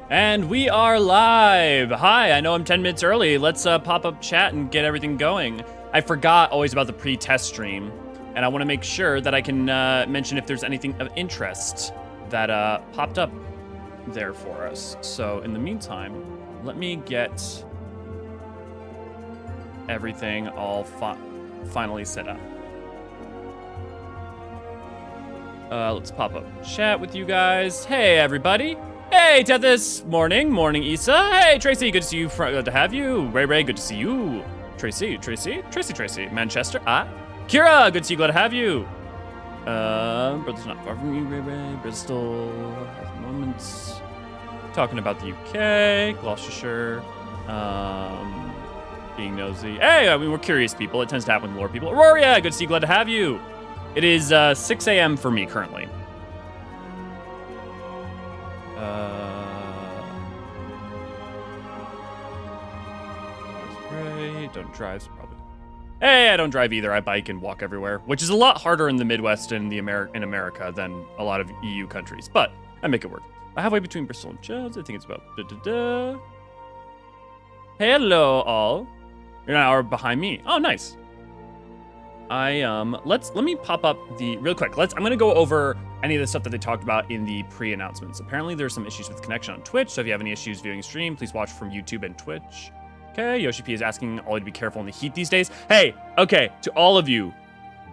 And we are live. Hi, I know I'm 10 minutes early. Let's pop up chat and get everything going. I forgot always about the pre-test stream, and I want to make sure that I can mention if there's anything of interest that popped up there for us. So in the meantime, let me get everything all finally set up. Let's pop up chat with you guys. Hey, everybody. Hey, Tethys. Morning, Issa. Hey, Tracy, good to see you. Good to have you. Ray, good to see you. Tracy. Manchester. Kira, good to see you. Glad to have you. Brother's not far from you. Ray. Bristol. At the moment. Talking about the UK. Gloucestershire. Being nosy. Hey, I mean, we're curious people. It tends to happen with lore people. Aurora, good to see you. Glad to have you. It is 6 a.m. for me currently. Don't drive, so probably. Hey, I don't drive either. I bike and walk everywhere, which is a lot harder in the Midwest and in America than a lot of EU countries, but I make it work. Halfway between Bristol and Chels, I think it's about Hello, all. You're an hour behind me. Oh, nice. Let me pop up real quick. I'm gonna go over any of the stuff that they talked about in the pre-announcements. Apparently there's some issues with connection on Twitch, so if you have any issues viewing stream, please watch from YouTube and Twitch. Okay, Yoshi P is asking all to be careful in the heat these days. Hey, okay, to all of you,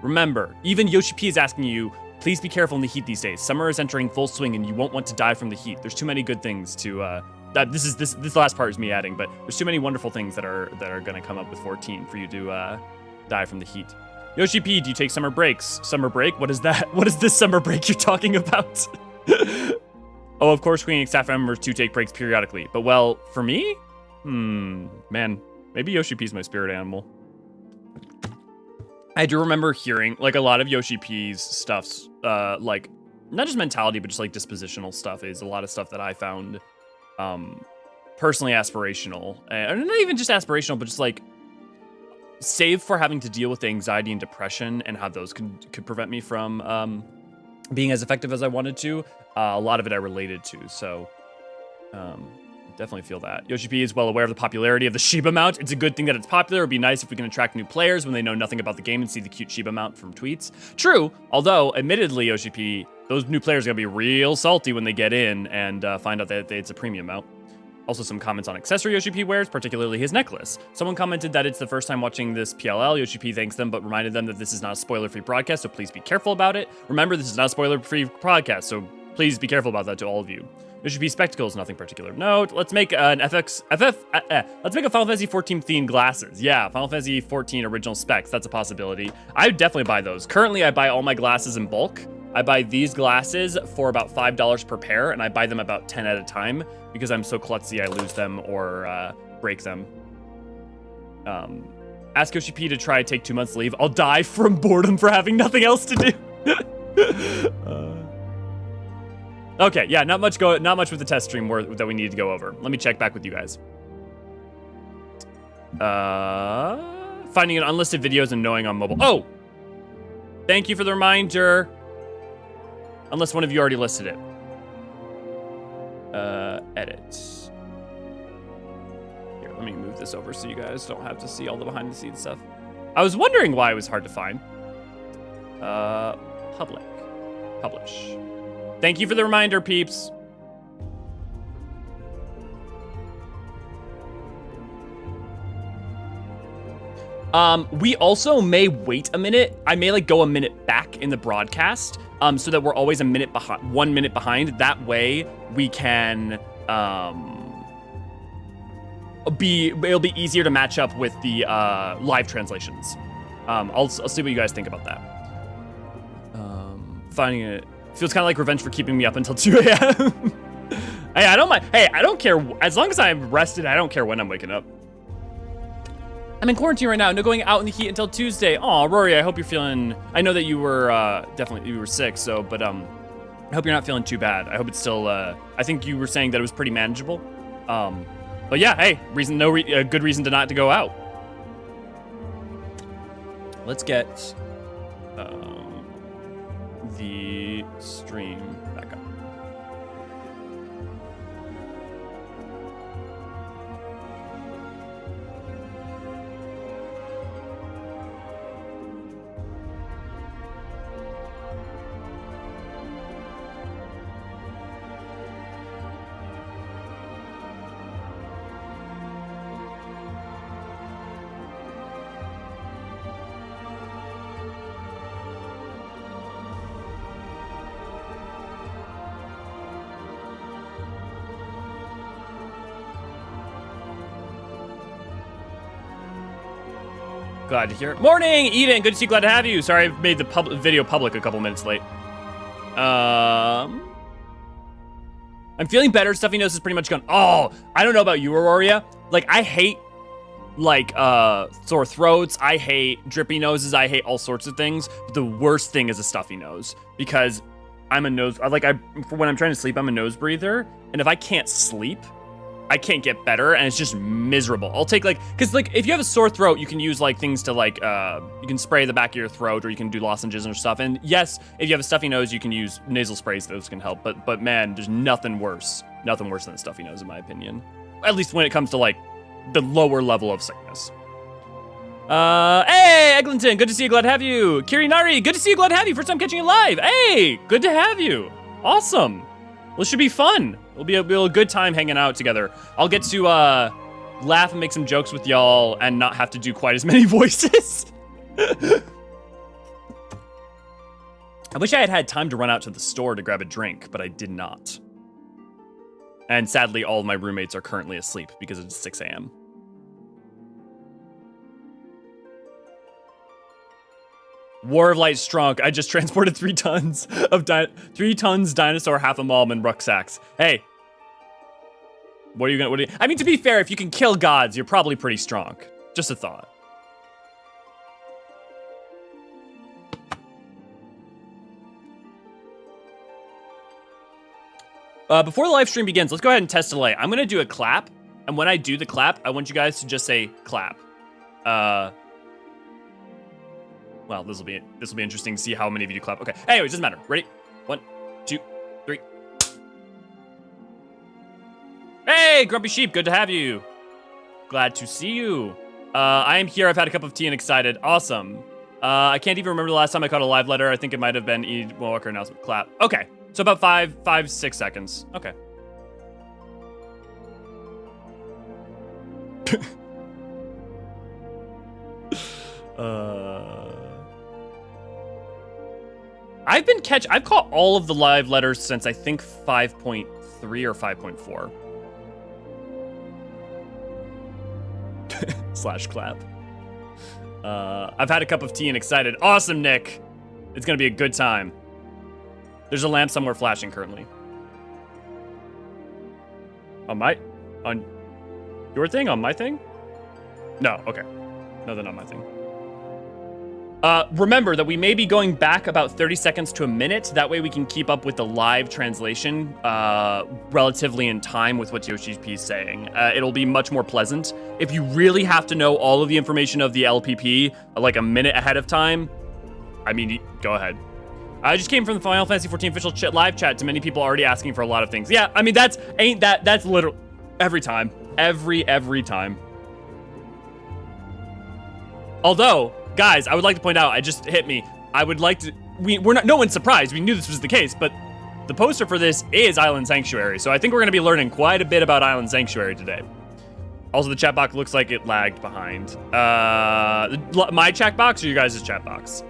remember, even Yoshi P is asking you, please be careful in the heat these days. Summer is entering full swing and you won't want to die from the heat. There's too many good things to, this last part is me adding, but there's too many wonderful things that are gonna come up with 14 for you to die from the heat. Yoshi P, do you take summer breaks? Summer break? What is that? What is this summer break you're talking about? Oh, of course, Queen staff members do take breaks periodically. But well, for me? Man, maybe Yoshi P's my spirit animal. I do remember hearing, like, a lot of Yoshi P's stuffs, like, not just mentality, but just, like, dispositional stuff is a lot of stuff that I found, personally aspirational. And not even just aspirational, but just, like, save for having to deal with anxiety and depression and how those could prevent me from, being as effective as I wanted to. A lot of it I related to, so, definitely feel that. Yoshi P is well aware of the popularity of the Shiba mount. It's a good thing that it's popular. It'd be nice if we can attract new players when they know nothing about the game and see the cute Shiba mount from tweets. True, although, admittedly, Yoshi P, those new players are gonna be real salty when they get in and find out that it's a premium mount. Also, some comments on accessory Yoshi P wears, particularly his necklace. Someone commented that it's the first time watching this PLL. Yoshi P thanks them, but reminded them that this is not a spoiler-free broadcast, so please be careful about it. Remember, this is not a spoiler-free broadcast, so please be careful about that to all of you. Yoshi P spectacles, nothing particular note. Let's make an let's make a Final Fantasy 14 themed glasses. Yeah, Final Fantasy 14 original specs, that's a possibility. I would definitely buy those. Currently, I buy all my glasses in bulk. I buy these glasses for about $5 per pair, and I buy them about 10 at a time because I'm so klutzy I lose them or break them. Ask Yoshi P to try take 2 months leave. I'll die from boredom for having nothing else to do. Okay, yeah, not much with the test stream that we need to go over. Let me check back with you guys. Finding an unlisted videos and knowing on mobile. Oh! Thank you for the reminder. Unless one of you already listed it. Edit. Here, let me move this over so you guys don't have to see all the behind the scenes stuff. I was wondering why it was hard to find. Public. Publish. Thank you for the reminder, peeps. We also may wait a minute. I may like go a minute back in the broadcast, so that we're always a minute behind, 1 minute behind. That way we can, it'll be easier to match up with the live translations. I'll see what you guys think about that. Finding it feels kind of like revenge for keeping me up until 2 a.m. Hey, I don't mind. Hey, I don't care. As long as I'm rested, I don't care when I'm waking up. I'm in quarantine right now. No going out in the heat until Tuesday. Aw, Rory, I hope you're feeling... I know that you were, definitely, you were sick, so, but, I hope you're not feeling too bad. I hope it's still, I think you were saying that it was pretty manageable. But yeah, hey, a good reason to not to go out. Let's get, the stream back up. Glad to hear it. Morning, Eden. Good to see you. Glad to have you. Sorry I made the video public a couple minutes late. I'm feeling better. Stuffy nose is pretty much gone. Oh, I don't know about you, Aurora. Like, I hate, like, sore throats. I hate drippy noses. I hate all sorts of things. But the worst thing is a stuffy nose because I'm a nose, when I'm trying to sleep, I'm a nose breather. And if I can't sleep, I can't get better, and it's just miserable. I'll take because if you have a sore throat, you can use things to you can spray the back of your throat, or you can do lozenges and stuff. And yes, if you have a stuffy nose, you can use nasal sprays; those can help. But man, there's nothing worse than a stuffy nose, in my opinion. At least when it comes to the lower level of sickness. Hey, Eglinton, good to see you. Glad to have you. Kirinari, good to see you. Glad to have you. First time catching you live. Hey, good to have you. Awesome. Well, it should be fun. It'll be a good time hanging out together. I'll get to laugh and make some jokes with y'all and not have to do quite as many voices. I wish I had had time to run out to the store to grab a drink, but I did not. And sadly, all of my roommates are currently asleep because it's 6 a.m. War of Light Strunk. I just transported 3 tons of 3 tons dinosaur, half a mom, and rucksacks. Hey, what are you gonna? I mean, to be fair, if you can kill gods, you're probably pretty strong. Just a thought. Before the live stream begins, let's go ahead and test delay. I'm gonna do a clap, and when I do the clap, I want you guys to just say clap. Well, this will be interesting to see how many of you do clap. Okay. Anyways, doesn't matter. Ready? 1, 2, 3. Hey, Grumpy Sheep. Good to have you. Glad to see you. I am here. I've had a cup of tea and excited. Awesome. I can't even remember the last time I caught a live letter. I think it might have been E. Walker announcement. Clap. Okay. So about 6 seconds. Okay. I've caught all of the live letters since I think 5.3 or 5.4. / clap. I've had a cup of tea and excited. Awesome, Nick. It's gonna be a good time. There's a lamp somewhere flashing currently. On your thing? On my thing? No, okay. No, they're not my thing. Remember that we may be going back about 30 seconds to a minute. That way we can keep up with the live translation relatively in time with what Yoshi P is saying. It'll be much more pleasant. If you really have to know all of the information of the LPP a minute ahead of time, I mean, go ahead. I just came from the Final Fantasy 14 official live chat to many people already asking for a lot of things. Yeah, I mean, that's literally every time. Every time. Although, guys, I would like to point out, it just hit me. I would like to, no one's surprised. We knew this was the case, but the poster for this is Island Sanctuary. So I think we're going to be learning quite a bit about Island Sanctuary today. Also, the chat box looks like it lagged behind. My chat box or you guys' chat box?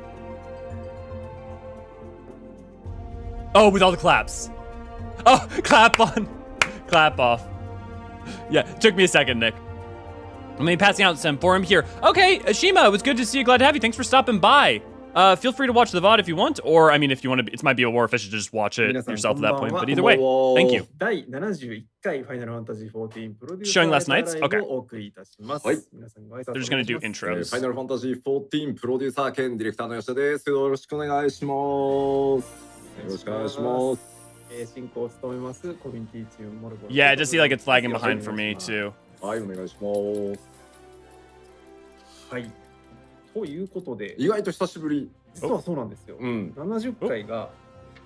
Oh, with all the claps. Oh, clap on. Clap off. Yeah, took me a second, Nick. Let me passing out some for him here. Okay, Ashima, it was good to see you. Glad to have you. Thanks for stopping by. Feel free to watch the VOD if you want, or I mean, if you want to, it might be a more efficient to just watch it yourself at that point. But either way, thank you. Showing last night's? Okay. They're just gonna do intros. Final Fantasy 14 producer 兼ディレクターの吉田です。よろしくお願いします。よろしくお願いします。Yeah, I just see like it's lagging behind for me too. はい、お願いします。はい。ということで、意外と久しぶり。実はそうなんですよ。70回が、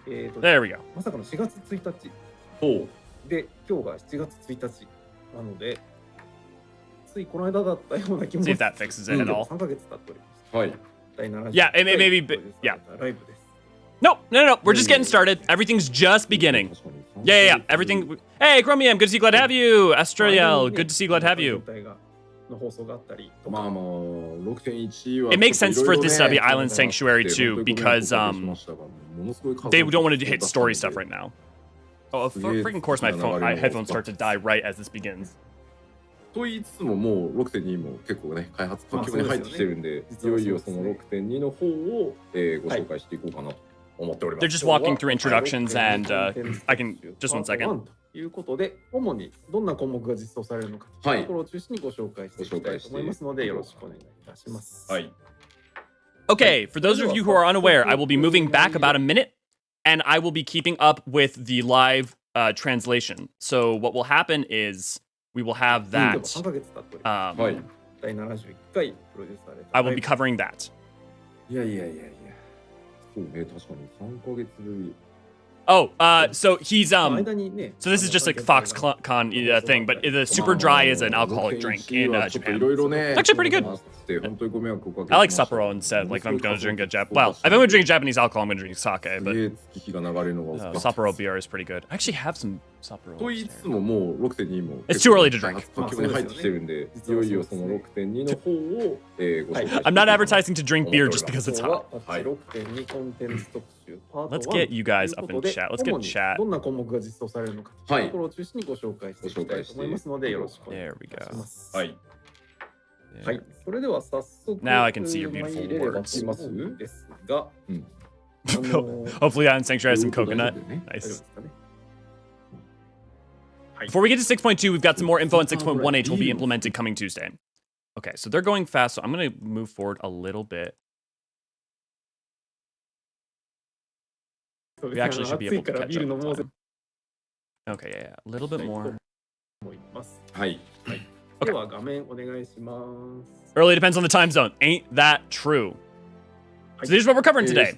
There we go. まさかの4月1日。ほう。で、今日が7月1日なので、ついこの間だったような気も。See if that fixes it at all. 3ヶ月経っております。はい。第70 Yeah, maybe, yeah. ライブです。No. We're just getting started. Everything's just beginning. Yeah. Everything. Hey, Chromium, good to see you. Glad to have you. Astraliel, good to see you. Glad to have you. It makes sense for this to be Island Sanctuary too, because they don't want to hit story stuff right now. Oh, of freaking course, my headphones start to die right as this begins. と言いつつももう 6.2 も結構ね開発途中に入ってきてるんで、いよいよその 6.2 の方を、ご紹介していこうかなと思っております。 They're just walking through introductions and I can just one second. ということで、主にどんな項目が実装されるのかというところを中心にご紹介していきたいと思いますので、よろしくお願いいたします。はい。 Okay, for those of you who are unaware, I will be moving back about a minute, and I will be keeping up with the live translation. So what will happen is we will have that. 3ヶ月経っており Um, はい。第71回プロデュースされた。 I will be covering that. いや。そうね、確かに3ヶ月ぶり。 Oh, so he's 間にね、 So this is just like Foxconn thing, but the Super Dry is an alcoholic drink in Japan. It's actually pretty good. I like Sapporo instead. Like if I'm gonna drink a well, if I'm gonna drink Japanese alcohol, I'm gonna drink sake. But Sapporo beer is pretty good. I actually have some Sapporo. と言いつつももう 6.2 も It's too early to drink. 途中に入ってきてるんで、いよいよその 6.2 の方を、ご紹介していこう I'm not advertising to drink beer just because it's hot. 6.2 コンテンツ特集パート Let's 1 get you guys up in chat. Let's get 主に chat. どんな項目が実装されるのかというところを中心にご紹介していきたいと思いますので、よろしくお願い There い we たし go. ます。はい。はい、それでは早速 Now I can see your beautiful 参れれば words. と思うんですが、うんHopefully on Sanctuary has some ということ coconut. でね 大丈夫で Nice. すかね。 Before we get to 6.2, we've got some more info on 6.1H will be implemented coming Tuesday. Okay, so they're going fast, so I'm going to move forward a little bit. We actually should be able to catch up in time. Okay, yeah, a little bit more. 思います。はい。では画面お願いします。 Early depends on the time zone. Ain't that true? So this is what we're covering today.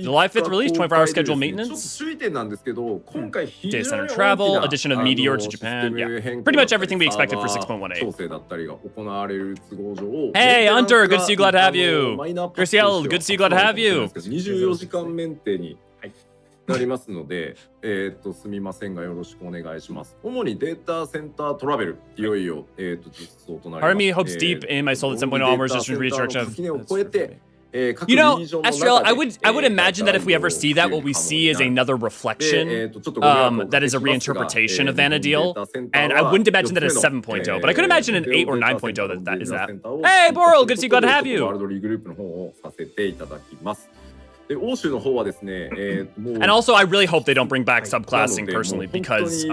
July 5th release, 24-hour schedule maintenance. ちょっと注意点なんですけど、今回非常 Data に center 大き travel, な addition of Meteor to Japan. Yeah, pretty much everything we expected for 6.18. 調整だったりが行われる都合上。 Hey, Hunter, good to see you, glad to have you. マイナーパッチ Graciela, good to see you, glad to have you. 24時間メンテになりますので、すみませんがよろしくお願いします。主にデータセンタートラベル、いよいよ、実装となります。 Part of me hopes deep in my soul that 7.0 onwards just reach our You know, Astral, I would imagine that if we ever see that, what we see is another reflection that is a reinterpretation of Vana'diel. And I wouldn't imagine that as 7.0, but I could imagine an 8 or 9.0 that is that. Hey, Boral, good to see you, glad to have you. ワールドリーグループの方をさせていただきます。で、欧州の方はですね、And also, I really hope they don't bring back subclassing personally, because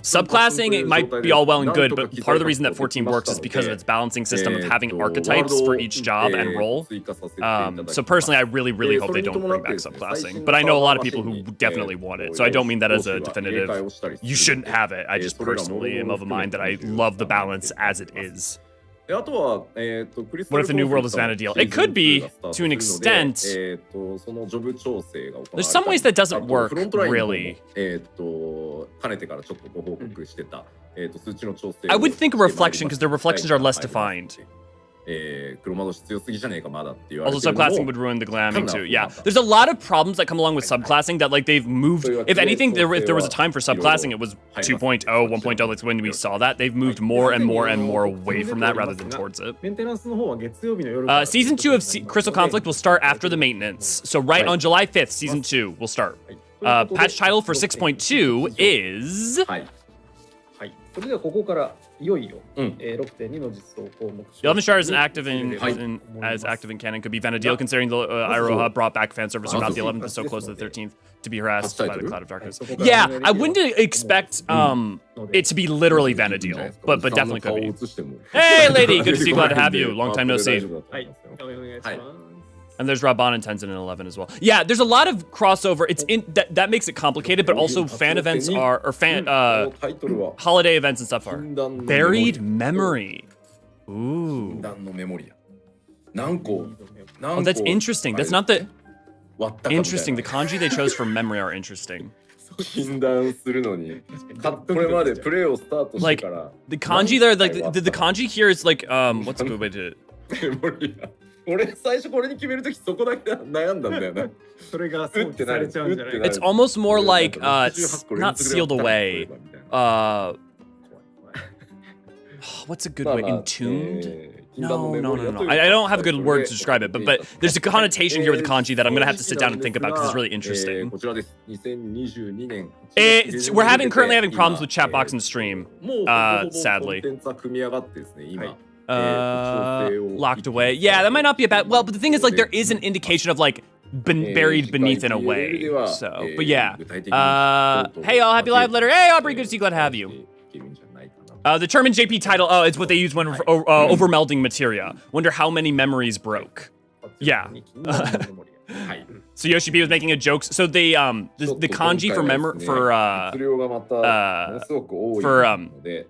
subclassing it might be all well and good, but part of the reason that 14 works is because of its balancing system of having archetypes for each job and role. So personally, I really hope they don't bring back subclassing. But I know a lot of people who definitely want it, so I don't mean that as a definitive, you shouldn't have it. I just personally am of a mind that I love the balance as it is. What if the new world is Vana'diel? It could be, to an extent. There's some ways that doesn't work, really. I would think a reflection, because their reflections are less defined. Also, subclassing would ruin the glamming too. Yeah, there's a lot of problems that come along with subclassing that, like, they've moved. If anything, if there was a time for subclassing, it was 2.0, 1.0. Like when we saw that, they've moved more and more and more away from that rather than towards it. Season 2 of Crystal Conflict will start after the maintenance. So right on July 5th, Season 2 will start. Patch title for 6.2 is... それではここからいよいよ、6.2 の実装項目。 The 11 Star is active in canon. Could be Vana'diel, considering the Iroha brought back fan service about the 11th, so close to the 13th, to be harassed by the Cloud of Darkness. Yeah, I wouldn't expect it to be literally Vana'diel, but definitely could be. Hey, lady, good to see you. Glad to have you. Long time no see. And there's Rabban and Tenzin in 11 as well. Yeah, there's a lot of crossover. It's in that makes it complicated, but also fan events are, or fan holiday events and stuff are. Buried memory. Ooh. Oh, that's interesting. That's not the interesting. The kanji they chose for memory are interesting. Like the kanji there, like the kanji here is like what's a good way to? 俺最初これに決めるときそこだけ悩んだんだよな。それが想起されちゃうんじゃないか。 It's almost more like not sealed away. What's a good way? Entombed? No. I don't have a good word to describe it, but there's a connotation here with the kanji that I'm gonna have to sit down and think about because it's really interesting. こちらです。2022年。We're currently having problems with chat box and stream. Sadly. コンテンツは組み上がってですね、今。 Locked away. Yeah, that might not be a bad. Well, but the thing is, like, there is an indication of like buried beneath in a way. So, but yeah. Hey, all, happy live letter. Hey, Aubrey, good to see you. Glad to have you. The term in JP title. Oh, it's what they use when overmelding materia. Wonder how many memories broke. Yeah. So Yoshi P was making a joke. So they the kanji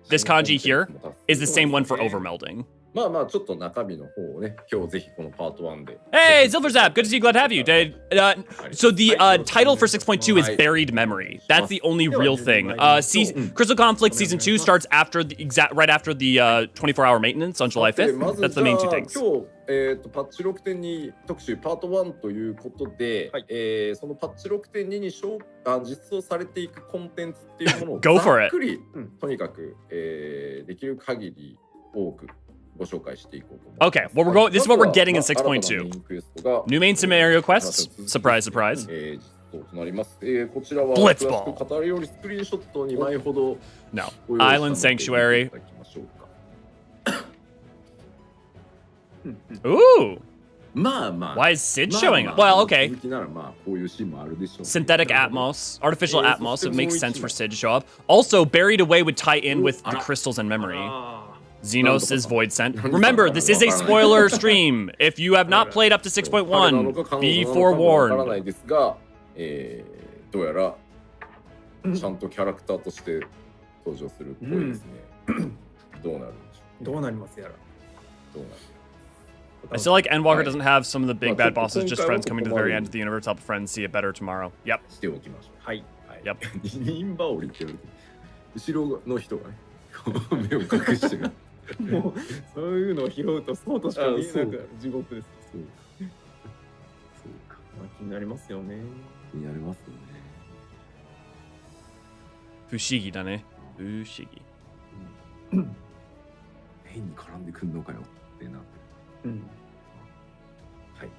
this kanji here is the same one for overmelding. まあまあちょっと中身の方をね、今日ぜひこのパート1で。Hey, Silverzap, good to see you. Glad to have you. So the title for 6.2 is Buried Memory. That's the only real thing. Crystal Conflict Season 2 starts right after the 24-hour maintenance on July 5th. That's the main two things. パッチ 6.2 特集パート1ということで、そのパッチ 6.2 に実装されていくコンテンツっていうものをざっくりとにかく、できる限り多く Okay, well this is what we're getting in 6.2. New main scenario quests. Surprise, surprise. Blitzball. No. Island Sanctuary. Ooh. Why is Sid showing up? Well, okay. Synthetic Atmos, artificial Atmos. It makes sense for Sid to show up. Also, Buried Away would tie in with the crystals and memory. Xenos' Void Scent. Remember, this is a spoiler stream. If you have not played up to 6.1, be forewarned. どうやらちゃんとキャラクターとして登場するっぽいですね。どうなるんでしょう。どうなりますやら。どうなる。 I still like Endwalker doesn't have some of the big bad bosses, just friends coming to the very end of the universe, help friends see it better tomorrow. Yep. しておきましょう。はい。Yep. ニンバオリって言われて、後ろの人がね、目を隠してる。もうそういうのを拾うとそうとしか見えなくなる地獄です。そうか。気になりますよね。気になりますよね。不思議だね。不思議。変に絡んでくんのかよってなってる。はい。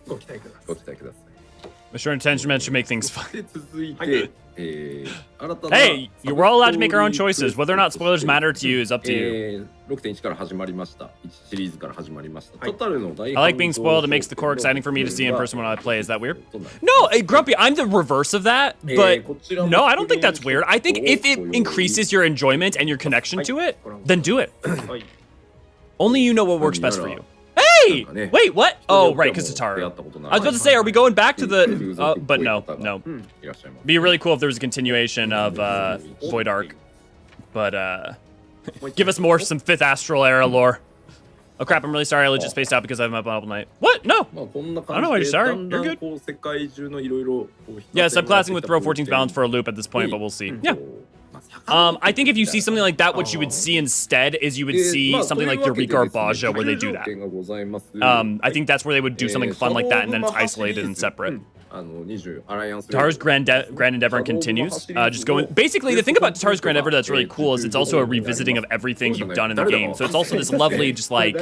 ご期待ください。ご期待ください。Mature Intention should make things fun. 続いて、Hey, we're all allowed to make our own choices. Whether or not spoilers matter to you is up to you. 6.1 から始まりました。1シリーズから始まりました。I like being spoiled. It makes the core exciting for me to see in person when I play. Is that weird? No, Grumpy, I'm the reverse of that. But no, I don't think that's weird. I think if it increases your enjoyment and your connection to it, then do it. Only you know what works best for you. Hey! Wait, what? Oh, right, because Tataru. I was about to say, are we going back to the... but no. Be really cool if there was a continuation of Void Arc. But, give us some 5th Astral Era lore. Oh crap, I'm really sorry I legit spaced out because I've been up all night. What? No! I don't know why you're sorry. You're good. Yeah, subclassing with throw 14th balance for a loop at this point, but we'll see. Yeah. I think if you see something like that, what you would see instead is you would see something like Eureka or Baja where they do that. I think that's where they would do something fun like that and then it's isolated and separate. Tataru's Grand Endeavor continues. Basically, the thing about Tataru's Grand Endeavor that's really cool is it's also a revisiting of everything you've done in the game. So it's also this lovely, just like,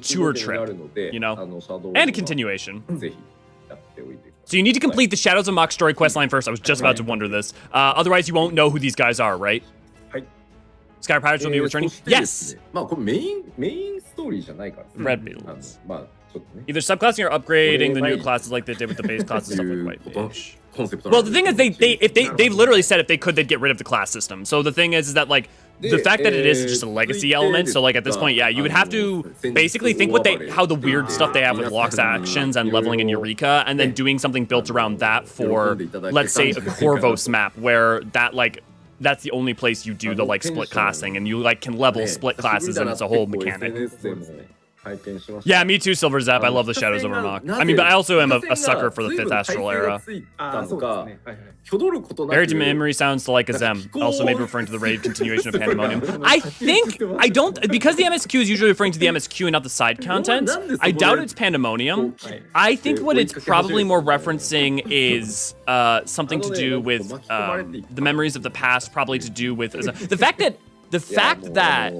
tour trip, you know? And a continuation. So you need to complete the Shadows of Mock story questline first. I was just about to wonder this. Otherwise, you won't know who these guys are, right? Sky Pirates will be returning? Yes! Red Beetles. Either subclassing or upgrading the new classes like they did with the base classes stuff like White Mage. Well, the thing is, they've literally said if they could, they'd get rid of the class system. So the thing is that, like, the fact that it is just a legacy element, so like at this point, yeah, you would have to basically think how the weird stuff they have with Locke's actions and leveling in Eureka, and then doing something built around that for, let's say, a Corvos map, where that's the only place you do the like split classing, and you like can level split classes, and it's a whole mechanic. Yeah, me too, Silver Zap. I love the Shadows over Mock. I mean, but I also am a sucker for the 5th Astral Era. Buried Memory sounds like a Zem, also maybe referring to the raid continuation of Pandemonium. Because the MSQ is usually referring to the MSQ and not the side content, I doubt it's Pandemonium. I think what it's probably more referencing is something to do with the memories of the past, probably to do with the fact that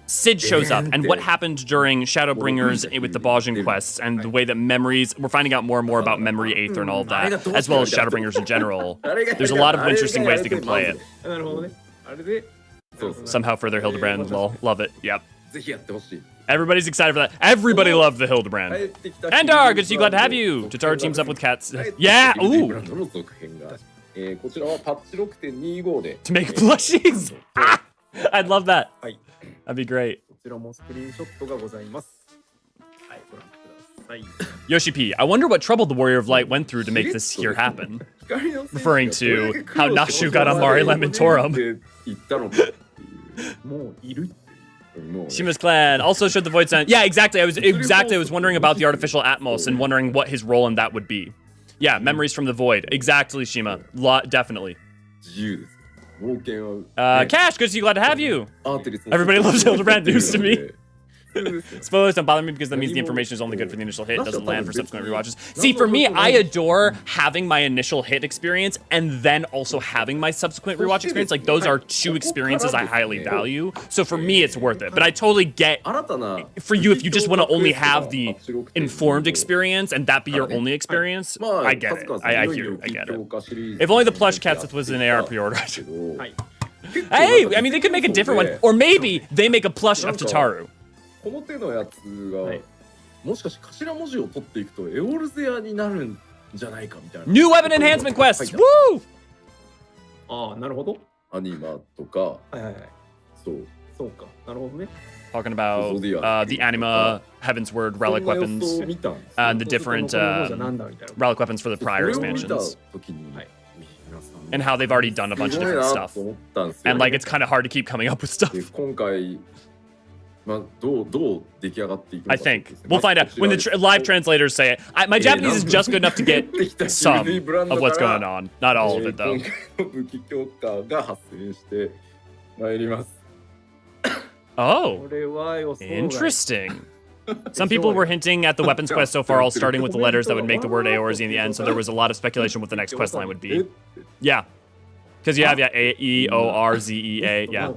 Sid shows up and what happened during Shadowbringers with the Bajin quests and the way that memories, we're finding out more and more about memory Aether and all of that, as well as Shadowbringers in general. There's a lot of interesting ways they can play it. Somehow further Hildebrand, love it, yep. Everybody's excited for that. Everybody loved the Hildebrand. Endar, good to see you, glad to have you. Tataru teams up with cats. Yeah, ooh. To make plushies. Ah, I'd love that. That'd be great. Yoshi P, I wonder what trouble the Warrior of Light went through to make this here happen. Referring to how Nashu got on Mari Lamentorum. Shima's clan also showed the void sign. Yeah, exactly. I was wondering about the artificial Atmos and wondering what his role in that would be. Yeah, memories from the void. Exactly, Shima. Definitely. Cash, good to see you, glad to have you. Everybody loves Hildebrand news to me. Spoilers don't bother me because that means the information is only good for the initial hit. It doesn't land for subsequent rewatches. See, for me, I adore having my initial hit experience and then also having my subsequent rewatch experience. Like, those are two experiences I highly value. So for me, it's worth it. But I totally get for you if you just want to only have the informed experience and that be your only experience. I get it. I hear it. I get it. If only the plush cats was an AR pre-order. Hey, I mean, they could make a different one. Or maybe they make a plush of Tataru. この手のやつが、もしかして頭文字を取っていくとエオルゼアになるんじゃないかみたいな。New weapon enhancement quests! Woo! ああ、なるほど。アニマとか、はいはいはい。そうか、なるほどね。Talking about the anima, Heavensward, relic weapons, and the different relic weapons for the prior expansions. And how they've already done a bunch of different stuff. And like, it's kind of hard to keep coming up with stuff. I think. We'll find out. When the live translators say it. My Japanese is just good enough to get some of what's going on. Not all of it, though. Oh. Interesting. Some people were hinting at the weapons quest so far, all starting with the letters that would make the word Eorzean in the end, so there was a lot of speculation what the next quest line would be. Yeah. Because you have, A-E-O-R-Z-E-A, yeah.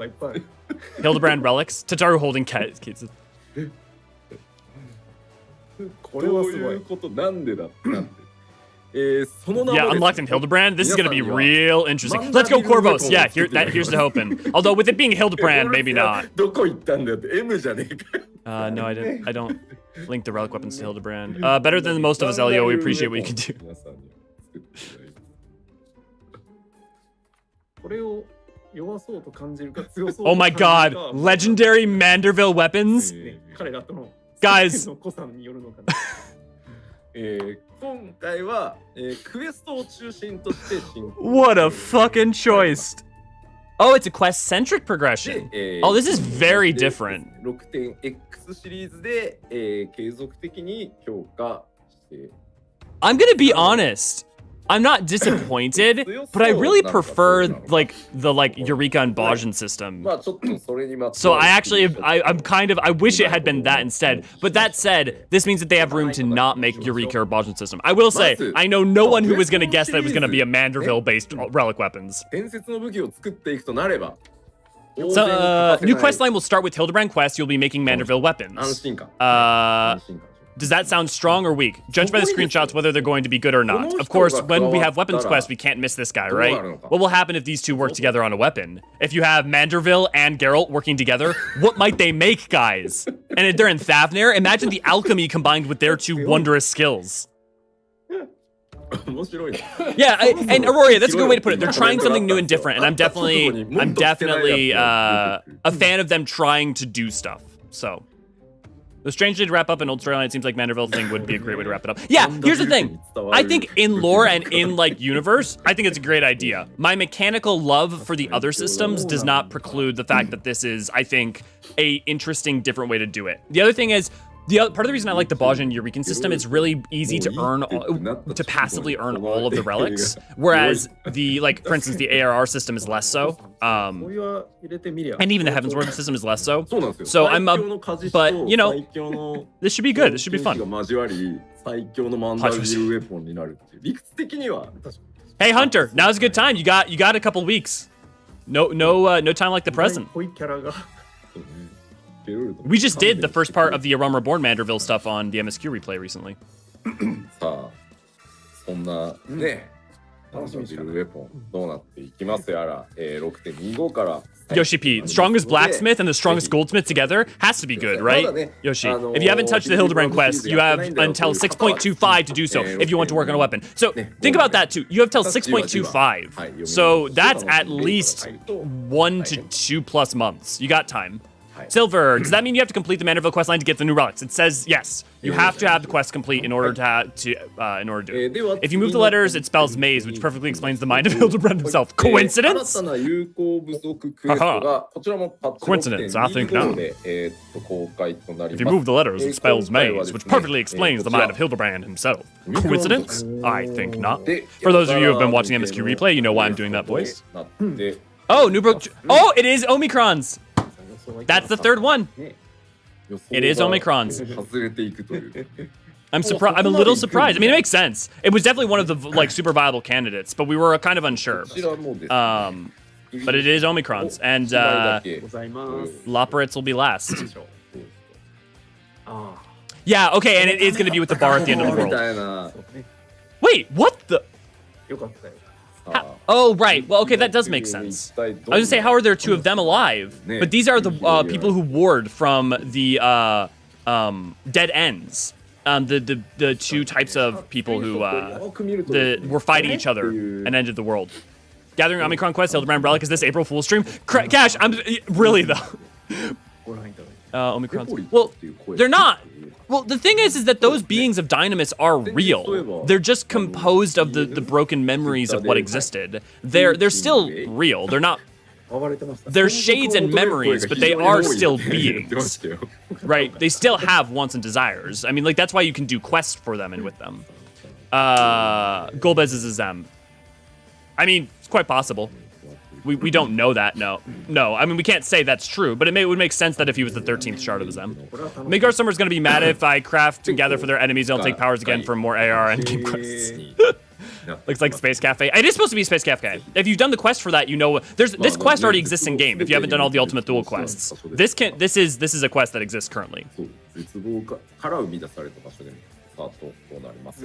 Hildebrand relics. Tataru holding kids. Yeah, unlocked in Hildebrand. This is gonna be real interesting. Let's go, Corvos. Yeah, here's the hoping. Although with it being Hildebrand, maybe not. No, I didn't. I don't link the relic weapons to Hildebrand. Better than most of us, Elio. We appreciate what you can do. Oh my god, legendary Manderville weapons? Guys. What a fucking choice. Oh, it's a quest-centric progression. Oh, this is very different. I'm gonna be honest. I'm not disappointed, but I really prefer like the Eureka and Bajin system. So I wish it had been that instead. But that said, this means that they have room to not make Eureka or Bajin system. I will say, I know no one who was gonna guess that it was gonna be a Manderville-based relic weapons. So, new quest line will start with Hildebrand quest. You'll be making Manderville weapons. Does that sound strong or weak? Judged by the screenshots whether they're going to be good or not. Of course, when we have weapons quest, we can't miss this guy, right? What will happen if these two work together on a weapon? If you have Manderville and Geralt working together, what might they make, guys? And if they're in Thavnair, imagine the alchemy combined with their two wondrous skills. Yeah, and Aurora, that's a good way to put it. They're trying something new and different, and I'm definitely a fan of them trying to do stuff, so. The strange way to wrap up an old storyline, it seems like Manderville thing would be a great way to wrap it up. Yeah, here's the thing. I think in lore and in like universe, I think it's a great idea. My mechanical love for the other systems does not preclude the fact that this is, I think, a interesting, different way to do it. The other thing is, part of the reason I like the Bajin Eurekan system, it's really easy to passively earn all of the relics, whereas the, for instance, the ARR system is less so. And even the Heavensward system is less so. So but you know, this should be good. This should be fun. Hey Hunter, now's a good time. You got a couple weeks. No time like the present. We just did the first part of the Realm Reborn Manderville stuff on the MSQ replay recently. さあ、そんなね、ビルウェポンどうなっていきますやら、6.25から。Yoshi P, strongest blacksmith and the strongest goldsmith together has to be good, right? Yoshi, if you haven't touched the Hildebrand quest, you have until 6.25 to do so if you want to work on a weapon. So think about that too. You have till 6.25. So that's at least 1 to 2 plus months. You got time. Silver, does that mean you have to complete the Manderville quest line to get the new relics? It says yes. You have to have the quest complete in order to do it. If you move the letters, it spells maze, which perfectly explains the mind of Hildebrand himself. Coincidence? Coincidence, I think not. If you move the letters, it spells maze, which perfectly explains the mind of Hildebrand himself. Coincidence? I think not. For those of you who have been watching the MSQ replay, you know why I'm doing that voice. Oh, new broke. Oh, it is Omicron's. That's the third one. It is Omicron's. I'm surprised. I'm a little surprised. I mean, it makes sense. It was definitely one of the like super viable candidates, but we were kind of unsure. But it is Omicron's, and Loporrit's will be last. Yeah. Okay, and it is going to be with the bar at the end of the world. Wait, what the? Oh, right. Well, okay, that does make sense. I was gonna say, how are there two of them alive? But these are the people who ward from the dead ends. The two types of people who were fighting each other and ended the world. Gathering Omicron Quest, Hildebrand Relic, is this April Fool's stream? Cash, I'm really though. Omicron's. Well, they're not. Well, the thing is that those beings of Dynamis are real. They're just composed of the broken memories of what existed. They're still real. They're not. They're shades and memories, but they are still beings, right? They still have wants and desires. I mean, like that's why you can do quests for them and with them. Golbez is a Zem. I mean, it's quite possible. We don't know that, no. I mean, we can't say that's true, but it would make sense that if he was the 13th shard of the Zem. Midgar Summer's gonna be mad if I craft and gather for their enemies, they'll take powers again for more AR and game quests. Looks like Space Cafe. It is supposed to be Space Cafe. If you've done the quest for that, you know this quest already exists in game. If you haven't done all the Ultimate Duel quests, this is a quest that exists currently.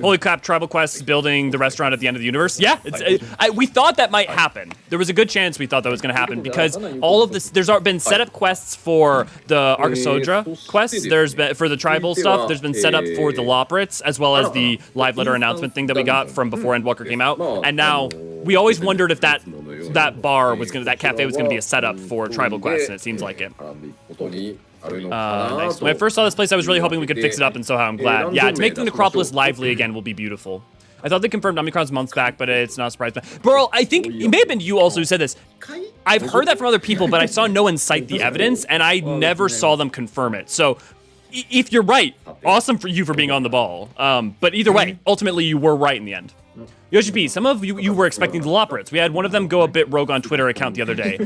Holy crap, tribal quests building the restaurant at the end of the universe. Yeah, we thought that might happen. There was a good chance we thought that was going to happen because all of this, there's been setup quests for the Archosodra quests. There's been for the tribal stuff. There's been set up for the Loporrits as well as the live letter announcement thing that we got from before Endwalker came out. And now we always wondered if that cafe was going to be a setup for tribal quests, and it seems like it. Nice. When I first saw this place, I was really hoping we could fix it up, and so I'm glad. Yeah, to make the Necropolis lively again will be beautiful. I thought they confirmed Omicron's months back, but it's not a surprise. Burl, I think it may have been you also who said this. I've heard that from other people, but I saw no one cite the evidence, and I never saw them confirm it. So if you're right, awesome for you for being on the ball. But either way, ultimately you were right in the end. Yoshi P, some of you were expecting the Loporrits. We had one of them go a bit rogue on Twitter account the other day.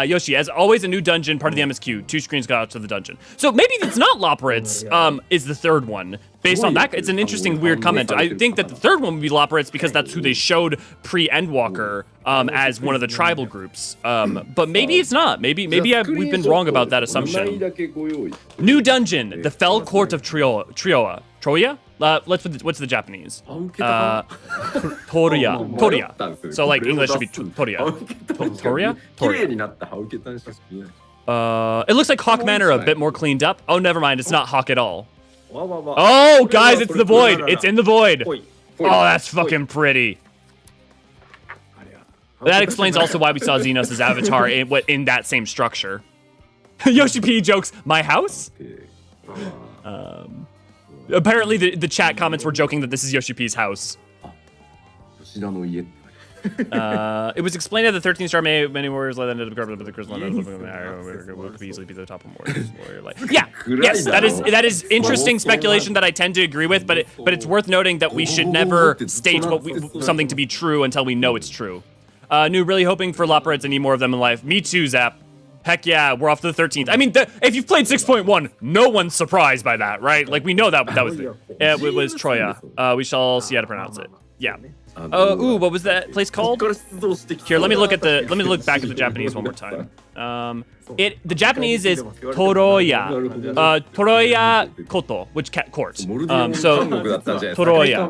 Yoshi, as always, a new dungeon, part of the MSQ. 2 screens got out to the dungeon. So maybe it's not Loporrits, is the third one. Based on that, it's an interesting, weird comment. I think that the third one would be Loporrits because that's who they showed pre-Endwalker as one of the tribal groups. But maybe it's not. Maybe we've been wrong about that assumption. New dungeon, the Fell Court of Troya. What's the Japanese? Toria. So like English should be Toria. Toria? It looks like Hawk Manor a bit more cleaned up. Oh, never mind. It's not Hawk at all. Oh, guys, it's the void. It's in the void. Oh, that's fucking pretty. That explains also why we saw Xenos' avatar in that same structure. Yoshi P jokes, my house? Apparently the chat comments were joking that this is Yoshi P's house. It was explained that the 13th star many warriors led into the carpet, but the crystal could easily be the top of warriors. Yeah, yes, that is interesting speculation that I tend to agree with, but it's worth noting that we should never state something to be true until we know it's true. New, really hoping for Loporrits and need more of them in life. Me too, Zap. Heck yeah, we're off to the 13th. I mean, if you've played 6.1, no one's surprised by that, right? Like, we know that was it was Troya. We shall see how to pronounce it. Yeah. What was that place called? Here, let me look back at the Japanese one more time. The Japanese is Toroya. Toroya Koto, which court. So Toroya.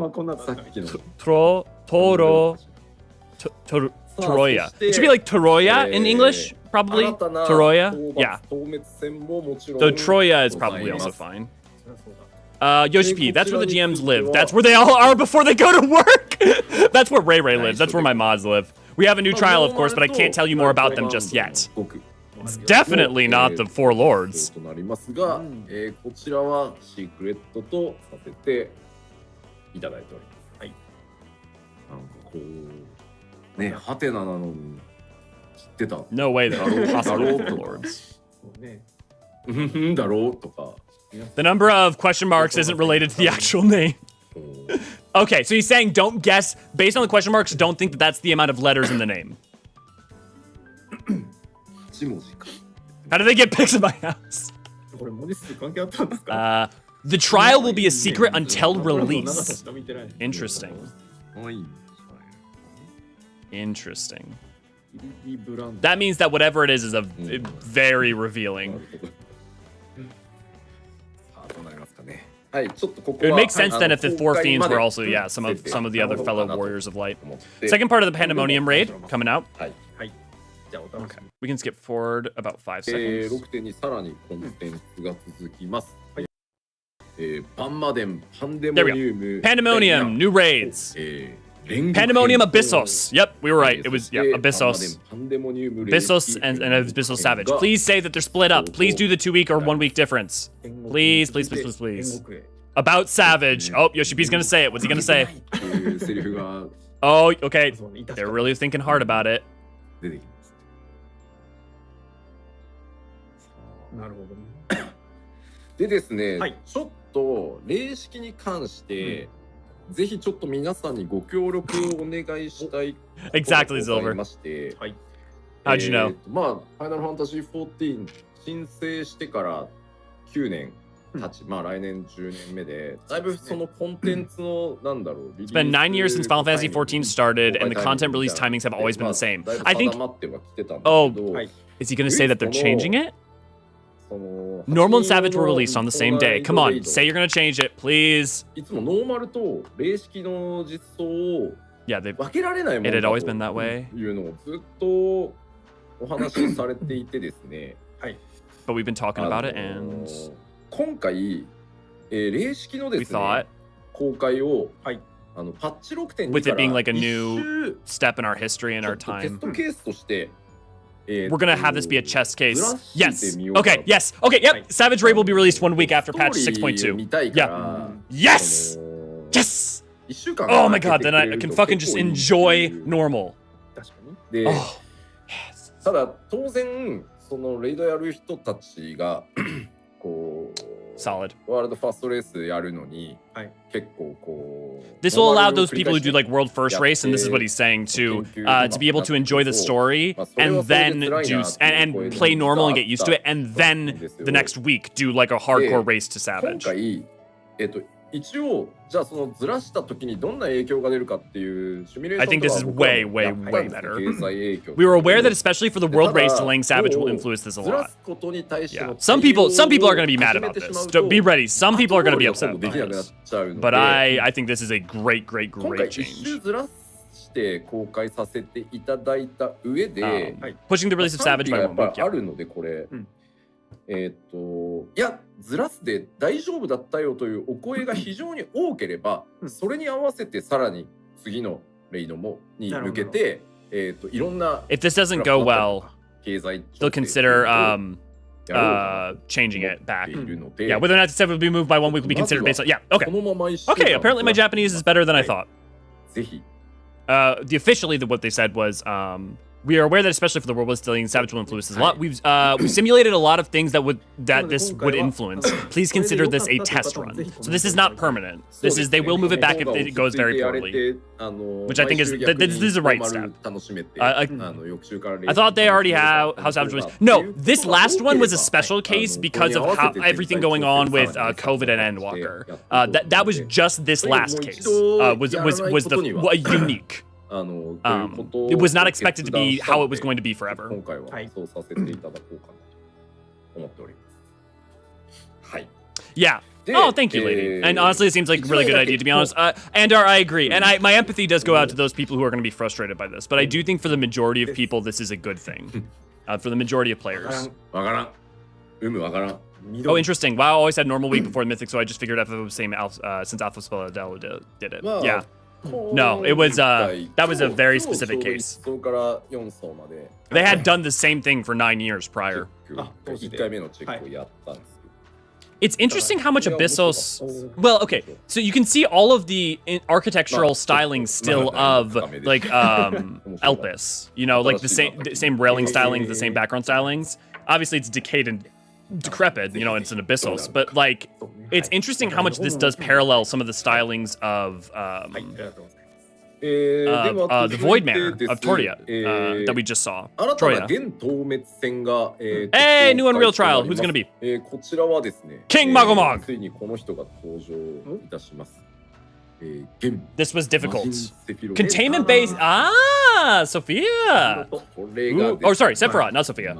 Toroya. It should be like Toroya in English, probably. Toroya. Yeah. So Troya is probably also fine. Yoshi P, that's where the GMs live. That's where they all are before they go to work. That's where Ray lives. That's where my mods live. We have a new trial, of course, but I can't tell you more about them just yet. It's definitely not the Four Lords. となりますが、こちらはシークレットとさせていただいております。はい。なんかこうね、ハテナなのに知ってた。No way that are possible Four Lords. だろうとか。The number of question marks isn't related to the actual name. Okay, so he's saying don't guess based on the question marks. Don't think that that's the amount of letters in the name. How do they get pics of my house? The trial will be a secret until release. Interesting. Interesting. That means that whatever it is a very revealing. It would make sense then if the four fiends were also, yeah, some of the other fellow warriors of light. Second part of the Pandemonium raid coming out. Okay, we can skip forward about 5 seconds. 6点にさらにコンテンツが続きます。パンマデン、パンデモニウム、Pandemonium, new raids. Pandemonium Abyssos. Yep, we were right. It was Abyssos. Abyssos and Abyssos Savage. Please say that they're split up. Please do the 2-week or 1-week difference. Please, please, please, please, please. About Savage. Oh, Yoshi P's gonna say it. What's he gonna say? Oh, okay. They're really thinking hard about it. なるほどね。でですね、ちょっと霊式に関して、ぜひちょっと皆さんにご協力をお願いしたいことがございまして、How'd you know? まあ、ファイナルファンタジー14申請してから9年経ち、まあ来年10年目で、だいぶそのコンテンツのなんだろう。It's been 9 years since Final Fantasy 14 started, and the content release timings have always been the same. I think. Oh, is he gonna say that they're changing it? Normal and Savage were released on the same day. Come on, say you're gonna change it, please. いつもノーマルと霊式の実装を Yeah, 分けられないもの it had always been that way. というのをずっとお話しされていてですね。はい。But we've been talking about it, and 今回、霊式のですね公開をパッチ 6.2 with it being like a new step in our history and our time. テストケースとして We're gonna have this be a chess case. Yes. Okay. Yes. Okay. Yep. Savage Raid will be released 1 week after patch 6.2. Yeah. Yes. Yes. Oh my god. Then I can fucking just enjoy normal. で、ただ当然そのレイドやる人たちがこう Solid. ワールドファーストレースやるのに結構こう This will allow those people who do like world first race, and this is what he's saying to be able to enjoy the story and then do and play normal and get used to it, and then the next week do like a hardcore race to Savage. 今回一応じゃあそのずらした時にどんな影響が出るかっていうシミュレーション I think this is way better. We were aware that especially for the world race, delaying Savage will influence this a lot. Yeah. Some people are going to be mad about this. Be ready. Some people are going to be upset about this. But I think this is a great change. して公開させていただいた上で、pushing the release of Savage by 1 week. あるのでこれ。いやずらすで大丈夫だったよというお声が非常に多ければ、それに合わせてさらに次のレイドもに向けていろんな If this doesn't go well, they'll consider changing it back. Yeah, whether or not Savage will be moved by 1 week will be considered based on. Yeah, okay. Okay, apparently my Japanese is better than I thought. ぜひ officially what they said was We are aware that especially for the world dealing, Savage will influence a lot. We've simulated a lot of things that this would influence. Please consider this a test run. So this is not permanent. This is they will move it back if it goes very poorly, which I think is this is the right step. I thought they already have how Savage was. No, this last one was a special case because of how everything going on with COVID and Endwalker. That was just this last case. Was unique. It was not expected to be how it was going to be forever. Yeah. Oh, thank you, lady. And honestly, it seems like a really good idea, to be honest. Andar, I agree. And my empathy does go out to those people who are going to be frustrated by this. But I do think for the majority of people, this is a good thing. For the majority of players. Oh, interesting. WoW always had normal week before Mythic, so I just figured if it was the same since Alpha Spell did it. Yeah. No, it was that was a very specific case. They had done the same thing for 9 years prior. It's interesting how much Abyssos. Well, okay, so you can see all of the architectural styling still of like Elpis. You know, like the same railing stylings, the same background stylings. Obviously, it's decayed and decrepit. You know, it's an Abyssos, but like it's interesting how much this does parallel some of the stylings of the Void Manor of Tordia that we just saw. Troya. Hey, new Unreal Trial. Who's gonna be? King Magomog. This was difficult. Containment base. Ah, Sophia. Oh, sorry, Sephiroth, not Sophia.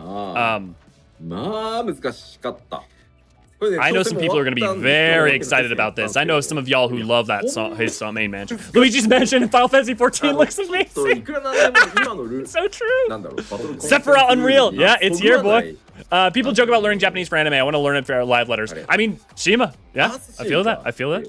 I know some people are going to be very excited about this. I know some of y'all who love that song, his main mansion. Luigi's mansion in Final Fantasy XIV looks amazing. So true. Sephiroth Unreal. Yeah, it's here, boy. People joke about learning Japanese for anime. I want to learn it for our live letters. I mean, Shima. Yeah, I feel that. I feel that.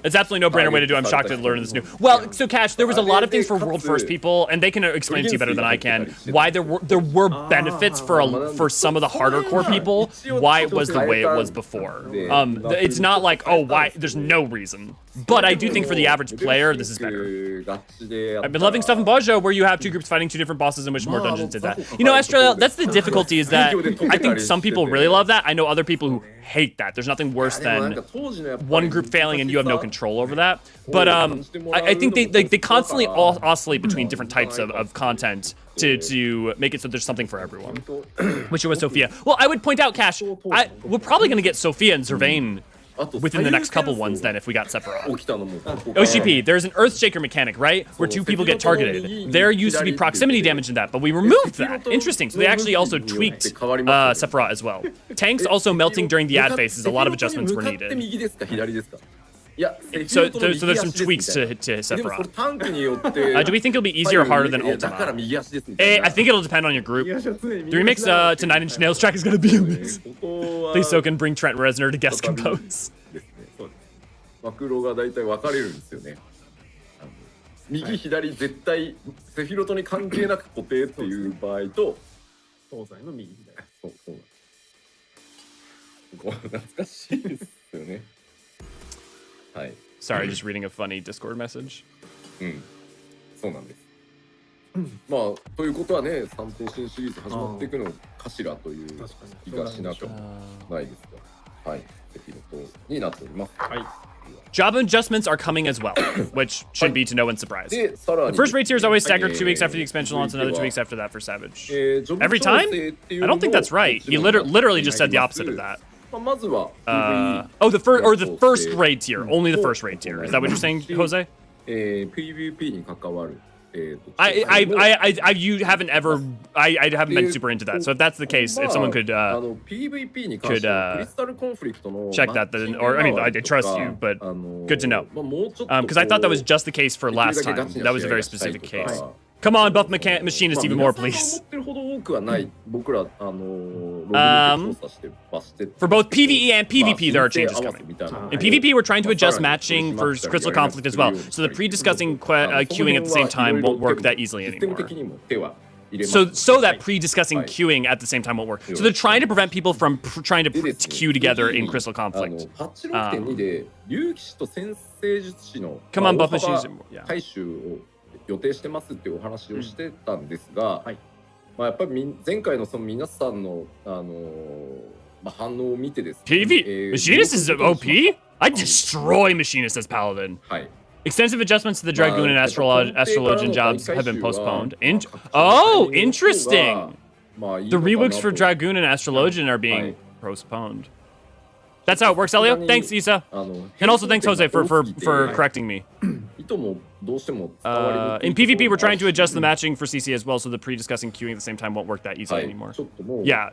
It's absolutely no brainer way to do. I'm shocked to learn this new. Well, so Cash, there was a lot of things for World First people, and they can explain it to you better than I can. Why there were benefits for some of the harder core people. Why it was the way it was before. It's not like why. There's no reason. But I do think for the average player, this is better. I've been loving stuff in Bajo where you have two groups fighting two different bosses and wish more dungeons did that. You know, Estrella, that's the difficulty is that I think some people really love that. I know other people who hate that. There's nothing worse than one group failing and you have no control over that. But I think they constantly oscillate between different types of content to make it so there's something for everyone. Which was Sophia. Well, I would point out, Cash, we're probably going to get Sophia and Zervain within the next couple ones then if we got Sephiroth. OCP, there's an Earthshaker mechanic, right? Where two people get targeted. There used to be proximity damage in that, but we removed that. Interesting. So they actually also tweaked Sephiroth as well. Tanks also melting during the ad phases. A lot of adjustments were needed. So there's some tweaks to Sephiroth. Do we think it'll be easier or harder than Ultima? I think it'll depend on your group. The remix to 9 Inch Nails track is going to be amazing. Please so can bring Trent Reznor to guest compose. 右左絶対セフィロトに関係なく固定っていう場合と東西の右左そう懐かしいですよね。はい。Sorry, just reading a funny Discord message. そうなんです。まあということはね、三等身シリーズ始まっていくのかしらという気がしなくないですか。はい。セフィロトになっております。はい。Job adjustments are coming as well, which should be to no one's surprise. The first raid tier is always staggered 2 weeks after the expansion launch, another 2 weeks after that for Savage. Every time? I don't think that's right. He literally just said the opposite of that. The first raid tier, only the first raid tier. Is that what you're saying, Jose? PvP に関わる you haven't ever. I haven't been super into that. So if that's the case, if someone could check that, then, or I mean, I trust you, but good to know. Because I thought that was just the case for last time. That was a very specific case. Come on, buff machinist even more, please. For both PvE and PvP, there are changes coming. In PvP, we're trying to adjust matching for Crystal Conflict as well, so the pre-discussing queuing at the same time won't work that easily anymore. So that pre-discussing queuing at the same time won't work. So they're trying to prevent people from trying to queue together in Crystal Conflict. Come on, buff machinist. Yeah. 予定してますっていうお話をしてたんですが、まあやっぱり前回のその皆さんのまあ反応を見てですね。PvP Machinist is OP? I destroy Machinist as Paladin. はい。Extensive adjustments to the Dragoon and Astrologian jobs have been postponed. Oh, interesting. The reworks for Dragoon and Astrologian are being postponed. That's how it works, Elio. Thanks, Isa. And also thanks, Jose, for correcting me. In PvP, we're trying to adjust the matching for CC as well, so the pre-discussing queuing at the same time won't work that easily anymore. Yeah,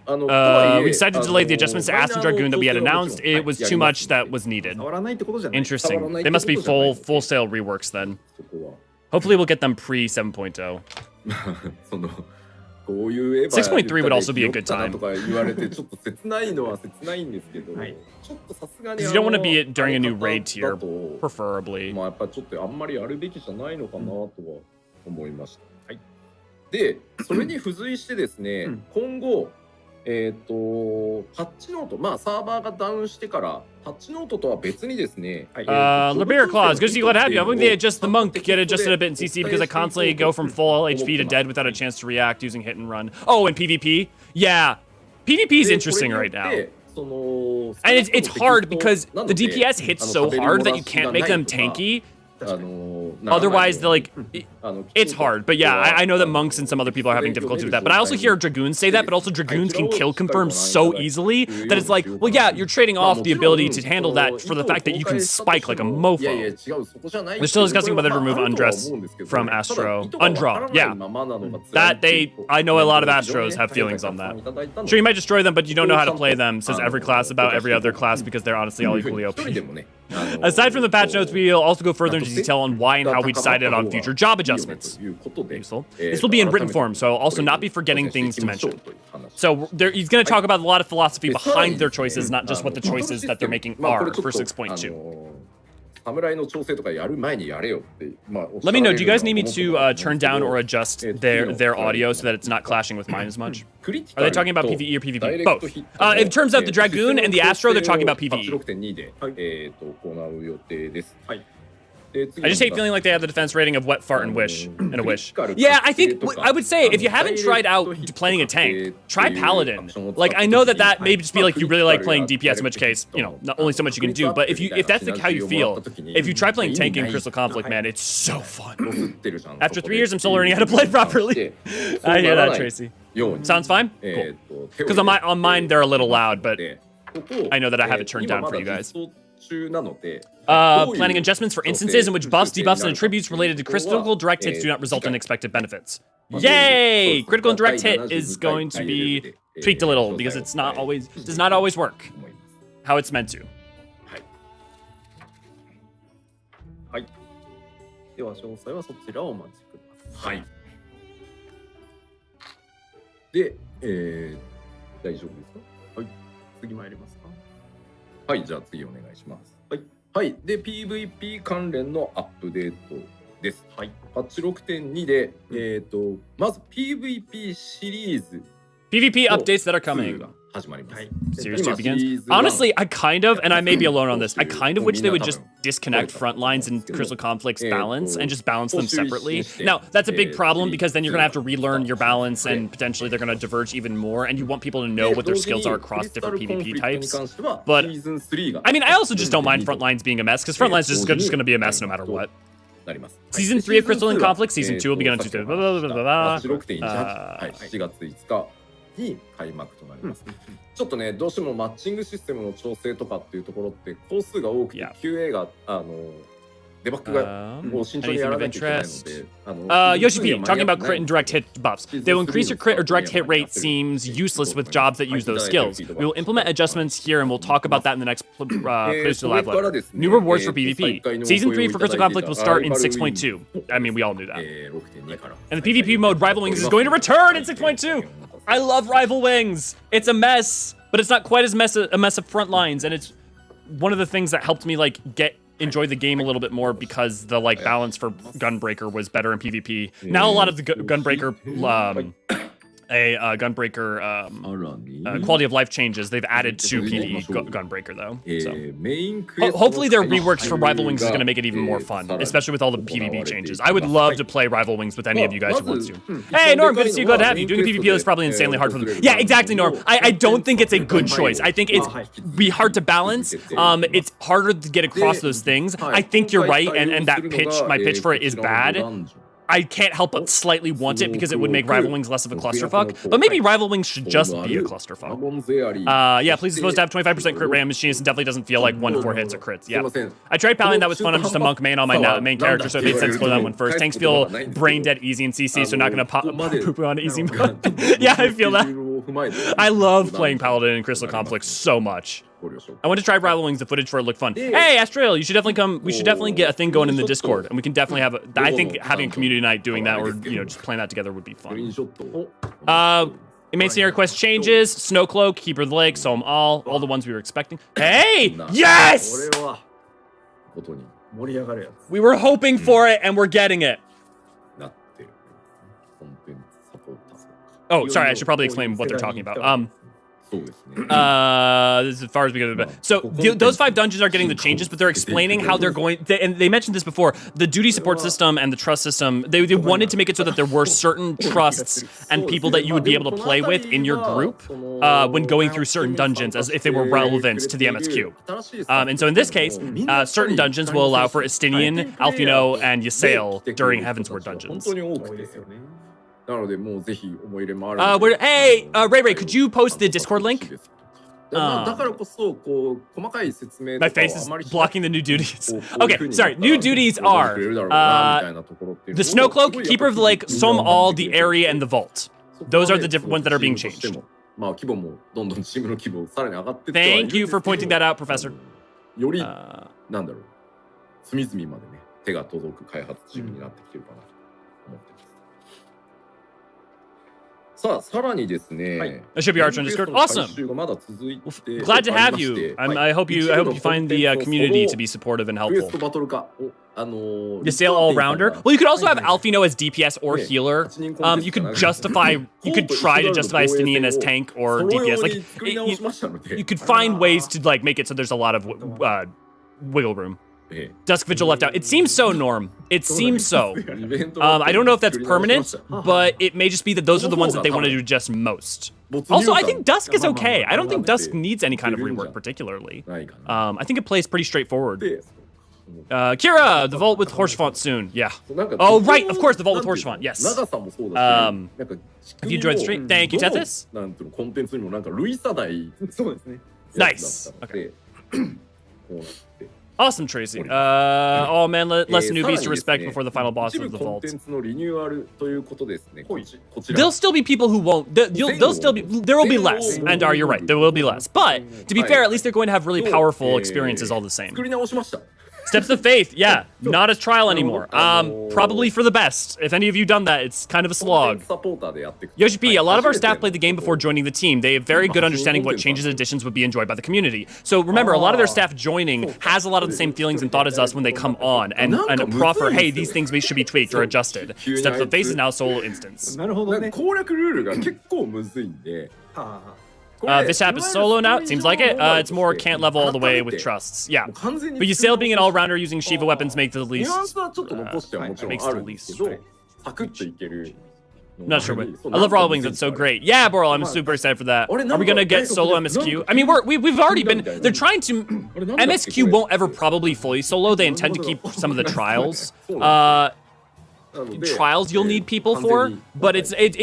we decided to delay the adjustments to Ast and Dragoon that we had announced. It was too much that was needed. Interesting. They must be full-sale reworks then. Hopefully we'll get them pre-7.0. こういうエヴァ 6.3 would also be a good time. とか言われてちょっと切ないのは切ないんですけど、ちょっとさすがに You don't want to be it during a new raid tier, preferably. まあやっぱちょっとあんまりやるべきじゃないのかなとは思いました。で、それに付随してですね、今後パッチノート、まあサーバーがダウンしてからパッチノートとは別にですね、Libera Claws, good to see glad to have you. I'm going to adjust the monk, get adjusted a bit in CC because I constantly go from full HP to dead without a chance to react using hit and run. Oh, and PvP? Yeah. PvP is interesting right now. And it's hard because the DPS hits so hard that you can't make them tanky. Otherwise, they're like, it's hard. But yeah, I know that monks and some other people are having difficulty with that. But I also hear Dragoons say that, but also Dragoons can kill confirm so easily that it's like, well, yeah, you're trading off the ability to handle that for the fact that you can spike like a mofo. They're still discussing whether to remove Undress from Astro. Undraw, yeah. I know a lot of Astros have feelings on that. Sure, you might destroy them, but you don't know how to play them, says every class about every other class because they're honestly all equally OP. Aside from the patch notes, we'll also go further into detail on why and how we decided on future job adjustments. Useful. This will be in written form, so I'll also not be forgetting things to mention. So he's going to talk about a lot of philosophy behind their choices, not just what the choices that they're making are for 6.2. Let me know, do you guys need me to turn down or adjust their audio so that it's not clashing with mine as much? Are they talking about PvE or PvP? Both. In terms of the Dragoon and the Astro, they're talking about PvE. I just hate feeling like they have the defense rating of Wet Fart and Wish, and a Wish. Yeah, I think, I would say, if you haven't tried out playing a tank, try Paladin. Like, I know that may just be like you really like playing DPS, in which case, you know, not only so much you can do, but if that's how you feel, if you try playing tank in Crystal Conflict, man, it's so fun. After 3 years, I'm still learning how to play properly. I hear that, Tracy. Sounds fine? Cool. Because on mine, they're a little loud, but I know that I have it turned down for you guys. Planning adjustments for instances in which buffs, debuffs, and attributes related to critical direct hits do not result in expected benefits. Yay! Critical and direct hit is going to be tweaked a little because does not always work how it's meant to. では詳細はそちらをお待ちください。はい。で、大丈夫ですか？はい。次参りますか？はい、じゃあ次お願いします。はい。はい。で、PVP 関連のアップデートです。はい。パッチ 6.2 で、まず PVP シリーズ PvP updates that are coming. Series 2 begins. Honestly, I kind of, and I may be alone on this, I kind of wish they would just disconnect Frontlines and Crystal Conflict's balance and just balance them separately. Now, that's a big problem because then you're going to have to relearn your balance and potentially they're going to diverge even more and you want people to know what their skills are across different PvP types. But, I mean, I also just don't mind Frontlines being a mess because Frontlines is just going to be a mess no matter what. Season 3 of Crystal and Conflict, Season 2 will begin on Tuesday. に開幕となります。ちょっとね、どうしてもマッチングシステムの調整とかっていうところって工数が多くて QA がデバッグがもう慎重にやらなきゃいけないので、Yoshi P, talking about crit and direct hit buffs. They will increase your crit or direct hit rate seems useless with jobs that use those skills. We will implement adjustments here and we'll talk about that in the next Producer Live letter. New rewards for PvP. Season 3 for Crystal Conflict will start in 6.2. I mean, we all knew that. And the PvP mode Rival Wings is going to return in 6.2. I love Rival Wings. It's a mess, but it's not quite as a mess of Frontlines, and it's one of the things that helped me like enjoy the game a little bit more because the like balance for Gunbreaker was better in PvP. Now a lot of the Gunbreaker a gunbreaker quality of life changes. They've added to PvE gunbreaker though. So hopefully their reworks for Rival Wings is going to make it even more fun, especially with all the PvP changes. I would love to play Rival Wings with any of you guys who wants to. Hey Norm, good to see you. Glad to have you. Doing PvP is probably insanely hard for them. Yeah, exactly, Norm. I don't think it's a good choice. I think it's be hard to balance. It's harder to get across those things. I think you're right, and that pitch, my pitch for it is bad. I can't help but slightly want it because it would make Rival Wings less of a clusterfuck. But maybe Rival Wings should just be a clusterfuck. Yeah, please is supposed to have 25% crit rate on Machinist and definitely doesn't feel like 1 to 4 hits or crits. Yeah. I tried Paladin, that was fun. I'm just a monk main on my main character, so it made sense to play that one first. Tanks feel brain dead easy in CC, so not gonna poo-poo on easy mode. Yeah, I feel that. I love playing Paladin in Crystal Conflict so much. I want to try Rival Wings. The footage for it looked fun. Hey, Astrael, you should definitely come. We should definitely get a thing going in the Discord, and we can definitely have. I think having a community night doing that, or just playing that together would be fun. Main scenario quest changes. Snowcloak, Keeper of the Lake, Soam all the ones we were expecting. Hey, yes! We were hoping for it, and we're getting it. Oh, sorry. I should probably explain what they're talking about. As far as we go, so those 5 dungeons are getting the changes, but they're explaining how they're going. And they mentioned this before: the duty support system and the trust system. They wanted to make it so that there were certain trusts and people that you would be able to play with in your group when going through certain dungeons, as if they were relevant to the MSQ. And so in this case, certain dungeons will allow for Estinian, Alfino, and Ysael during Heavensward dungeons. Hey, Ray, could you post the Discord link? My face is blocking the new duties. Okay, sorry. New duties are the Snowcloak, Keeper of the Lake, Soam all, the Area, and the Vault. Those are the different ones that are being changed. Thank you for pointing that out, Professor. That should be Archer on Discord. Awesome. Glad to have you. I hope you find the community to be supportive and helpful. Ysael all-rounder. Well, you could also have Alfino as DPS or healer. You could try to justify Estinian as tank or DPS. Like you could find ways to like make it so there's a lot of wiggle room. Dusk Vigil left out. It seems so, Norm. It seems so. I don't know if that's permanent, but it may just be that those are the ones that they want to do just most. Also, I think Dusk is okay. I don't think Dusk needs any kind of rework particularly. I think it plays pretty straightforward. Kira, the Vault with Horsefont soon. Yeah. Oh, right. Of course, the Vault with Horsefont. Yes. Have you enjoyed the stream? Thank you, Tethys. Nice. Okay. Awesome, Tracy. Oh man, less newbies to respect before the final boss of the Vault. There'll still be people who won't. There will be less. And you're right, there will be less. But to be fair, at least they're going to have really powerful experiences all the same. Steps of Faith, yeah, not a trial anymore. Probably for the best. If any of you done that, it's kind of a slog. Yoshi P, a lot of our staff played the game before joining the team. They have very good understanding of what changes and additions would be enjoyed by the community. So remember, a lot of their staff joining has a lot of the same feelings and thought as us when they come on and proffer, hey, these things should be tweaked or adjusted. Steps of Faith is now solo instance. This app is solo now, it seems like it. It's more can't level all the way with trusts. Yeah. But Ysael being an all-rounder using Shiva weapons makes the least. Not sure what. I love Raw Wings, it's so great. Yeah, Boral, I'm super excited for that. Are we gonna get solo MSQ? I mean, we've already been. They're trying to. MSQ won't ever probably fully solo. They intend to keep some of the trials. Trials you'll need people for, but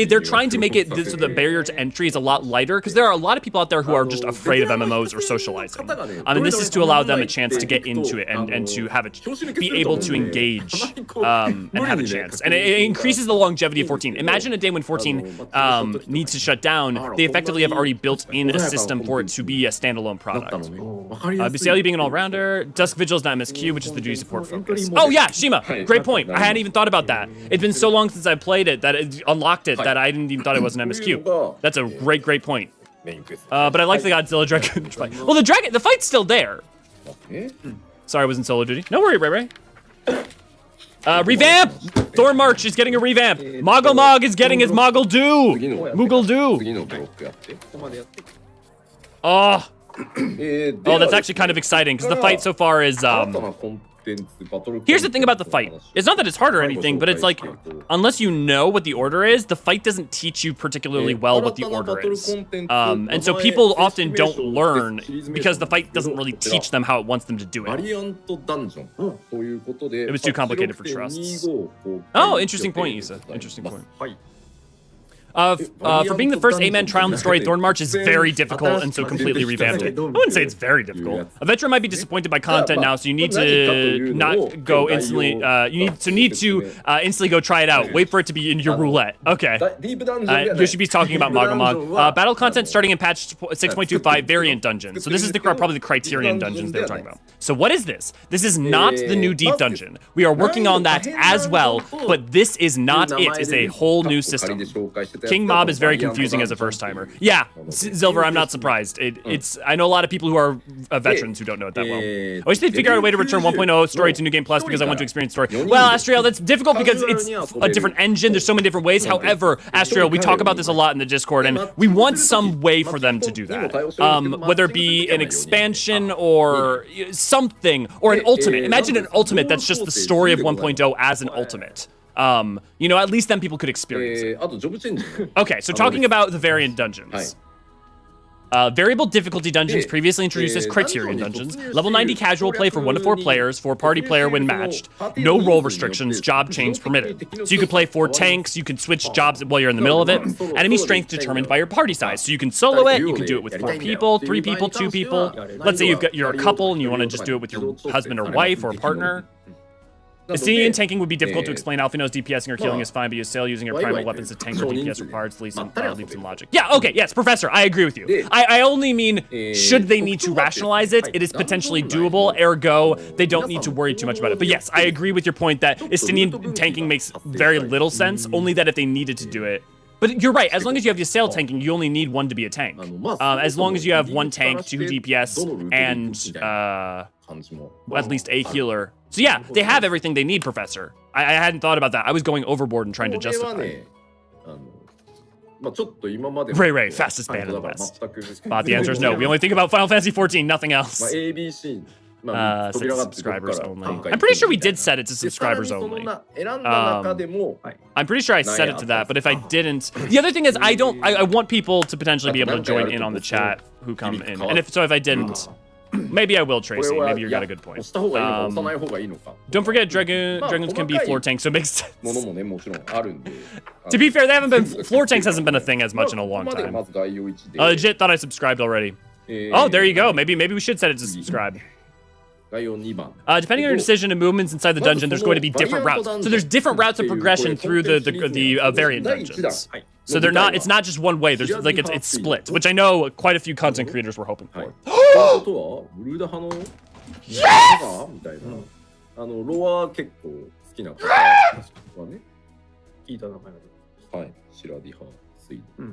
they're trying to make it so the barrier to entry is a lot lighter because there are a lot of people out there who are just afraid of MMOs or socializing. And this is to allow them a chance to get into it and to have it be able to engage and have a chance. And it increases the longevity of 14. Imagine a day when 14 needs to shut down. They effectively have already built in a system for it to be a standalone product. Bisalia being an all-rounder, Dusk Vigil is not MSQ, which is the duty support focus. Oh yeah, Shima, great point. I hadn't even thought about that. It's been so long since I played it that it unlocked it that I didn't even thought it was an MSQ. That's a great point. But I like the Godzilla Dragon fight. Well, the fight's still there. Sorry, I was in solo duty. No worry, Ray. Revamp! Thorn March is getting a revamp. Moggle Mog is getting his Moggle Do. Moogle Do. Oh, that's actually kind of exciting because the fight so far is Here's the thing about the fight. It's not that it's hard or anything, but it's like, unless you know what the order is, the fight doesn't teach you particularly well what the order is. And so people often don't learn because the fight doesn't really teach them how it wants them to do it. It was too complicated for trusts. Oh, interesting point, Issa. Interesting point. For being the first 8-man trial in the story, Thorn March is very difficult, and so completely revamped it. I wouldn't say it's very difficult. A veteran might be disappointed by content now, so you need to not go instantly. You need to instantly go try it out. Wait for it to be in your roulette. Okay. Yoshibi's talking about Magamog. Battle content starting in patch 6.25 variant dungeon. So this is probably the Criterion dungeons they were talking about. So what is this? This is not the new deep dungeon. We are working on that as well, but this is not it. It's a whole new system. King Mob is very confusing as a first-timer. Yeah, Silver, I'm not surprised. I know a lot of people who are veterans who don't know it that well. I wish they'd figure out a way to return 1.0 story to New Game Plus because I want to experience story. Well, Astriel, that's difficult because it's a different engine. There's so many different ways. However, Astriel, we talk about this a lot in the Discord, and we want some way for them to do that. Whether it be an expansion or something, or an ultimate. Imagine an ultimate that's just the story of 1.0 as an ultimate. You know, at least then people could experience it. Okay, so talking about the variant dungeons. Variable difficulty dungeons previously introduced as Criterion dungeons. Level 90 casual play for 1 to 4 players, 4 party player when matched. No role restrictions, job change permitted. So you could play 4 tanks, you can switch jobs while you're in the middle of it. Enemy strength determined by your party size. So you can solo it, you can do it with 4 people, 3 people, 2 people. Let's say you're a couple and you want to just do it with your husband or wife or partner. Estinian tanking would be difficult to explain. Alphino's DPSing or killing is fine, but you sail using your primal weapons to tank or DPS requires leaves some logic. Yeah, okay, yes, Professor, I agree with you. I only mean, should they need to rationalize it, it is potentially doable, ergo, they don't need to worry too much about it. But yes, I agree with your point that Estinian tanking makes very little sense, only that if they needed to do it. But you're right, as long as you have your sail tanking, you only need 1 to be a tank. As long as you have 1 tank, 2 DPS, and at least a healer. So yeah, they have everything they need, Professor. I hadn't thought about that. I was going overboard and trying to justify. Ray, fastest band in the West. But the answer is no. We only think about Final Fantasy 14, nothing else. Set to subscribers only. I'm pretty sure we did set it to subscribers only. I'm pretty sure I set it to that, but if I didn't... The other thing is, I want people to potentially be able to join in on the chat who come in. And if I didn't... Maybe I will, Tracy. Maybe you got a good point. Don't forget, Dragoons can be floor tanks, so it makes sense. To be fair, they haven't been floor tanks hasn't been a thing as much in a long time. Legit thought I subscribed already. Oh, there you go. Maybe we should set it to subscribe. Depending on your decision and movements inside the dungeon, there's going to be different routes. So there's different routes of progression through the variant dungeons. So they're not. It's not just one way. There's like it's split, which I know quite a few content creators were hoping for. Yes!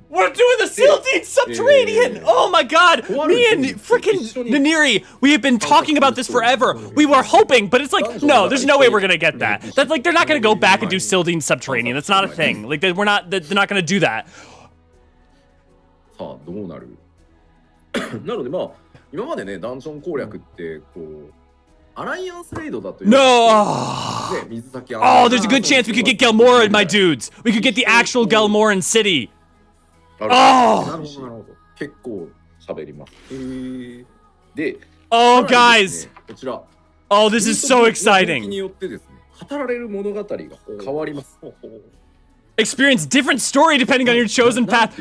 We're doing the Sildine Subterranean! Oh my god! Me and freaking Naniri, we have been talking about this forever. We were hoping, but it's like, no, there's no way we're gonna get that. That's like, they're not gonna go back and do Sildine Subterranean. That's not a thing. Like, they're not gonna do that. No! Oh, there's a good chance we could get Gelmoran, my dudes. We could get the actual Gelmoran city. Oh! Oh, guys! Oh, this is so exciting. Experience different story depending on your chosen path.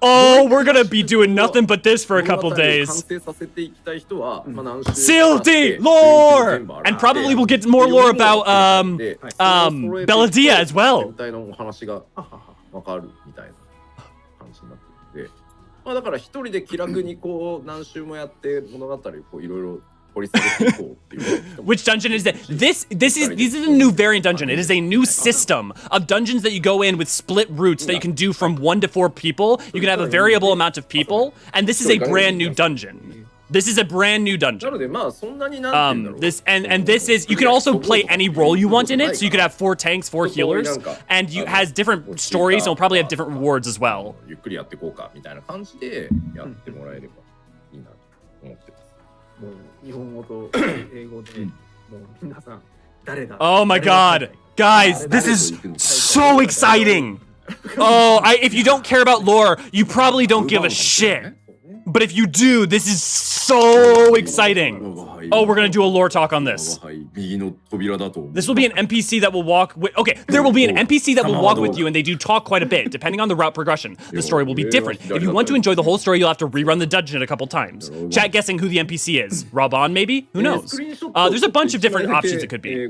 Oh, we're gonna be doing nothing but this for a couple days. Sildi lore! And probably we'll get more lore about Belladia as well. だから一人で気楽にこう何周もやって物語をこういろいろ掘り下げていこうっていう。Which dungeon is that? This is a new variant dungeon. It is a new system of dungeons that you go in with split routes that you can do from 1 to 4 people. You can have a variable amount of people, and this is a brand new dungeon. This is a brand new な dungeon. のでまあそんなになんて言うんだろう This and this is you can also play any role you want in it. So you could have 4 tanks, 4 healers, and you has different stories. And will probably have different rewards as well. ゆっくりやっていこうかみたいな感じでやってもらえればいいなと思ってます。もう日本語と英語で、もう皆さん誰だ Oh my god. Guys, this is so exciting. Oh, if you don't care about lore, you probably don't give a shit. But if you do, this is so exciting. Oh, we're gonna do a lore talk on this. This will be an NPC that will walk with, okay, there will be an NPC that will walk with you and they do talk quite a bit. Depending on the route progression, the story will be different. If you want to enjoy the whole story, you'll have to rerun the dungeon a couple times. Chat guessing who the NPC is. Raban maybe? Who knows? There's a bunch of different options it could be.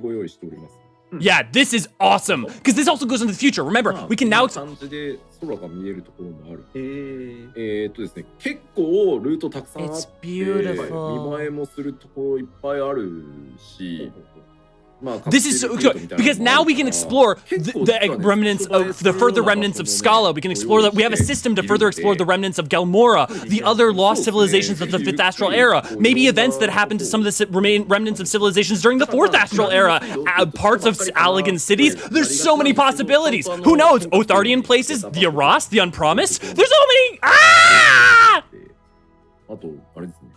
Yeah, this is awesome, because this also goes into the future. Remember, we can now... 感じで空が見えるところもある。ですね、結構ルートたくさんあって、 It's beautiful. 見栄えもするところいっぱいあるし、 This is so good, because now we can explore the remnants of the further remnants of Scala. We can explore that. We have a system to further explore the remnants of Galmora, the other lost civilizations of the 5th Astral Era, maybe events that happened to some of the remnants of civilizations during the 4th Astral Era, parts of Allagan cities. There's so many possibilities. Who knows? Othardian places, the Aras, the Unpromised. There's so many. Ah! あとあれですね。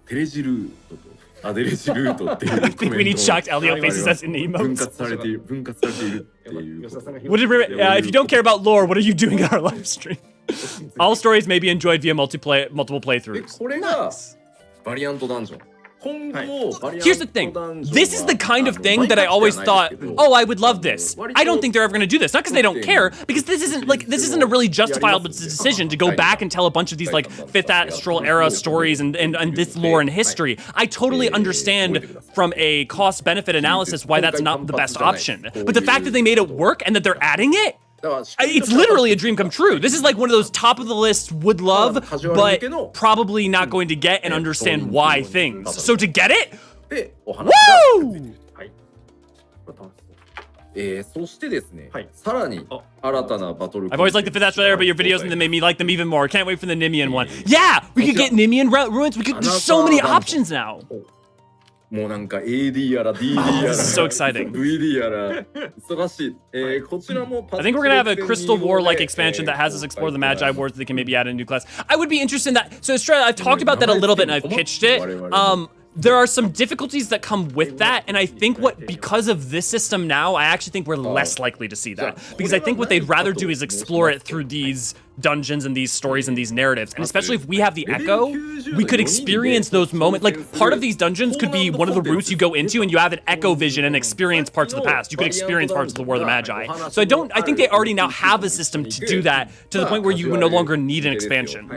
テレジルートと。アデレジルートっていう I think we need shocked Elio faces as in 分 emotes. 割されているっていう。 If you don't care about lore, what are you doing on our live stream? All stories may be enjoyed via multiple playthroughs. これがバリアントダンジョン。Here's the thing. This is the kind of thing that I always thought, oh, I would love this. I don't think they're ever going to do this. Not because they don't care, because this isn't a really justifiable decision to go back and tell a bunch of these like 5th Astral Era stories and this lore and history. I totally understand from a cost-benefit analysis why that's not the best option. But the fact that they made it work and that they're adding it, it's literally a dream come true. This is like one of those top of the list would love, but probably not going to get and understand why things. So to get it, woo! そしてですね、さらに新たなバトル。 I've always liked the 5th Astral Era, but your videos and them made me like them even more. Can't wait for the Nimian one. Yeah, we could get Nimian ruins. There's so many options now. もうなんか AD やら DD やら So exciting. VD やら忙しい。こちらも I think we're gonna have a Crystal War-like expansion that has us explore the Magi Wars that they can maybe add a new class. I would be interested in that. So Estrella, I've talked about that a little bit and I've pitched it. There are some difficulties that come with that, and I think because of this system now, I actually think we're less likely to see that. Because I think what they'd rather do is explore it through these dungeons and these stories and these narratives. And especially if we have the Echo, we could experience those moments. Like, part of these dungeons could be one of the routes you go into and you have an Echo vision and experience parts of the past. You could experience parts of the War of the Magi. So I think they already now have a system to do that to the point where you would no longer need an expansion.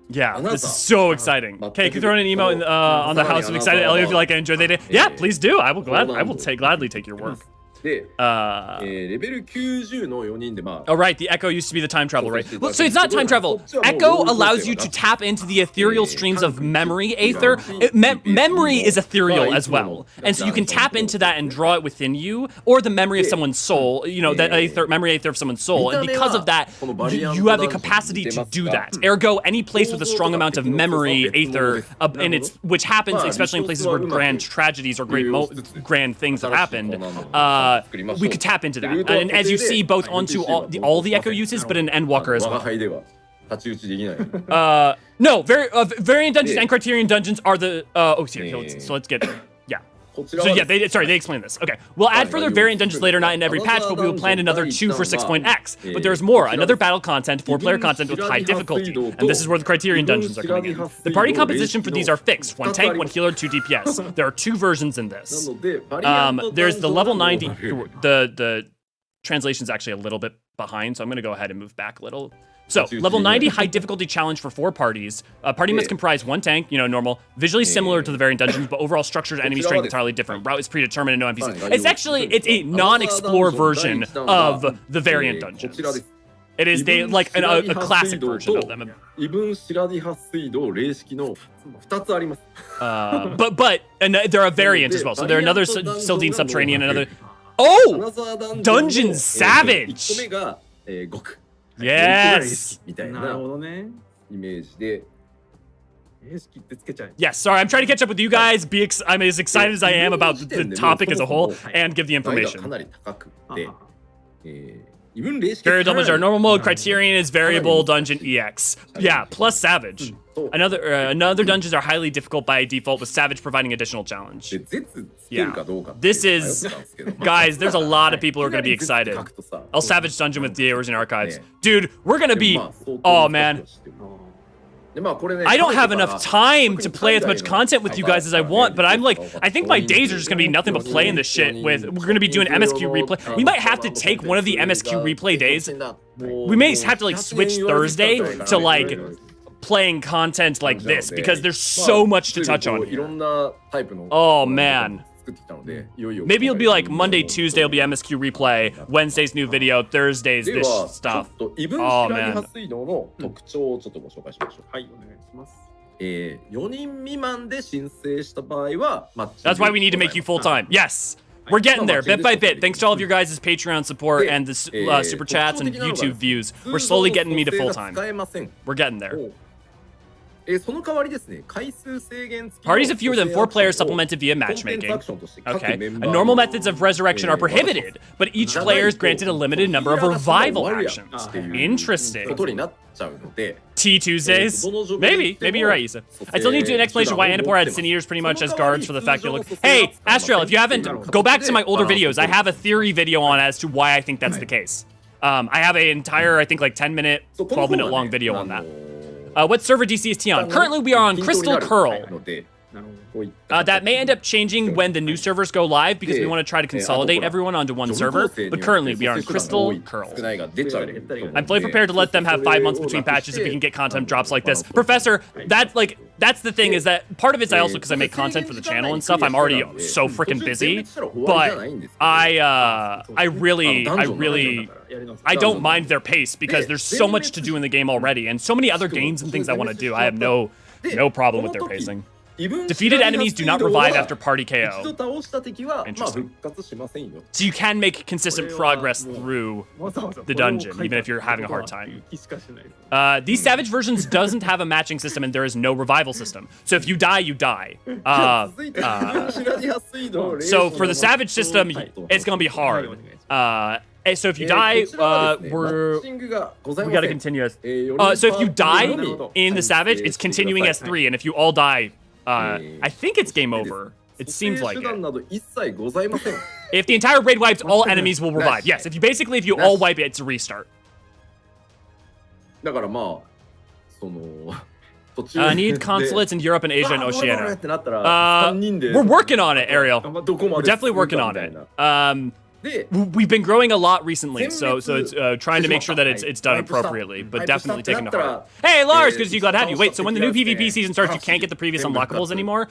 Yeah, this is so exciting. Okay, can you throw in an emote on the House of Excited Elliot if you like and enjoy the day? Yeah, please do. I will gladly take your work. Oh right, the Echo used to be the time travel, right? Well, so it's not time travel. Echo allows you to tap into the ethereal streams of memory aether. Memory is ethereal as well, and so you can tap into that and draw it within you, or the memory of someone's soul. You know, that memory aether of someone's soul, and because of that, you have the capacity to do that. Ergo, any place with a strong amount of memory aether, which happens especially in places where grand tragedies or grand things have happened. We could tap into that, and as you see, both onto all the Echo uses, but in Endwalker as well. No, variant dungeons and Criterion dungeons are the. So let's get. Yeah. So yeah, they explained this. Okay, we'll add further variant dungeons later, not in every patch, but we will plan another 2 for 6.x. But there's more, another battle content, 4-player content with high difficulty, and this is where the Criterion dungeons are coming in. The party composition for these are fixed: 1 tank, 1 healer, 2 DPS. There are 2 versions in this. There's the level 90. The translation's actually a little bit behind, so I'm gonna go ahead and move back a little. So, level 90 high difficulty challenge for 4 parties. A party must comprise 1 tank, normal, visually similar to the variant dungeons, but overall structure and enemy strength entirely different. Route is predetermined and no NPCs. It's a non-explore version of the variant dungeons. It is a classic version of them. And there are variants as well. So there are another Sildine Subterranean, another. Oh! Dungeon Savage! Yes. みたいなるほなどね。イメージで。式ってつけちゃう。 Yes, sorry, I'm trying to catch up with you guys. I'm as excited as I am about the topic as a whole and give the 難易度がか information. なり高くて、あ異分霊式 Barrier doubles are normal mode. Nice. Criterion is variable dungeon EX. Yeah, plus Savage. そう Another dungeons are highly difficult by default, with Savage providing additional challenge. で絶つけるかどうかって This 迷 is ったんですけど guys. There's a lot of people who are gonna be いきなり excited. 絶書くとさ I'll Savage dungeon with the Eorzean archives, Yeah. dude. We're gonna で be. まあ相当 Oh 難 man, しくしてるあでまあこれね I don't have 食べてから enough time to 特に play as much 海外の content with you guys as I want. But I'm like, I think my days are just gonna be nothing but playing this shit. With we're gonna be doing MSQ replay. We might have to take one of the MSQ replay days. We may have to like switch Thursday to like playing content like this because there's so much to touch on いろ here. んなタイプの Oh man. 作ってきたのでいよいよ Maybe it'll be like Monday, Tuesday will be MSQ replay, Wednesday's new video, Thursday's で this は stuff. ちょっと異分 Oh, シラリ man. ハ水道の特徴をちょっとご紹介しましょう、はい、お願いします。 4人未満で申請した場合はマッチング That's why we need to make you full time. Yes. We're getting there bit by bit. Thanks to all of your guys' Patreon support and the super chats and YouTube views. We're slowly getting me to full time. 使えません We're getting there. その代わりですね、回数制限付きの Parties of fewer than 4 players supplemented via コンテンツ matchmaking. アクションとして各 Okay. メンバーに Normal methods of resurrection are prohibited, but each player is granted a limited number of revival actions. っていう Interesting. ことになっちゃうので Tea Tuesdays? Maybe you're right, Yusa. I still need to do an explanation why Annapur had Sin Eaters pretty much as guards for the fact they look. Hey, Astrael, if you haven't, go back to my older videos. I have a theory video on as to why I think that's the case. I have an entire, I think, like 10-minute, 12-minute long video on that. What server DC is T on? Currently, we are on Crystal Curl. ので That may end up changing when the new servers go live because we want to try to consolidate everyone onto one server. But currently, we are on Crystal Curl. 少ないが出ちゃう I'm fully prepared to let them have 5 months between patches if we can get content drops like this. Professor, that's the thing is that part of it's I also because I make content for the channel and stuff. I'm already so freaking busy. But I don't mind their pace because there's so much to do in the game already and so many other games and things I want to do. I have no problem with their pacing. Defeated enemies do not revive after party KO. 一度倒した敵はまあ Interesting. 復活しませんよ So you can make consistent progress through the dungeon, even if you're having a hard time. 雪しかしない。 These Savage versions doesn't have a matching system and there is no revival system. So if you die, you die. 続いて異分シラリハ水道 So for the Savage system, it's gonna be hard. So if you die, we gotta continue as. So if you die in the Savage, it's continuing as 3, and if you all die, I think it's game over. It seems like it. If the entire raid wipes, all enemies will revive. Yes, if you all wipe it, it's a restart. だからまあその Need consulates in Europe and Asia and Oceania. ってなったら We're working on it, Ariel. We're definitely working on it. We've been growing a lot recently, so it's trying to make sure that it's done appropriately, but definitely taking to heart. Hey, Lars, because you glad to have you. Wait, so when the new PvP season starts, you can't get the previous unlockables anymore?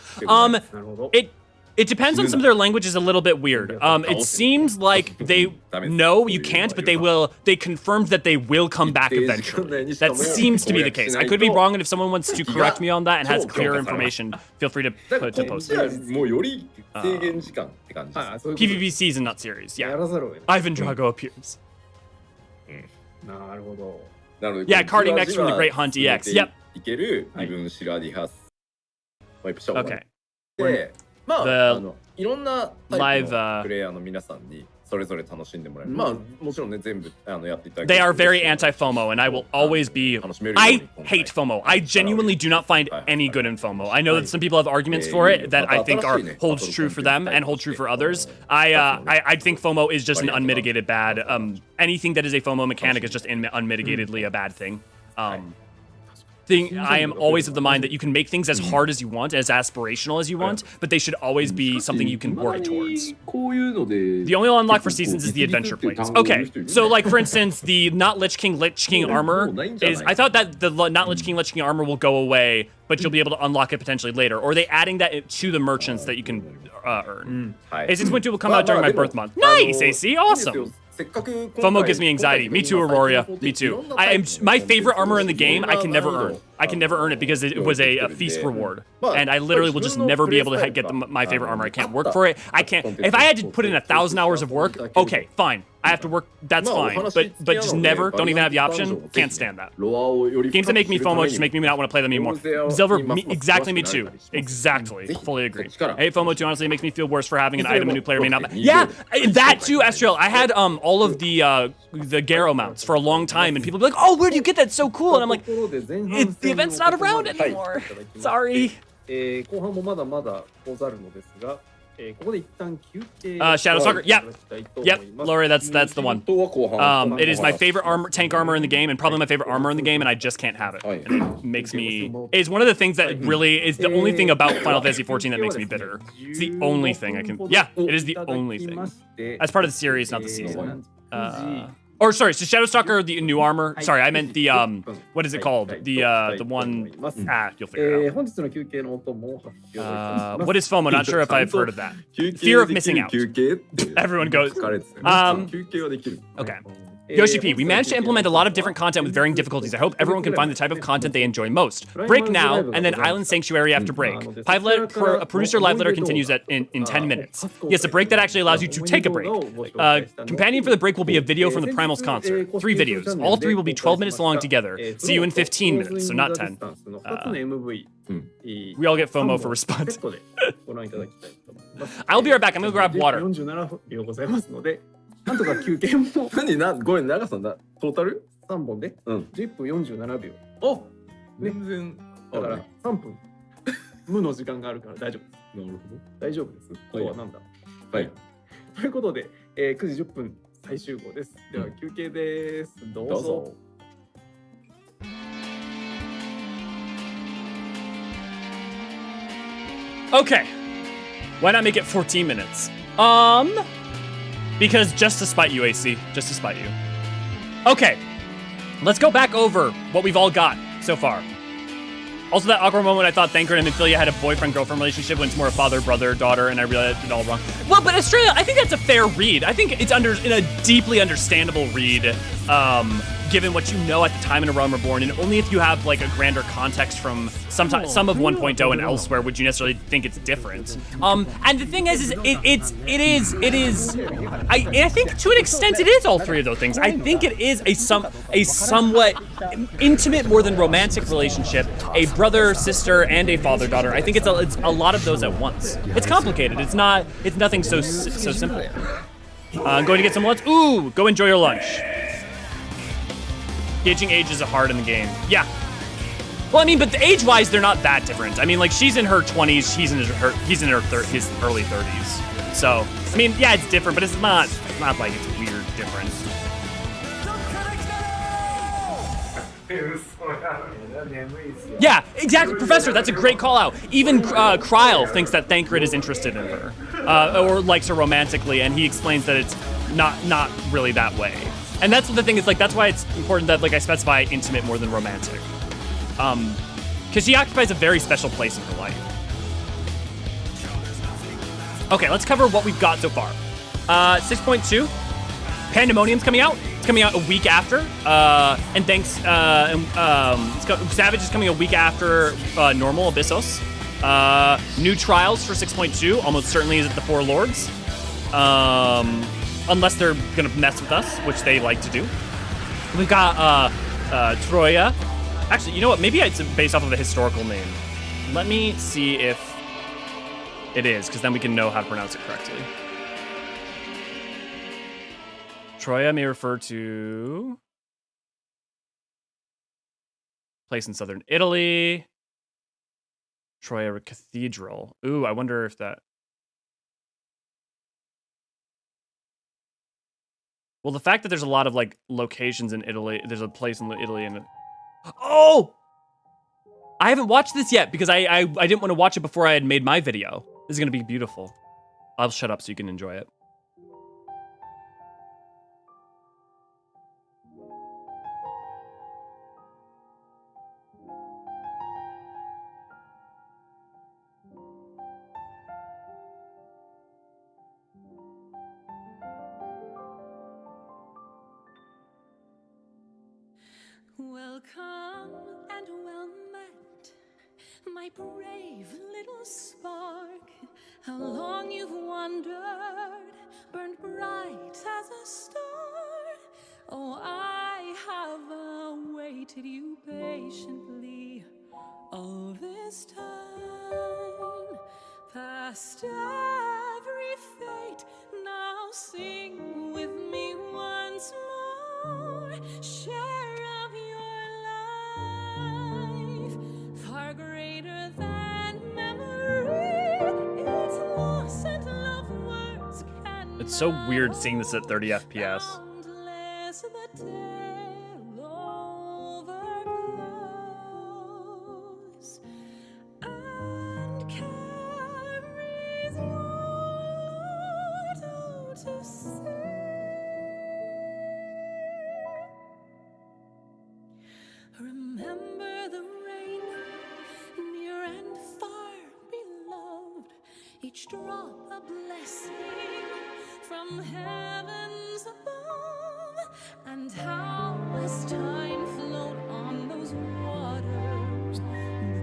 It depends on some of their languages a little bit weird. It seems like they know you can't, but they confirmed that they will come back eventually. That seems to be the case. I could be wrong, and if someone wants to correct me on that and has clear information, feel free to post it. もうより制限時間って感じです PvP season, not series. や Yeah. らざるを得ない。 Ivan Drago appears. なるほど。なので Yeah, carding next from the Great Hunt EX. Yep. いける異分シラリハワイプした方がいい Okay. でま The あいろんなタイプ live, のプレイヤーの皆さんにそれぞれ楽しんでもらえるまあもちろんね全部やっていただ They are very anti-FOMO, and I will always be. I hate FOMO. I genuinely do not find any good in FOMO. I know that some people have arguments for it that I think holds true for them and hold true for others. I think FOMO is just an unmitigated bad. Anything that is a FOMO mechanic is just unmitigatedly a bad thing. I am always of the mind that you can make things as hard as you want, as aspirational as you want, but they should always be something you can work towards. こういうので The only unlock for seasons is the adventure plates. Okay, so like for instance, the not Lich King armor is. I thought that the not Lich King armor will go away, but you'll be able to unlock it potentially later. Or are they adding that to the merchants that you can earn? A6.2 will come out during my birth month. Nice, AC, awesome. FOMO gives me anxiety. Me too, Aurora. Me too. My favorite armor in the game, I can never earn. I can never earn it because it was a feast reward. And I literally will just never be able to get my favorite armor. I can't work for it. I can't. If I had to put in 1,000 hours of work, okay, fine. I have to work. That's fine. But just never. Don't even have the option. Can't stand that. Games that make me FOMO just make me not want to play them anymore. Silver, exactly me too. Exactly. Fully agree. I hate FOMO too. Honestly, it makes me feel worse for having an item a new player may not. Yeah, that too, Astriel. I had all of the Garo mounts for a long time, and people be like, "Oh, where do you get that? It's so cool!" And I'm like, the event's not around anymore. Sorry. Shadow Stalker. Yep. Lori, that's the one. It is my favorite tank armor in the game, and probably my favorite armor in the game, and I just can't have it. And it makes me. It's one of the things that really is the only thing about Final Fantasy XIV that makes me bitter. It's the only thing I can. Yeah, it is the only thing. As part of the series, not the season. Or sorry, so Shadow Stalker, the new armor. Sorry, I meant the what is it called? The one. You'll figure it out. What is FOMO? Not sure if I've heard of that. Fear of missing out. Everyone goes. Okay. Yoshi P, we managed to implement a lot of different content with varying difficulties. I hope everyone can find the type of content they enjoy most. Break now, and then Island Sanctuary after break. Producer live letter continues in 10 minutes. Yes, a break that actually allows you to take a break. Companion for the break will be a video from the Primals concert. 3 videos. All 3 will be 12 minutes long together. See you in 15 minutes, so not 10. We all get FOMO for response. I'll be right back. I'm gonna grab water. なんとか休憩もごめん長さなトータル3本で10分47秒。お、全然だから3分無の時間があるから大丈夫です。なるほど。大丈夫です。今日はなんだ。はい。ということで9時10分再集合です。では休憩です。どうぞ。Okay. Why not make it 14 minutes? Because just to spite you, AC. Just to spite you. Okay. Let's go back over what we've all got so far. Also, that awkward moment I thought Thancred and Ophelia had a boyfriend-girlfriend relationship when it's more a father, brother, daughter, and I realized it all wrong. Well, but Australia, I think that's a fair read. I think it's in a deeply understandable read, given what you know at the time in A Realm Reborn, and only if you have like a grander context from some of 1.0 and elsewhere would you necessarily think it's different. And the thing is I think to an extent it is all 3 of those things. I think it is a somewhat intimate, more than romantic relationship, a brother, sister, and a father-daughter. I think it's a lot of those at once. It's complicated. It's nothing so simple. Going to get some lunch. Ooh, go enjoy your lunch. Gauging age is hard in the game. Yeah. Well, I mean, but age-wise, they're not that different. I mean, like, she's in her 20s, he's in his early 30s. So, I mean, yeah, it's different, but it's not like it's weird difference. Yeah, exactly, Professor. That's a great call out. Even Kryl thinks that Thancred is interested in her, or likes her romantically, and he explains that it's not really that way. And that's the thing is, like, that's why it's important that, like, I specify intimate more than romantic. Because she occupies a very special place in her life. Okay, let's cover what we've got so far. 6.2, Pandemonium's coming out. It's coming out a week after. And thanks, Savage is coming a week after normal Abyssos. New Trials for 6.2, almost certainly is at the 4 Lords. Unless they're gonna mess with us, which they like to do. We've got Troya. Actually, you know what? Maybe it's based off of a historical name. Let me see if it is, because then we can know how to pronounce it correctly. Troya may refer to place in southern Italy. Troya Cathedral. Ooh, I wonder if that. Well, the fact that there's a lot of, like, locations in Italy, there's a place in Italy and... Oh! I haven't watched this yet because I didn't want to watch it before I had made my video. This is going to be beautiful. I'll shut up so you can enjoy it. Welcome and well met, my brave little spark. How long you've wandered, burned bright as a star. Oh, I have awaited you patiently all this time, past every fate. Now sing with me once more, share of your life, far greater than memory. It's lost and love words can. It's so weird seeing this at 30 FPS. Boundless the tale overflows and carries your Lord out to sea. Remember the rain, near and far beloved, each drop a blessing from heavens above, and how as time flowed on those waters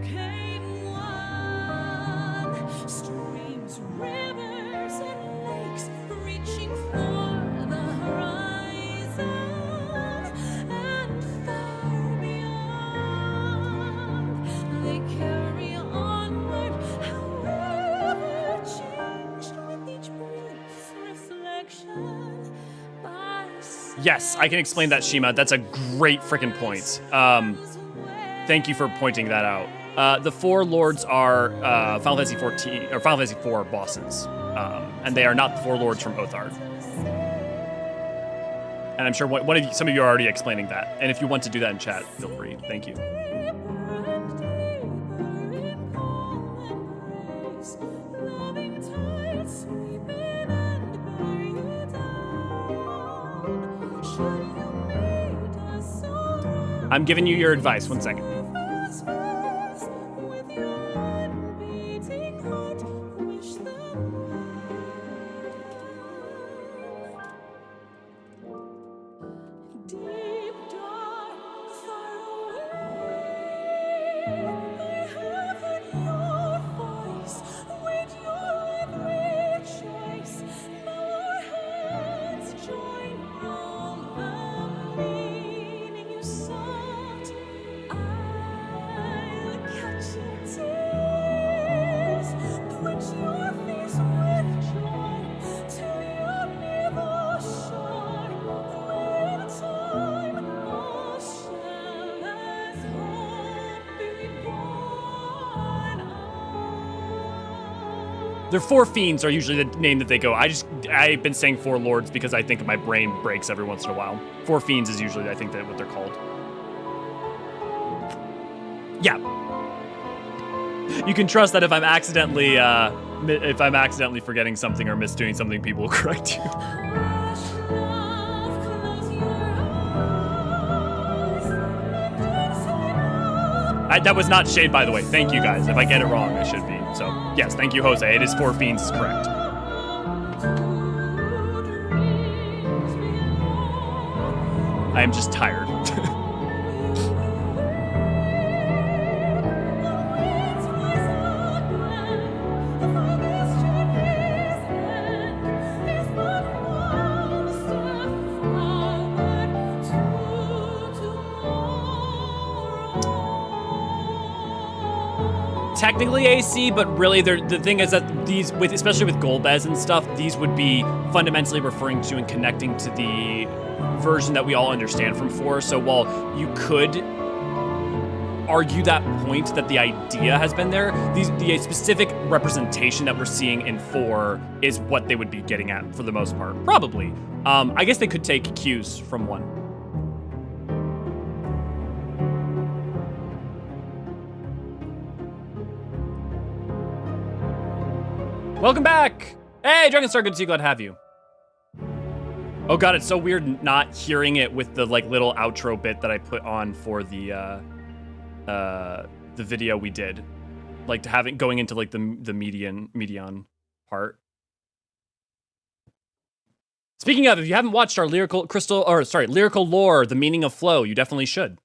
became one, streams, rivers, and lakes reaching for the horizon, and far beyond they carry onward, however changed with each brief reflection. Yes, I can explain that, Shima. That's a great freaking point. Thank you for pointing that out. The four lords are Final Fantasy 14 or Final Fantasy 4 bosses, and they are not the four lords from Othard. And I'm sure some of you are already explaining that. And if you want to do that in chat, feel free. Thank you. I'm giving you your advice. 1 second. Their four fiends are usually the name that they go. I've been saying four lords because I think my brain breaks every once in a while. Four fiends is usually, I think, what they're called. Yeah. You can trust that if I'm accidentally forgetting something or misdoing something, people will correct you. That was not shade, by the way. Thank you, guys. If I get it wrong, I should be. So, yes, thank you, Jose. It is four fiends, correct. I am just tired. Technically AC, but really the thing is that these, especially with Golbez and stuff, these would be fundamentally referring to and connecting to the version that we all understand from 4. So while you could argue that point that the idea has been there, the specific representation that we're seeing in 4 is what they would be getting at for the most part. Probably. I guess they could take cues from 1. Welcome back! Hey, Dragonstar, good to see you, glad to have you. Oh god, it's so weird not hearing it with the little outro bit that I put on for the video we did. Like going into the median part. Speaking of, if you haven't watched our lyrical lore, The Meaning of Flow, you definitely should.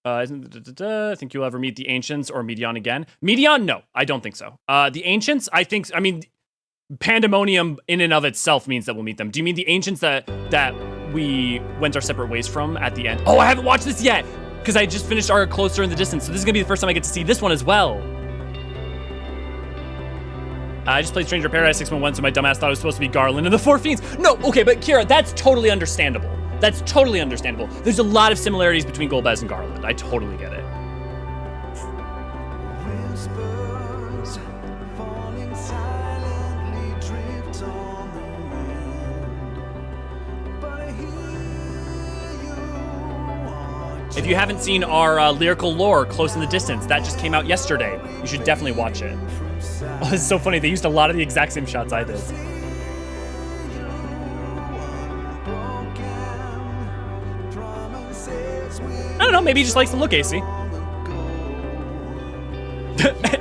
I think you'll ever meet the Ancients or Medion again. Medion, no, I don't think so. The Ancients, I mean, pandemonium in and of itself means that we'll meet them. Do you mean the ancients that we went our separate ways from at the end? Oh, I haven't watched this yet because I just finished our Closer in the Distance. So this is gonna be the first time I get to see this one as well. I just played Stranger Paradise 611, so my dumbass thought it was supposed to be Garland and the Four Fiends. No, okay, but Kira, that's totally understandable. That's totally understandable. There's a lot of similarities between Golbez and Garland. I totally get it. If you haven't seen our lyrical lore, Close in the Distance, that just came out yesterday. You should definitely watch it. Oh, it's so funny. They used a lot of the exact same shots I did. I don't know. Maybe he just likes the look, AC.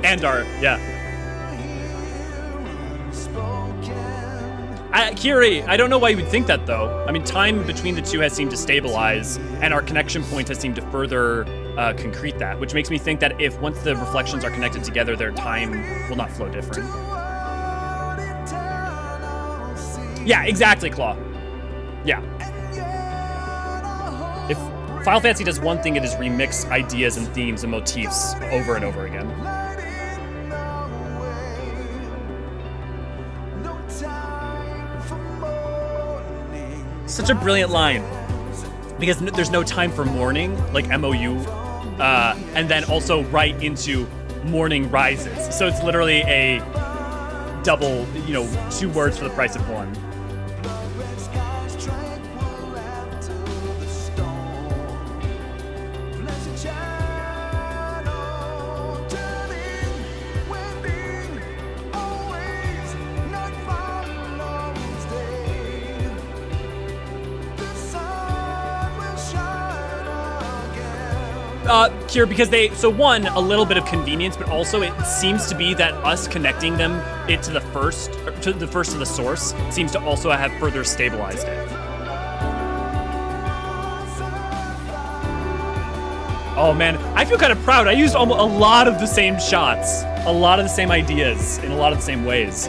And art, yeah. Kiri, I don't know why you would think that, though. I mean, time between the two has seemed to stabilize, and our connection point has seemed to further concrete that, which makes me think that if once the reflections are connected together, their time will not flow different. Yeah, exactly, Claw. Yeah. If Final Fantasy does one thing, it is remix ideas and themes and motifs over and over again. Such a brilliant line, because there's no time for mourning, like MOU, and then also right into morning rises. So it's literally a double, 2 words for the price of one. Kira, because one, a little bit of convenience, but also it seems to be that us connecting them to the first of the source seems to also have further stabilized it. Oh man, I feel kind of proud. I used a lot of the same shots, a lot of the same ideas, in a lot of the same ways.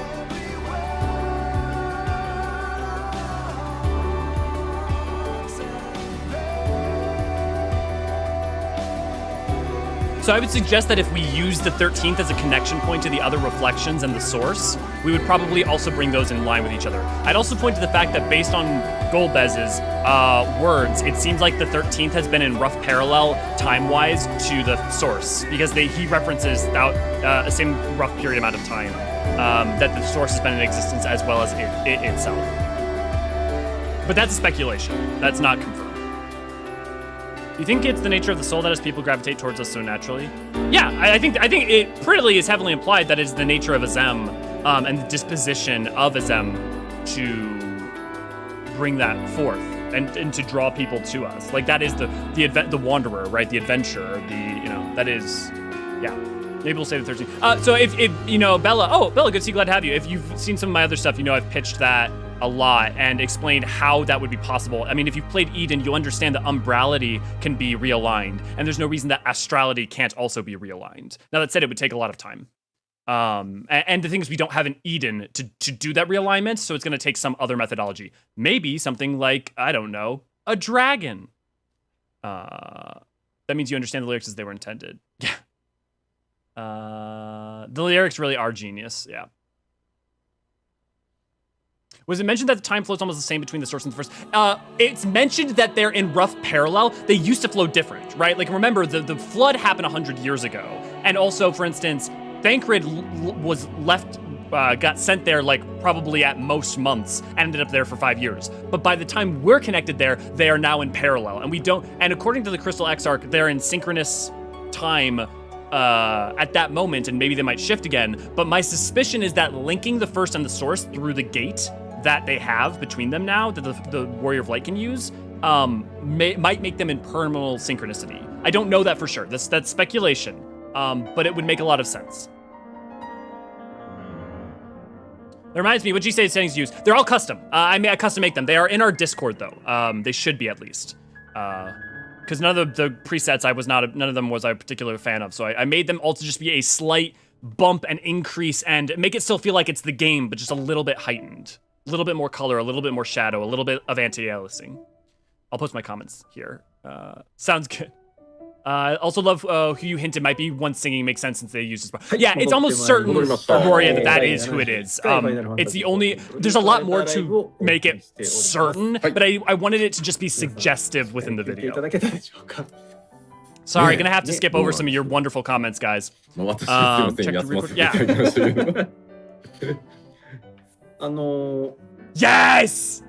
So I would suggest that if we use the 13th as a connection point to the other reflections and the source, we would probably also bring those in line with each other. I'd also point to the fact that based on Golbez's words, it seems like the 13th has been in rough parallel time-wise to the source, because he references the same rough period amount of time that the source has been in existence as well as it itself. But that's a speculation. That's not confirmed. You think it's the nature of the soul that has people gravitate towards us so naturally? Yeah, I think it prettily is heavily implied that it's the nature of Azem and the disposition of Azem to bring that forth and to draw people to us. Like that is the wanderer, right? The adventurer, that is, yeah. Maybe we'll say the 13th. So if Bella, good to see, glad to have you. If you've seen some of my other stuff, I've pitched that a lot and explained how that would be possible. I mean, if you've played Eden, you'll understand that umbrality can be realigned, and there's no reason that astrality can't also be realigned. Now, that said, it would take a lot of time. And the thing is, we don't have an Eden to do that realignment, so it's going to take some other methodology. Maybe something like, I don't know, a dragon. That means you understand the lyrics as they were intended. Yeah. The lyrics really are genius, yeah. Was it mentioned that the time flows almost the same between the source and the first? It's mentioned that they're in rough parallel. They used to flow different, right? Like, remember, the flood happened 100 years ago. And also, for instance, Thancred was got sent there, like, probably at most months, and ended up there for 5 years. But by the time we're connected there, they are now in parallel. And according to the Crystal Exarch, they're in synchronous time at that moment, and maybe they might shift again. But my suspicion is that linking the first and the source through the gate that they have between them now, that the Warrior of Light can use, might make them in permanent synchronicity. I don't know that for sure. That's speculation, but it would make a lot of sense. That reminds me, what G-State settings use, they're all custom. I custom make them. They are in our Discord, though. They should be, at least. Because none of the presets none of them was I a particular fan of, so I made them all to just be a slight bump and increase and make it still feel like it's the game, but just a little bit heightened. A little bit more color, a little bit more shadow, a little bit of anti-aliasing. I'll post my comments here. Sounds good. Also love who you hinted might be one singing makes sense since they use this. Yeah, it's almost certain, Eorzean, that is who it is. It's the only, there's a lot more to make it certain, but I wanted it to just be suggestive within the video. Sorry, gonna have to skip over some of your wonderful comments, guys. Check the record. Yeah. Yes!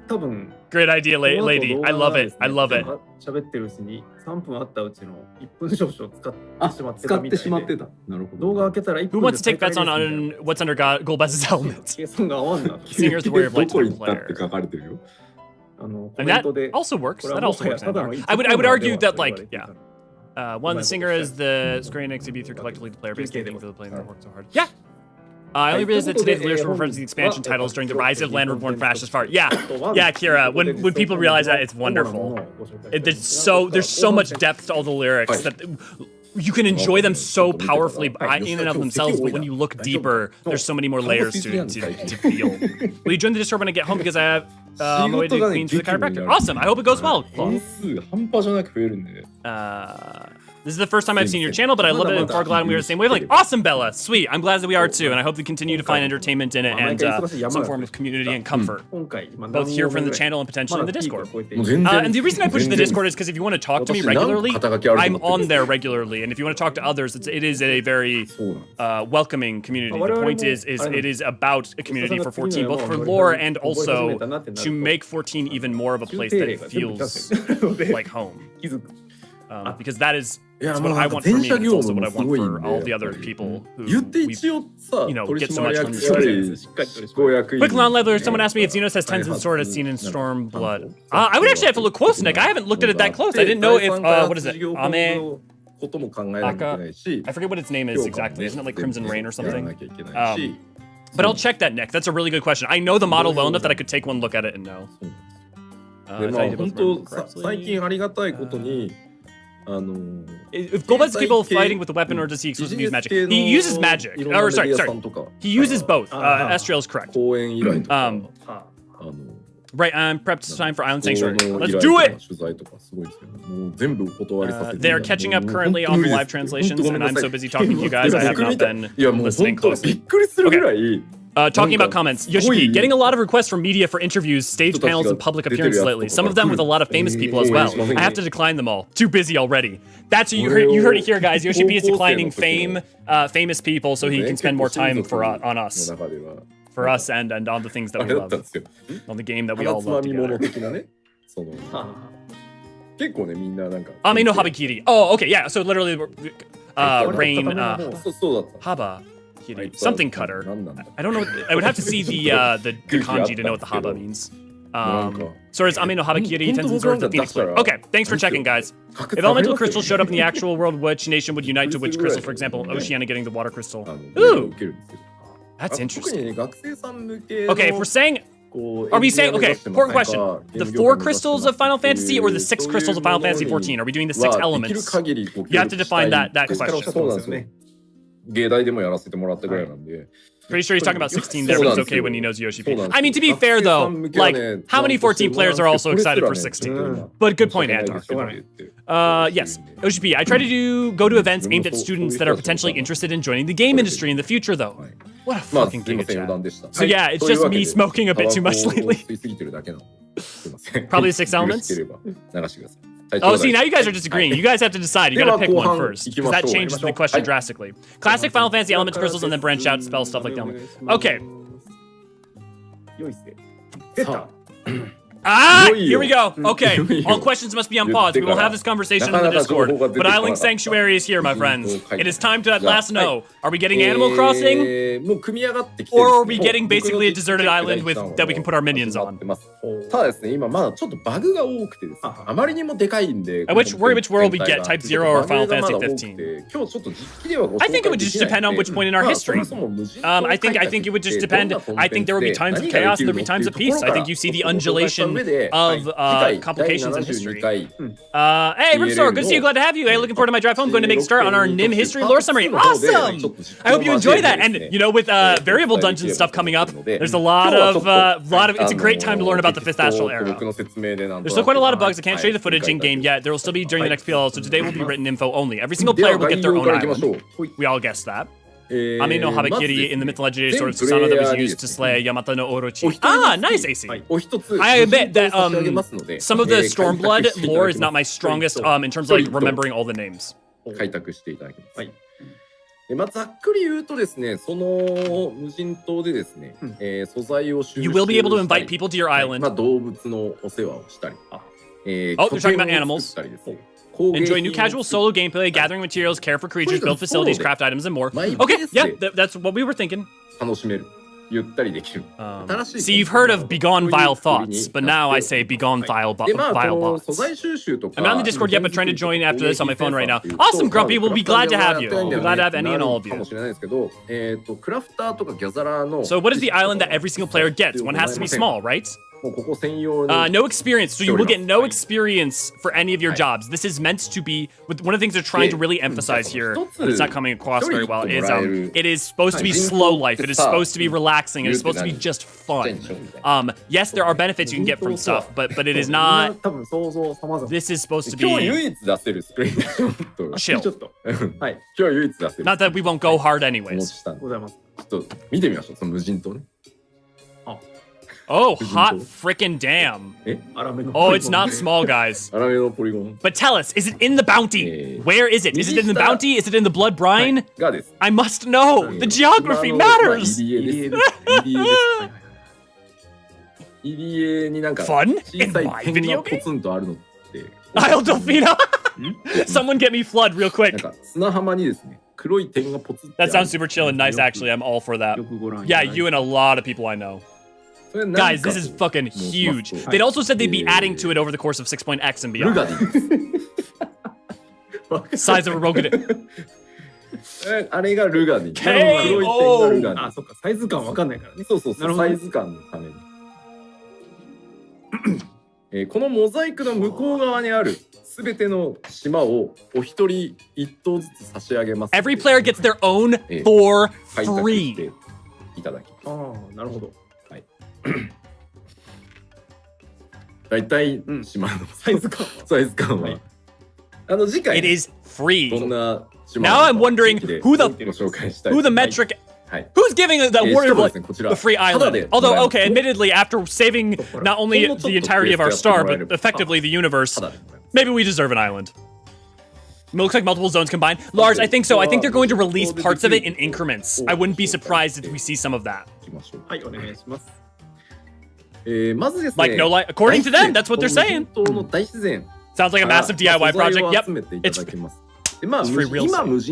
Great idea, lady. I love it. I love it. 喋ってるうちに3分あったうちの1分少々使ってしまってた。なるほど。動画開けたら1分 Who wants to take bets on what's under Golbez's helmet? 計算が合わんな。 Singer's the warrior of light to the player. 書かれてるよ。 And that also works. That also works. I would argue that, like, yeah. One, the singer is the Square Enix debut through collectively the player base. Thank you for the play that worked so hard. Yeah. I only realized that today's lyrics were referring to the expansion titles during the Rise of Land Reborn Fascist Fart. Yeah, Kira. When people realize that, it's wonderful. There's so much depth to all the lyrics that you can enjoy them so powerfully in and of themselves. But when you look deeper, there's so many more layers to feel. Will you join the Discord when I get home because I have my way to Queens for the chiropractor? Awesome. I hope it goes well. This is the first time I've seen your channel, but I love it and far glad we are the same wavelength. Awesome, Bella. Sweet. I'm glad that we are too, and I hope we continue to find entertainment in it and some form of community and comfort. Both here from the channel and potentially in the Discord. And the reason I push the Discord is because if you want to talk to me regularly, I'm on there regularly. And if you want to talk to others, it is a very welcoming community. The point is it is about a community for 14, both for lore and also to make 14 even more of a place that it feels like home. Because that is what I want for me, and it's also what I want for all the other people who get so much from this. Quick non-leveler, someone asked me if Xenos has tens and sword as seen in Stormblood. I would actually have to look close, Nick. I haven't looked at it that close. I didn't know if, what is it? Ame... Aka? I forget what its name is exactly. Isn't it like Crimson Rain or something? But I'll check that, Nick. That's a really good question. I know the model well enough that I could take one look at it and know. でまあ本当最近ありがたいことに If Golbez is capable of fighting with a weapon, or does he exclusively use magic? He uses magic. Or sorry. He uses both. Estriel is correct. Right, I'm prepped time for Island Sanctuary. Let's do it! They are catching up currently on the live translations, and I'm so busy talking to you guys, I have not been listening closely. Okay. Talking about comments, Yoshiki, getting a lot of requests from media for interviews, stage panels, and public appearances lately. Some of them with a lot of famous people as well. I have to decline them all. Too busy already. That's what you heard it here, guys. Yoshiki is declining famous people so he can spend more time on us. For us and on the things that we love. On the game that we all love together. Ame no Habakiri. Oh, okay, yeah. So literally, rain. Haba. Something cutter. I don't know. I would have to see the kanji to know what the haba means. So is Ame no Habakiri, Tenzin's sword, the Phoenix Blade. Okay, thanks for checking, guys. If elemental crystals showed up in the actual world, which nation would unite to which crystal? For example, Oceania getting the water crystal. Ooh! That's interesting. Okay, if we're saying... Are we saying... Okay, important question. The 4 crystals of Final Fantasy or the 6 crystals of Final Fantasy 14? Are we doing the 6 elements? You have to define that question. Pretty sure he's talking about 16 there, but it's okay when he knows Yoshi P. I mean, to be fair though, like, how many 14 players are also excited for 16? But good point, Antar. Yes, Yoshi P. I try to go to events aimed at students that are potentially interested in joining the game industry in the future though. What a fucking giga chat. So yeah, it's just me smoking a bit too much lately. Probably the 6 elements? Oh, see, now you guys are disagreeing. You guys have to decide. You gotta pick one first, because that changes the question drastically. Classic Final Fantasy elements, crystals, and then branch out spell stuff like that. Okay. Here we go. Okay, all questions must be on pause. We will have this conversation in the Discord. But Island Sanctuary is here, my friends. It is time to at last know. Are we getting Animal Crossing? Or are we getting basically a deserted island that we can put our minions on? Which world we get, Type 0 or Final Fantasy 15? I think it would just depend on which point in our history. I think it would just depend. I think there will be times of chaos and there will be times of peace. I think you see the undulation of complications in history. Hey, Brimstore, good to see you. Glad to have you. Hey, looking forward to my drive home. Going to make a start on our Nim history lore summary. Awesome! I hope you enjoy that. And you know, with variable dungeon stuff coming up, there's a lot of it's a great time to learn about the 5th Astral era. There's still quite a lot of bugs. I can't show you the footage in game yet. There will still be during the next PLL, so today will be written info only. Every single player will get their own island. We all guessed that. Ame no Habakiri in the myth legendary sword Susanoo that was used to slay Yamata no Orochi. Ah, nice, AC. I admit that some of the Stormblood lore is not my strongest in terms of like remembering all the names. 開拓していただきます。ざっくり言うとですね、その無人島でですね、素材を収集 You will be able to invite people to your island. 動物のお世話をしたり、oh, they're talking about animals. Enjoy new casual solo gameplay, gathering materials, care for creatures, build facilities, craft items, and more. Okay, yeah, that's what we were thinking. 楽しめる。ゆったりできる。See, you've heard of Begone Vile Thoughts, but now I say Begone Vile Bots. I'm not in the Discord yet, but trying to join after this on my phone right now. Awesome, Grumpy, we'll be glad to have you. We're glad to have any and all of you. So what is the island that every single player gets? One has to be small, right? No experience, so you will get no experience for any of your jobs. This is meant to be, one of the things they're trying to really emphasize here, and it's not coming across very well, is it is supposed to be slow life, it is supposed to be relaxing, it is supposed to be just fun. Yes, there are benefits you can get from stuff, but it is not, this is supposed to be chill. Not that we won't go hard anyways. Oh, hot frickin' damn. Oh, it's not small, guys. But tell us, is it in the bounty? Where is it? Is it in the bounty? Is it in the blood brine? I must know. The geography matters. Fun? In my video game? Isle Delfino? Someone get me Flood real quick. That sounds super chill and nice, actually. I'm all for that. Yeah, you and a lot of people I know. Guys, this is fucking huge. They'd also said they'd be adding to it over the course of 6.x and beyond. Size of a rogan. Ah, そっか、サイズ感わかんないからね。そうそうそう、サイズ感のために。このモザイクの向こう側にあるすべての島をお一人一頭ずつ差し上げます。Every player gets their own for free. いただきます。ああ、なるほど。はい。だいたい島のサイズ感は次回 It is free. どんな島 Now I'm wondering who the metric who's giving the award of the free island? Although, okay, admittedly, after saving not only the entirety of our star, but effectively the universe, maybe we deserve an island. It looks like multiple zones combined. Lars, I think so. I think they're going to release parts of it in increments. I wouldn't be surprised if we see some of that. Like, no light. According to them, that's what they're saying. Sounds like a massive DIY project. Yep. It's free real estate.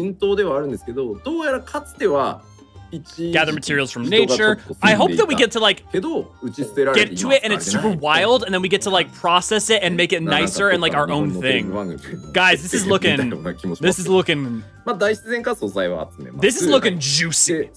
Gather materials from nature. I hope that we get to like get to it and it's super wild, and then we get to like process it and make it nicer and like our own thing. Guys, this is looking juicy.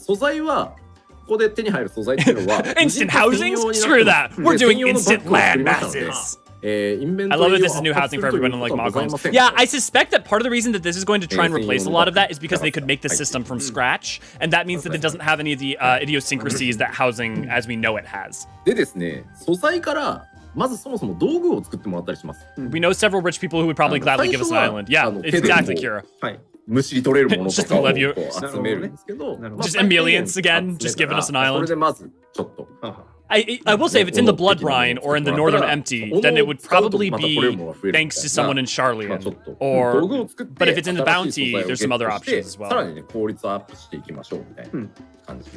Instant housings? Screw that. We're doing instant land masses. I love that this is new housing for everyone in like mock homes. Yeah, I suspect that part of the reason that this is going to try and replace a lot of that is because they could make the system from scratch, and that means that it doesn't have any of the idiosyncrasies that housing as we know it has. We know several rich people who would probably gladly give us an island. Yeah, exactly, Kira. Just Emelians again, just giving us an island. I will say if it's in the Blood Brine or in the Northern Empty, then it would probably be thanks to someone in Charlian. But if it's in the Bounty, there's some other options as well.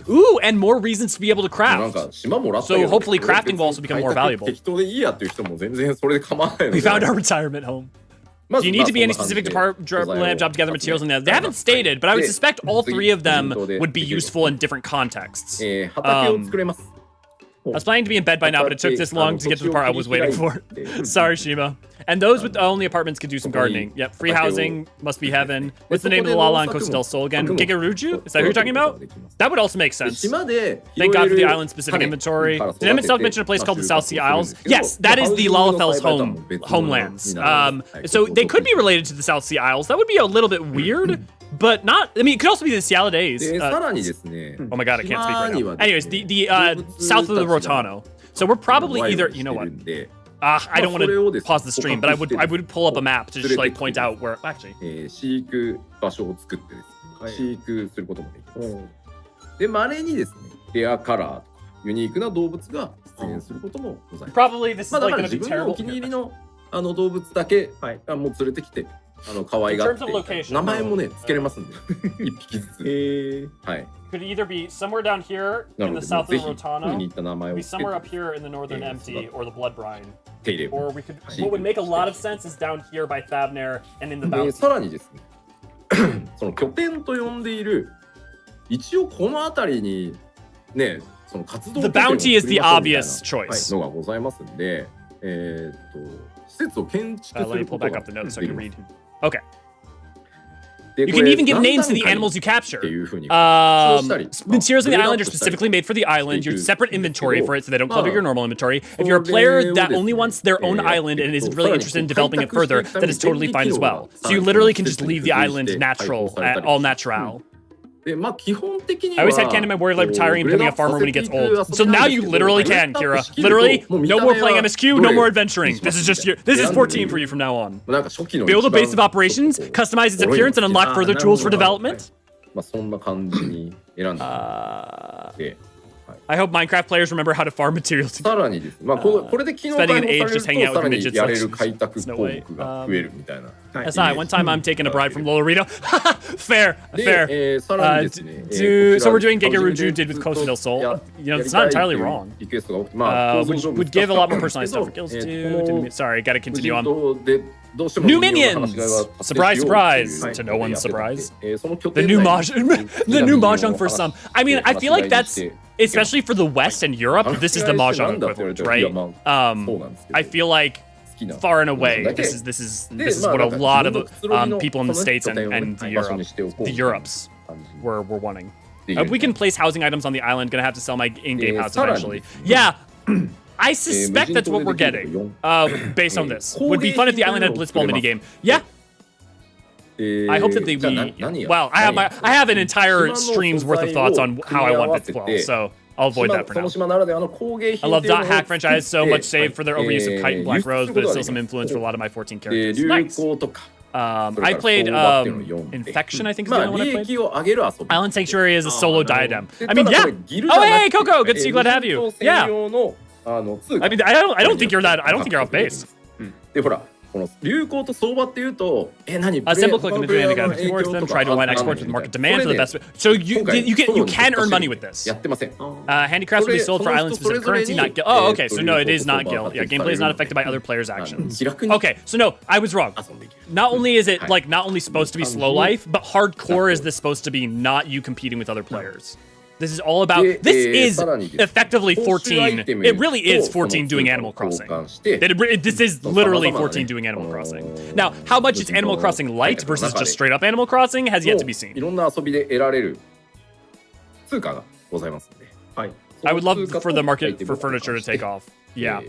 Ooh, and more reasons to be able to craft. So hopefully crafting will also become more valuable. We found our retirement home. Do you need to be any specific department job to gather materials in there? They haven't stated, but I would suspect all three of them would be useful in different contexts. I was planning to be in bed by now, but it took this long to get to the part I was waiting for. Sorry, Shima. And those with only apartments can do some gardening. Yep, free housing must be heaven. What's the name of the Lala on Costa del Sol again? Gigaruju? Is that who you're talking about? That would also make sense. Thank God for the island-specific inventory. Did Emincelk mention a place called the South Sea Isles? Yes, that is the Lalafel's homelands. So they could be related to the South Sea Isles. That would be a little bit weird, but not. I mean, it could also be the Cialades. Oh my God, I can't speak right now. Anyways, the south of the Rotano. So we're probably either. You know what? I don't want to pause the stream, but I would pull up a map to just like point out where. Actually. 飼育場所を作ってですね、飼育することもできます。で、稀にですね、レアカラーとかユニークな動物が出現することもございます。Probably this is like going to be 自分の terrible. お気に入りの動物だけもう連れてきて可愛がって名前もねつけれますんで、一匹ずつ。はい。Could either be somewhere down here in the south of the Rotano, be somewhere up here in the northern empty, or the blood brine. Or we could. What would make a lot of sense is down here by Thavner and in the mountains. さらにですね、その拠点と呼んでいる一応この辺りにね、その活動 The bounty is the obvious choice. のがございますんで、施設を建築する Let me こ pull と back が up the notes so で I き can ま read. す。 Okay. で You こ can れ even give 何 names to 段 the 階 animals you っ capture. ていう風に Materials on the island are specifically made for the island. You have separate inventory for it, so they don't clutter your normal inventory. If you're a player that only wants their own island and isn't really interested in developing it further, that is totally fine as well. So you literally can just leave the island natural, all natural. でまあ基本的に I は always had Ken in my warrior life retiring and becoming a farmer when he gets old. So now you literally can, Kira. Literally, no more playing MSQ, no more adventuring. This is just this is 14 for you from now on. なんか初期の Build a base of operations, customize its appearance, and unlock further tools for development. まあそんな感じに選んでて。 I hope Minecraft players remember how to farm materials. さらにですね、まあこれで機能開放されるとさらにやれる開拓項目が増えるみたいな。That's not. One time I'm taking a bride from Lolorito. Fair, fair. さらにですね、 So we're doing Gigaruju did with Costa del Sol. You know, it's not entirely wrong. Would give a lot more personalized stuff for guilds too. Sorry, gotta continue on. New minions! Surprise, surprise! To no one's surprise. The new Mahjong for some. I mean, I feel like that's, especially for the West and Europe, this is the Mahjong equivalent, right? I feel like far and away, this is what a lot of people in the States and the Europes were wanting. We can place housing items on the island. Gonna have to sell my in-game house eventually. Yeah. I suspect that's what we're getting, based on this. Would be fun if the island had a Blitzball minigame. Yeah. I hope that well, I have an entire stream's worth of thoughts on how I want Blitzball, so I'll avoid that for now. I love .hack franchise so much, save for their overuse of Kite and Black Rose, but it's still some influence for a lot of my 14 characters. Nice. I played Infection, I think is the only one I played. Island Sanctuary is a solo diadem. I mean, yeah. Oh, hey, Coco, good to see you, glad to have you. Yeah. I mean, I don't think you're off base. でほら、この流行と相場っていうと、何？Assemble, click, and doing again. Works them. Try to align exports with market demand for the best. So you can earn money with this. やってません。Handicrafts will be sold for island specific currency, not guild. Oh, okay. So no, it is not guild. Yeah, gameplay is not affected by other players' actions. Okay, so no, I was wrong. Not only is it like not only supposed to be slow life, but hardcore is this supposed to be not you competing with other players. This is all about. This is effectively 14. It really is 14 doing Animal Crossing. This is literally 14 doing Animal Crossing. Now, how much is Animal Crossing light versus just straight up Animal Crossing has yet to be seen. いろんな遊びで得られる通貨がございますので。はい。I would love for the market for furniture to take off. Yeah.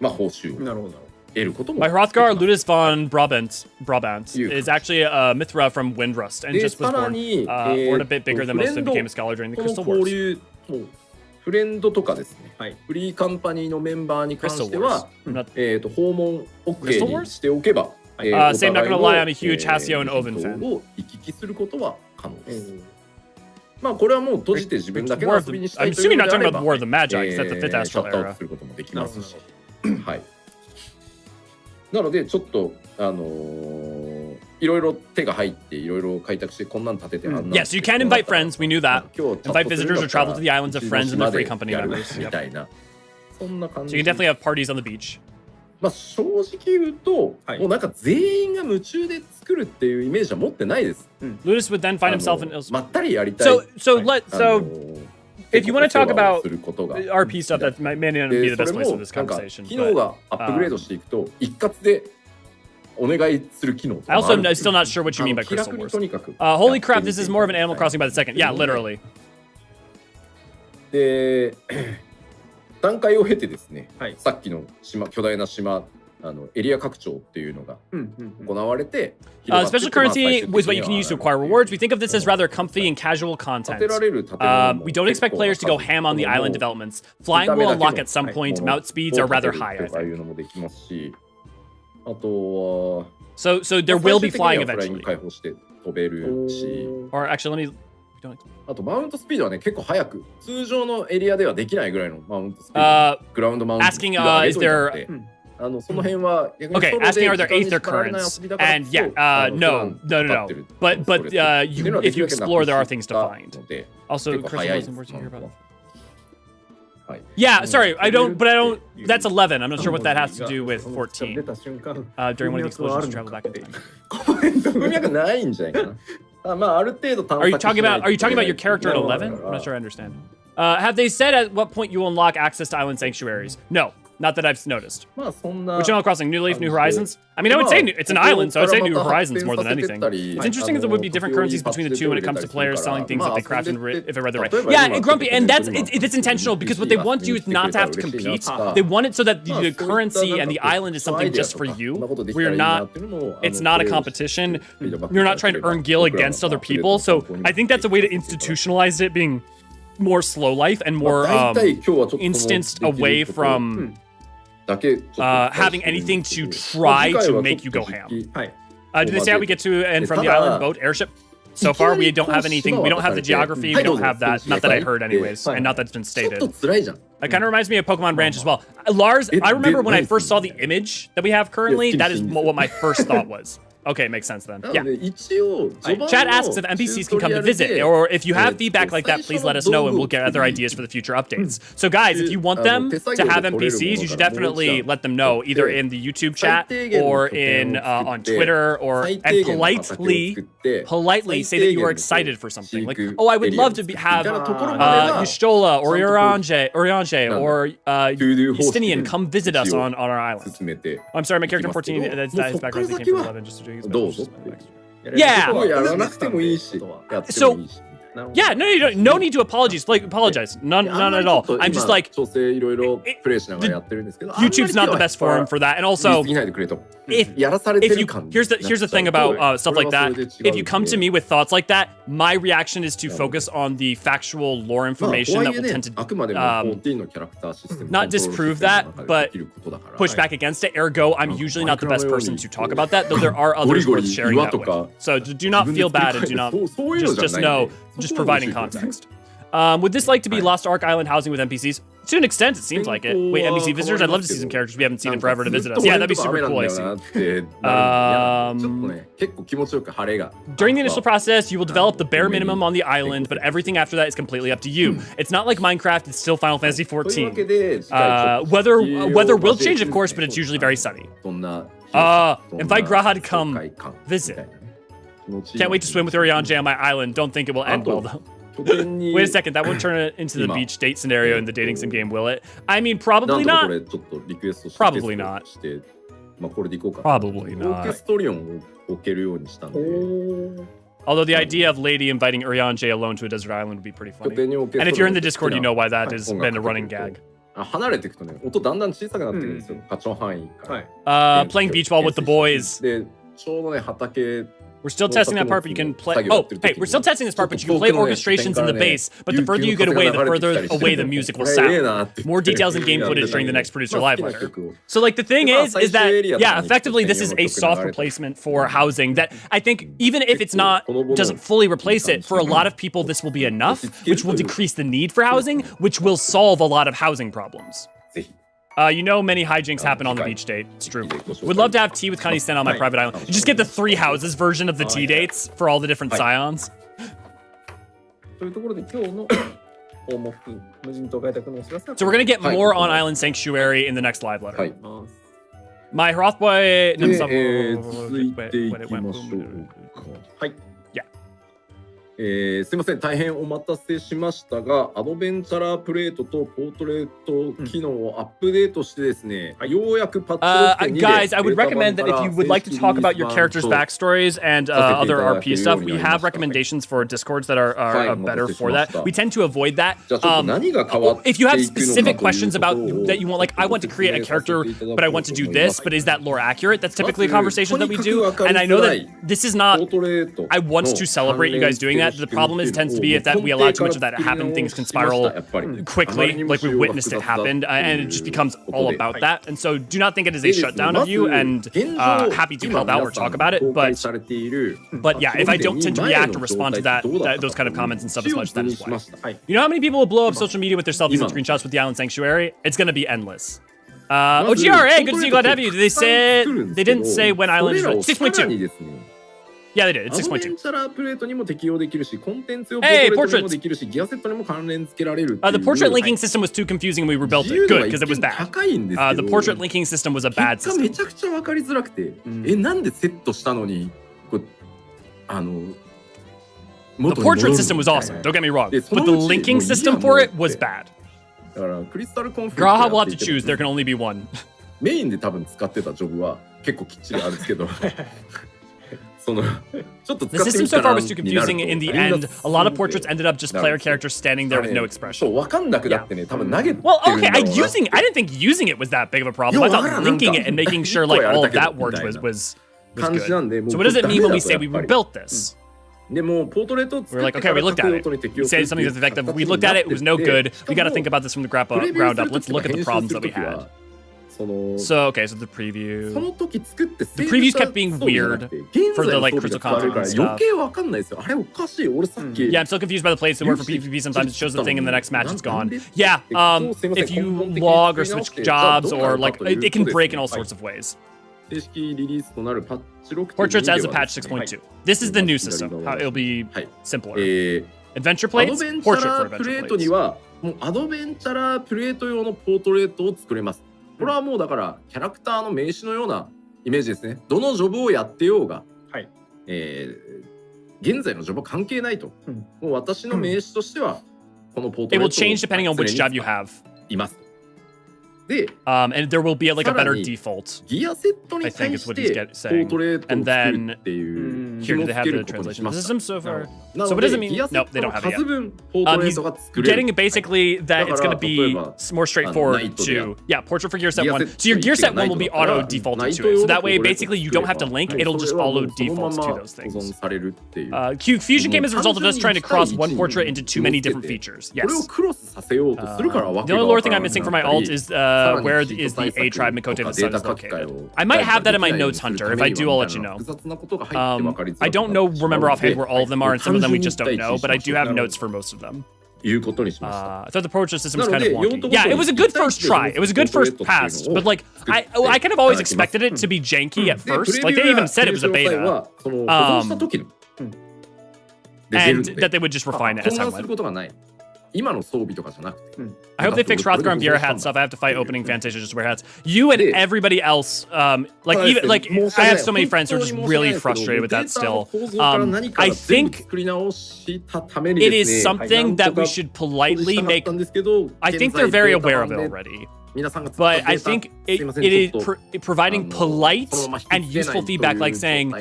まあ報酬。なるほど。My Hrothgar Ludus von Brabant is actually a Mithra from Windrust and just was born a bit bigger than most and became a scholar during the Crystal Wars. フレンドとかですね、フリーカンパニーのメンバーに関しては、訪問 OK にしておけば、Same, not gonna lie on a huge Hasio and Oven fan. を行き来することは可能です。まあこれはもう閉じて自分だけの遊びにしたいというのであれば、I'm assuming you're talking about War of the Magi, is that the 5th シャッ Astral トアウト era? することもできますし、はい。なのでちょっといろいろ手が入っていろいろ開拓してこんなん立ててあんな Yes, you can invite friends. We knew that. Invite visitors or travel to the islands of friends and their free company members. みたいなそんな感じ。 So you can definitely have parties on the beach. まあ正直言うともうなんか全員が夢中で作るっていうイメージは持ってないです。Ludus would then find himself in まったりやりたい。If you want to talk about RP stuff, that may not be the best place for this conversation. 機能がアップグレードしていくと一括でお願いする機能とか I もある also am still not sure what you mean by 気 Crystal 楽に Wars. とにかく Holy crap, this is more of an Animal Crossing by the second. Yeah, literally. で段階を経てですね、はいさっきの島巨大な島エリア拡張っていうのが行われて、 Special currency was what you can use to acquire rewards. We think of this as rather comfy and casual 建 content. てられる建物も We don't expect players to go ham on the island developments. Flying will unlock at some point. Mount speeds are rather high, I とかい think. うのもできますし、あとは So there will be 最 flying 終的にはフライング eventually. 開放して飛べるし、 Or actually, let me. あとマウントスピードはね結構速く通常のエリアではできないぐらいのマウントスピード、 Uh, グラウンドマウントスピード asking, 上げ is といた there- のでその辺は逆に Okay, ソロで asking are there 時間に aether 縛られない currents? 遊びだからこ And そ yeah, 普 no, 段 no, no, 使 no. ってる But ストレスっていうの you はで if き you るだけ explore, there are なく things し to た find. ので Also, 結構 Crystal 早い Wars で and す Words you hear about. はい Yeah, sorry, I don't, but I don't. That's 11. I'm not sure what that has to do with 14. 出た瞬間 During one of the explosions, travel back in time. コメント文脈ないんじゃないかな。まあある程度探 Are you 索 talking しない about? と Are you talking about your いけない character at 11? I'm not sure I understand. Have they said at what point you unlock access to island sanctuaries? No, not that I've noticed. まあそんな Which Animal Crossing? New Leaf, New Horizons? I mean, I would say it's an island, so I'd say New Horizons more than anything. It's interesting that there would be different currencies between the two when it comes to players selling things that they craft if I read the right. Yeah, and Grumpy, and it's intentional because what they want you is not to have to compete. They want it so that the currency and the island is something just for you. We're not. It's not a competition. You're not trying to earn gil against other people. So I think that's a way to institutionalize it being more slow life and more instanced away from having anything to try to make you go ham. Do they say how we get to and from the island boat airship? So far, we don't have anything. We don't have the geography. We don't have that. Not that I heard, anyways, and not that's been ちょっ stated. と辛いじゃん。 It kind of reminds me of Pokemon Ranch as well. Lars, I remember when I first saw the image that we have currently. That is what my first thought was. Okay, makes sense then. な Yeah. ので一応 Chat asks if NPCs can come to visit, or if you have feedback like that, please let us know and we'll get other ideas for the future updates. So guys, if you want them to have NPCs, you should definitely let them know, either in the YouTube chat or in on Twitter, or and politely say that you are excited for something. Like, oh, I would love to have Yustola or Eorzean or Justinian come visit us on our island. 進めて I'm sorry, my character 14, that's background came from 11 just to doどうぞ。 Yeah. やらなくてもいいし、やってもいいし。 Yeah, no need to apologize. Like apologize. None at all. I'm just like 調整いろいろプレイしながらやってるんですけど、 YouTube's not the best forum for that. And also, 言い過ぎないでくれと。 if やらされて if る you 感 here's the thing about stuff like that. If you come to me with thoughts like that, my reaction is to focus on the factual lore まあ information とは that いえ will ね tend to あくまでも 14のキャラクターシステム not disprove that, but push back against it. Ergo, I'm usually not the best person to talk about that, though there are others worth sharing that with. So do not feel bad and do not just know, just providing context. Would this like to be Lost Ark Island housing with NPCs? To an extent, it seems like it. Wait, NPC visitors? I'd love to see some characters we haven't seen in forever to visit us. Yeah, that'd be super cool, I see. ちょっとね、結構気持ちよく晴れが。 During the initial process, you will develop the bare minimum on the island, but everything after that is completely up to you. It's not like Minecraft, it's still Final Fantasy というわ XIV. けで、 Weather will change, of course, but it's usually very sunny. どんな Invite Grahad to come 爽快感 visit. 気持ちいい Can't wait to swim with Eorzean on my island. Don't think it will end well, though. 拠点に Wait a second, that won't turn it into the beach date scenario in the dating sim game, will it? I mean, なん probably とかこ not. れちょっとリクエストして Probably not. してまあこれでいこうか Probably オーケ not. ストリオンを置けるようにしたんで Although the idea of Lady inviting Eorzean alone to a desert island would be pretty 拠 funny. 点にオーケストリオン And if you're in the Discord, you know why that has been a running gag. 離れていくとね音だんだん小さくなってくるんですよカチョン範囲から Playing beach ball with the boys. でちょうどね畑 We're still testing that part, but you can play. Oh, hey, we're still testing this part, but you can play orchestrations in the base. But the further you get away, the further away the music will sound. More details and game footage during the next producer live letter. So, like, the thing is that, yeah, effectively, this is a soft replacement for housing that I think, even if it's not, doesn't fully replace it, for a lot of people, this will be enough, which will decrease the need for housing, which will solve a lot of housing problems. ぜひ You know many hijinks happen on the beach date. It's true. Would love to have tea with Connie Sten on my private island. You just get the 3 houses version of the tea dates for all the different scions. というところで今日の項目無人島開拓のお知らせは So we're gonna get more on Island Sanctuary in the next live letter. はい My Hrothboy. で続いていきましょうかはい Yeah. すいません、大変お待たせしましたが、アドベンチャラープレートとポートレート機能をアップデートしてですね、ようやくパッチ Guys, I would recommend that if you would like to talk about your characters' backstories and other RP stuff, we have recommendations for Discords that are better for that. We tend to avoid that. If you have specific questions about that you want, like, I want to create a character, but I want to do this, but is that lore accurate? That's typically a conversation that we do. And I know that this is not, I want to celebrate you guys doing that. The problem tends to be that we allow too much of that to happen. Things can spiral quickly, like we witnessed it happen, and it just becomes all about that. And so do not think it is a shutdown of you, and happy to help out or talk about it. But yeah, if I don't tend to react or respond to those kind of comments and stuff as much, that is why. You know how many people will blow up social media with their selfies and screenshots with the Island Sanctuary? It's gonna be endless. OGR, hey, good to see you, glad to have you. They didn't say when Island is 6.2. Yeah, they did. It's 6.2. Hey, portraits. The portrait linking system was too confusing and we rebuilt it. Good, because it was bad. The portrait linking system was a bad system. The portrait system was awesome, don't get me wrong. But the linking system for it was bad. Graha will have to choose, there can only be one. メインで多分使ってたジョブは結構きっちりあるんですけど The system so far was too confusing. In the end, a lot of portraits ended up just player characters standing there with no expression. Well, okay, I didn't think using it was that big of a problem. I thought linking it and making sure like all of that worked was good. So what does it mean when we say we rebuilt this? We're like, okay, we looked at it. We say something to the effect of, we looked at it, it was no good. We got to think about this from the ground up. Let's look at the problems that we had. So, okay, so the preview. The previews kept being weird for the like crystal content and stuff. Yeah, I'm still confused by the plays that work for PvP. Sometimes it shows the thing in the next match it's gone. Yeah, if you log or switch jobs or like, it can break in all sorts of ways. Portraits as a patch 6.2. This is the new system. It'll be simpler. Adventure plates, portrait for adventure plates. これはもうだからキャラクターの名詞のようなイメージですね。どのジョブをやってようが、現在のジョブは関係ないと。もう私の名詞としてはこのポートレートを It will change depending on which job you have. います。で、and there will be like a better default. ギアセットに対してポートレートを作るっていう紐付けることにしました。 So what does it mean? Nope, they don't have it yet. Getting basically that it's going to be more straightforward to, portrait for gear set 1. So your gear set 1 will be auto defaulted to it. So that way, basically, you don't have to link. It'll just auto default to those things. Fusion came as a result of us trying to cross one portrait into too many different features. Yes. The only lore thing I'm missing for my alt is where is the A tribe Mikote the Sun is located. I might have that in my notes, Hunter. If I do, I'll let you know. I don't remember offhand where all of them are, and some of them we just don't know, but I do have notes for most of them. I thought the portrait system was kind of wonky. Yeah, it was a good first try. It was a good first pass, but like I kind of always expected it to be janky at first. Like they even said it was a beta, and that they would just refine it as time went. I hope they fix Hrothgar and Viera hat stuff. I have to fight opening Fantasia just to wear hats. You and everybody else, I have so many friends who are just really frustrated with that still. I think it is something that we should politely make. I think they're very aware of it already. But I think it is providing polite and useful feedback, like saying,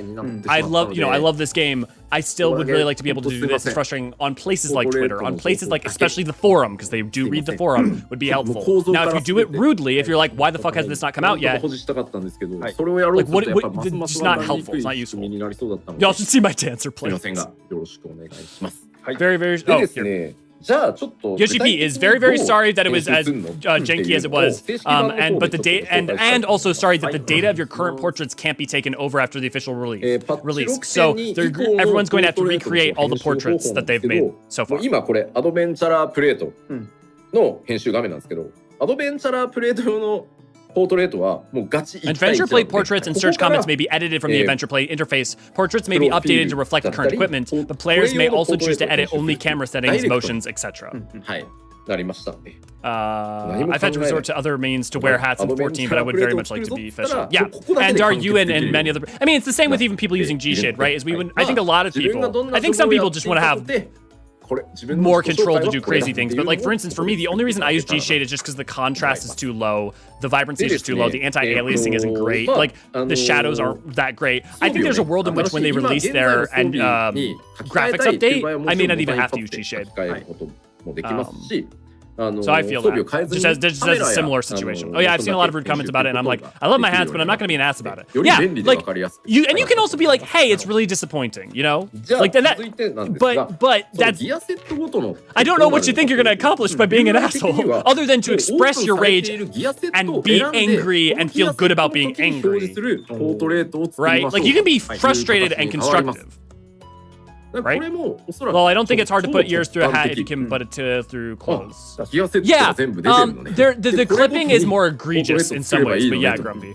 I love this game. I still would really like to be able to do this. It's frustrating on places like Twitter, on places like especially the forum, because they do read the forum, would be helpful. Now, if you do it rudely, if you're like, why the fuck has this not come out yet? Like, what it's just not helpful. It's not useful. Y'all should see my dancer plays. Very, very. Oh, here. Yoshi P is very, very sorry that it was as janky as it was, but the data and also sorry that the data of your current portraits can't be taken over after the official release. So everyone's going to have to recreate all the portraits that they've made so far. 今これアドベンチャラープレートの編集画面なんですけど、アドベンチャラープレート用のポートレートはもうガチ Adventure Plate portraits and search comments may be edited from the Adventure Plate interface. Portraits may be updated to reflect the current equipment, but players may also choose to edit only camera settings, motions, etc. なりましたね。I've had to resort to other means to wear hats in 14, but I would very much like to be official. Yeah, and are you and many other... I mean, it's the same with even people using G-Shade, right? Is we would, I think a lot of people... I think some people just want to have more control to do crazy things. But like, for instance, for me, the only reason I use G-Shade is just because the contrast is too low, the vibrancy is just too low, the anti-aliasing isn't great, like the shadows aren't that great. I think there's a world in which when they release their graphics update, I may not even have to use G-Shade. So I feel that. Just as a similar situation. Oh yeah, I've seen a lot of rude comments about it, and I'm like, I love my hats, but I'm not going to be an ass about it. Yeah, like, you can also be like, hey, it's really disappointing, you know? Like, that, but that's... I don't know what you think you're going to accomplish by being an asshole, other than to express your rage and be angry and feel good about being angry. Right? Like, you can be frustrated and constructive. Right? Well, I don't think it's hard to put ears through a hat if you can put it through clothes. Yeah, the clipping is more egregious in some ways, but yeah, Grumpy.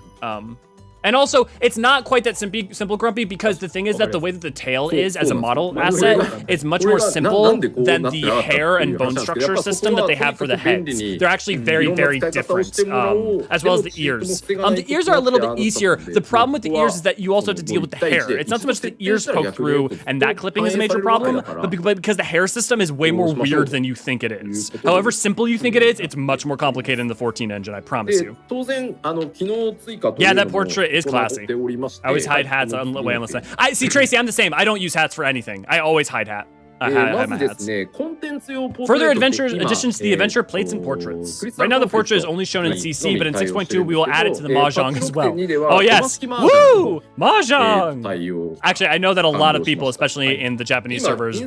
And also, it's not quite that simple, Grumpy, because the thing is that the way that the tail is as a model asset is much more simple than the hair and bone structure system that they have for the heads. They're actually very, very different, as well as the ears. The ears are a little bit easier. The problem with the ears is that you also have to deal with the hair. It's not so much the ears poke through, and that clipping is a major problem, but because the hair system is way more weird than you think it is. However simple you think it is, it's much more complicated in the 14 engine, I promise you. Yeah, that portrait is classy. I always hide hats on the way on the side. See, Tracy, I'm the same. I don't use hats for anything. I always hide hats. Further additions to the adventure plates and portraits. Right now the portrait is only shown in CC, but in 6.2 we will add it to the Mahjong as well. Oh yes! Woo! Mahjong! Actually, I know that a lot of people, especially in the Japanese servers,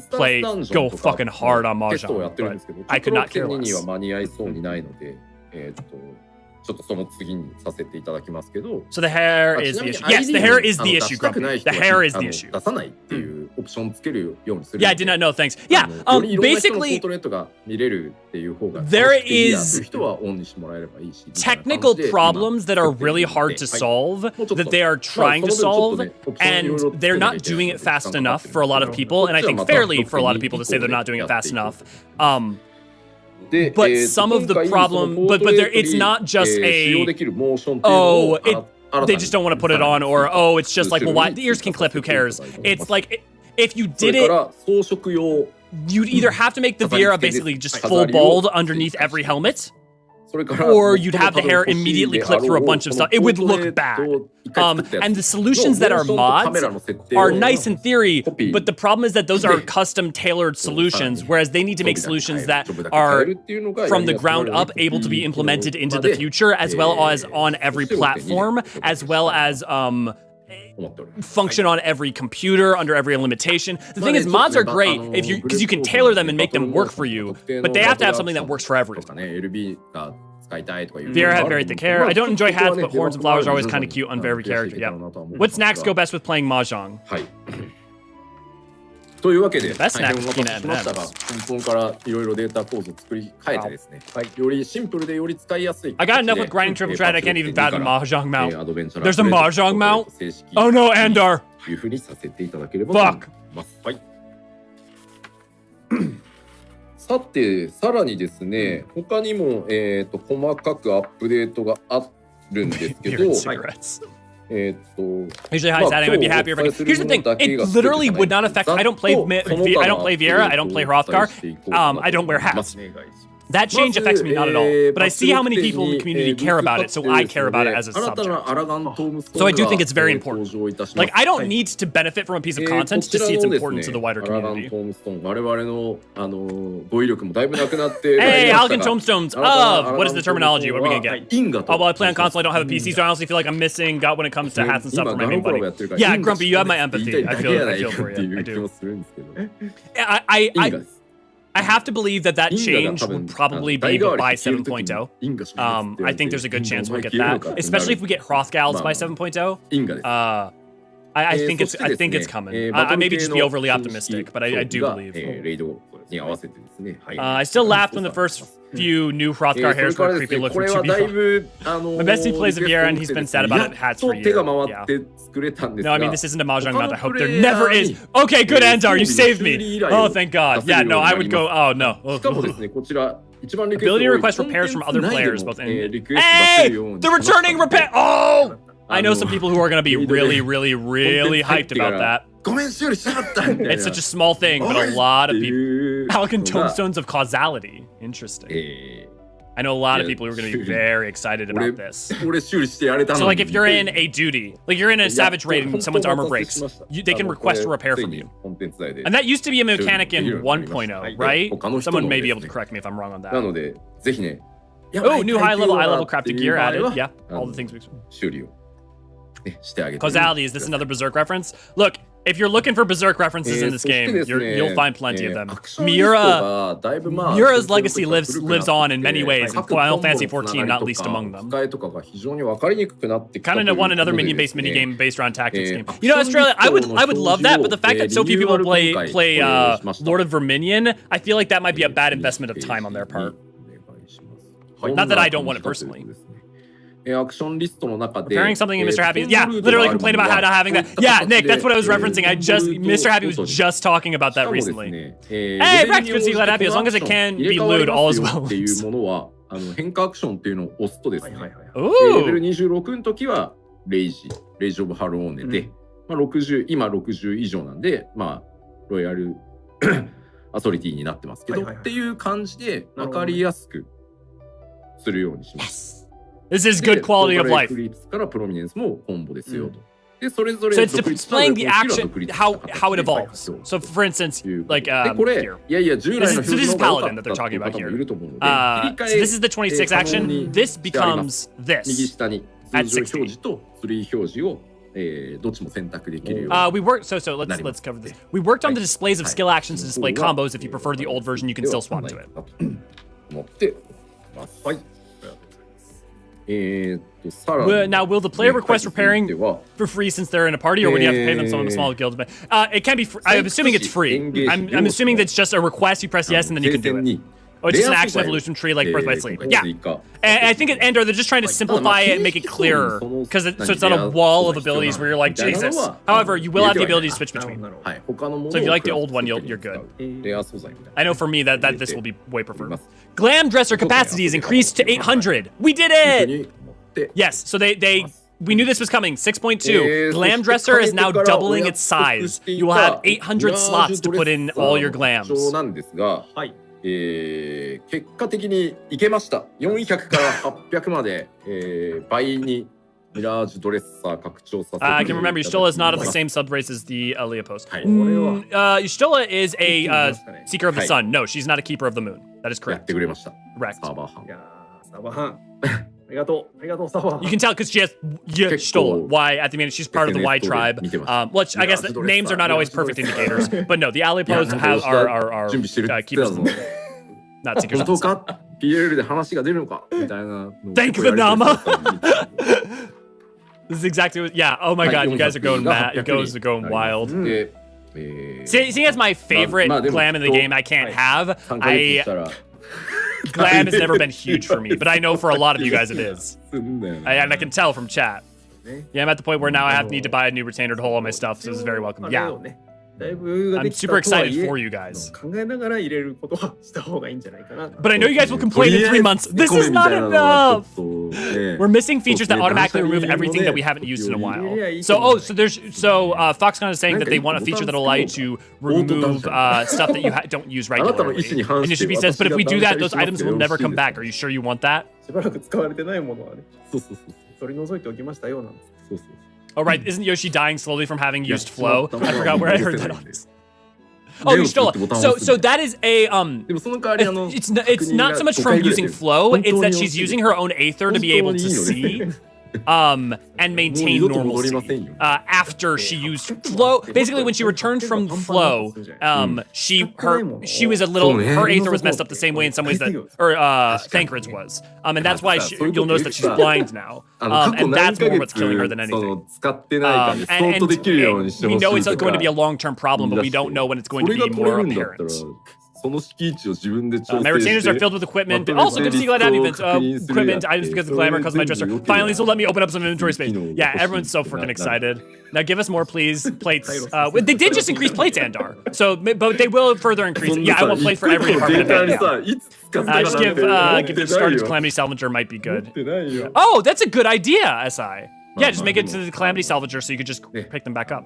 go fucking hard on Mahjong, but I could not care less. So the hair is the issue. Yes, the hair is the issue, Grumpy. The hair is the issue. Yeah, I did not know, thanks. Yeah, basically, there is technical problems that are really hard to solve, that they are trying to solve, and they're not doing it fast enough for a lot of people, and I think fairly for a lot of people to say they're not doing it fast enough. But some of the problem, but it's not just a, they just don't want to put it on, or, it's just like, well, why? The ears can clip, who cares? It's like, if you did it, you'd either have to make the Vieira basically just full bald underneath every helmet, or you'd have the hair immediately clip through a bunch of stuff. It would look bad. And the solutions that are mods are nice in theory, but the problem is that those are custom tailored solutions, whereas they need to make solutions that are from the ground up able to be implemented into the future, as well as on every platform, as well as function on every computer under every limitation. The thing is, mods are great because you can tailor them and make them work for you, but they have to have something that works for everyone. Vieira had very thick hair. I don't enjoy hats, but horns and flowers are always kind of cute on every character. Yeah. What snacks go best with playing Mahjong? Best snack is peanut M&Ms. I got enough with grinding triple thread, I can't even fathom Mahjong mount. There's a Mahjong mount? Oh no, Andar! Fuck! さて、さらにですね、他にも、細かくアップデートがあるんですけど、Usually Hydaelyn would be happier if I... Here's the thing, it literally would not affect... I don't play Vieira, I don't play Hrothgar, I don't wear hats. That change affects me not at all, but I see how many people in the community care about it, so I care about it as a subject. So I do think it's very important. Like, I don't need to benefit from a piece of content to see its importance to the wider community. Hey, Algan Tombstones of... What is the terminology? What are we gonna get? Oh, well, I play on console, I don't have a PC, so I honestly feel like I'm missing out when it comes to hats and stuff for my main buddy. Yeah, Grumpy, you have my empathy. I feel for you. I do. I have to believe that change would probably be by 7.0. I think there's a good chance we'll get that, especially if we get Hrothgals by 7.0. I think it's coming. I maybe just be overly optimistic, but I do believe. I still laughed when the first few new Hrothgar hairs were a creepy look from 2B. My bestie plays a Viera and he's been sad about it hats for years. Yeah. No, I mean, this isn't a Mahjong mount. I hope there never is. Okay, good, Andar, you saved me. Oh, thank God. Yeah, no, I would go, oh, no. Ability to request repairs from other players, both in. Hey! The returning repair! Oh! I know some people who are going to be really, really, really hyped about that. It's such a small thing, but a lot of people. Pelican Tombstones of Causality. Interesting. I know a lot of people who are going to be very excited about this. So, like, if you're in a duty, like you're in a savage raid and someone's armor breaks, they can request a repair from you. And that used to be a mechanic in 1.0, right? Someone may be able to correct me if I'm wrong on that. Oh, new high-level, eye-level crafted gear added. Yeah, all the things we. Causality, is this another Berserk reference? Look, if you're looking for Berserk references in this game, you'll find plenty of them. Miura's legacy lives on in many ways, in Final Fantasy XIV not least among them. Kind of want another minion-based minigame based around tactics game. You know, Australia, I would love that, but the fact that so few people play Lord of Verminion, I feel like that might be a bad investment of time on their part. Not that I don't want it personally. Preparing something in Mr. Happy. Yeah, literally complain about how not having that. Yeah, Nick, that's what I was referencing. Mr. Happy was just talking about that recently. Hey, practice could see Glad Happy as long as it can be lewd, all is well. Ooh. レベル26の時はレイジオブハローネで、まあ今60以上なんで、まあロイヤルアソリティになってますけど、っていう感じで分かりやすくするようにします。This is good quality of life. So it's displaying the action, how it evolves. So for instance, like here. So this is Paladin that they're talking about here. So this is the 26 action. This becomes this at 60. We worked let's cover this. We worked on the displays of skill actions to display combos. If you prefer the old version, you can still swap to it. Now, will the player request repairing for free since they're in a party, or would you have to pay them some small guild? It can be free. I'm assuming it's free. I'm assuming that's just a request. You press yes, and then you can do it. Oh, it's just an action evolution tree like Birth by Sleep. Yeah. And I think they're just trying to simplify it and make it clearer, so it's not a wall of abilities where you're like, Jesus. However, you will have the ability to switch between. So if you like the old one, you're good. I know for me that this will be way preferred. Glam dresser capacity is increased to 800. We did it! Yes, so we knew this was coming. 6.2. Glam dresser is now doubling its size. You will have 800 slots to put in all your glams. 結果的にいけました。400から800まで、倍にミラージュドレッサー拡張させて。I can remember Yustola is not of the same subrace as the Leopost. Yustola is a seeker of the sun. No, she's not a keeper of the moon. That is correct. やってくれました。Correct. サーバーハン。サーバーハン。ありがとうサーバーハン。You can tell because she has Yustola. Y at the beginning. She's part of the Y tribe. Which I guess the names are not always perfect indicators. But no, the Leopost are keepers of the moon. Not seekers of the sun. PL で話が出るのかみたいな。Thank the Nama. This is exactly what. Yeah. Oh my God, you guys are going mad. You guys are going wild. Seeing as my favorite glam in the game, I can't have. Glam has never been huge for me, but I know for a lot of you guys it is. And I can tell from chat. Yeah, I'm at the point where now I need to buy a new retainer to hold all my stuff, so this is very welcome. Yeah. I'm super excited for you guys. But I know you guys will complain in 3 months. This is not enough! We're missing features that automatically remove everything that we haven't used in a while. Foxconn is saying that they want a feature that'll allow you to remove stuff that you don't use regularly. And Yoshipi says, but if we do that, those items will never come back. Are you sure you want that? Oh, right. Isn't Yoshi dying slowly from having used flow? I forgot where I heard that on. Oh, Yustola. So that is a it's not so much from using flow, it's that she's using her own aether to be able to see and maintain normalcy after she used flow. Basically, when she returned from flow, she was a little, her aether was messed up the same way in some ways that Thancred's was, and that's why you'll notice that she's blind now, and that's more what's killing her than anything. And we know it's going to be a long-term problem, but we don't know when it's going to be more apparent. My retainers are filled with equipment. Also, good to see you glad to have you, Vince. Equipment, items because of glamour, because of my dresser. Finally, so let me open up some inventory space. Yeah, everyone's so freaking excited. Now give us more, please. Plates. They did just increase plates, Andar. So, but they will further increase it. Yeah, I want plates for every department of it. Just give the Scarlet's Calamity Salvager might be good. Oh, that's a good idea, SI. Yeah, just make it to the Calamity Salvager so you could just pick them back up.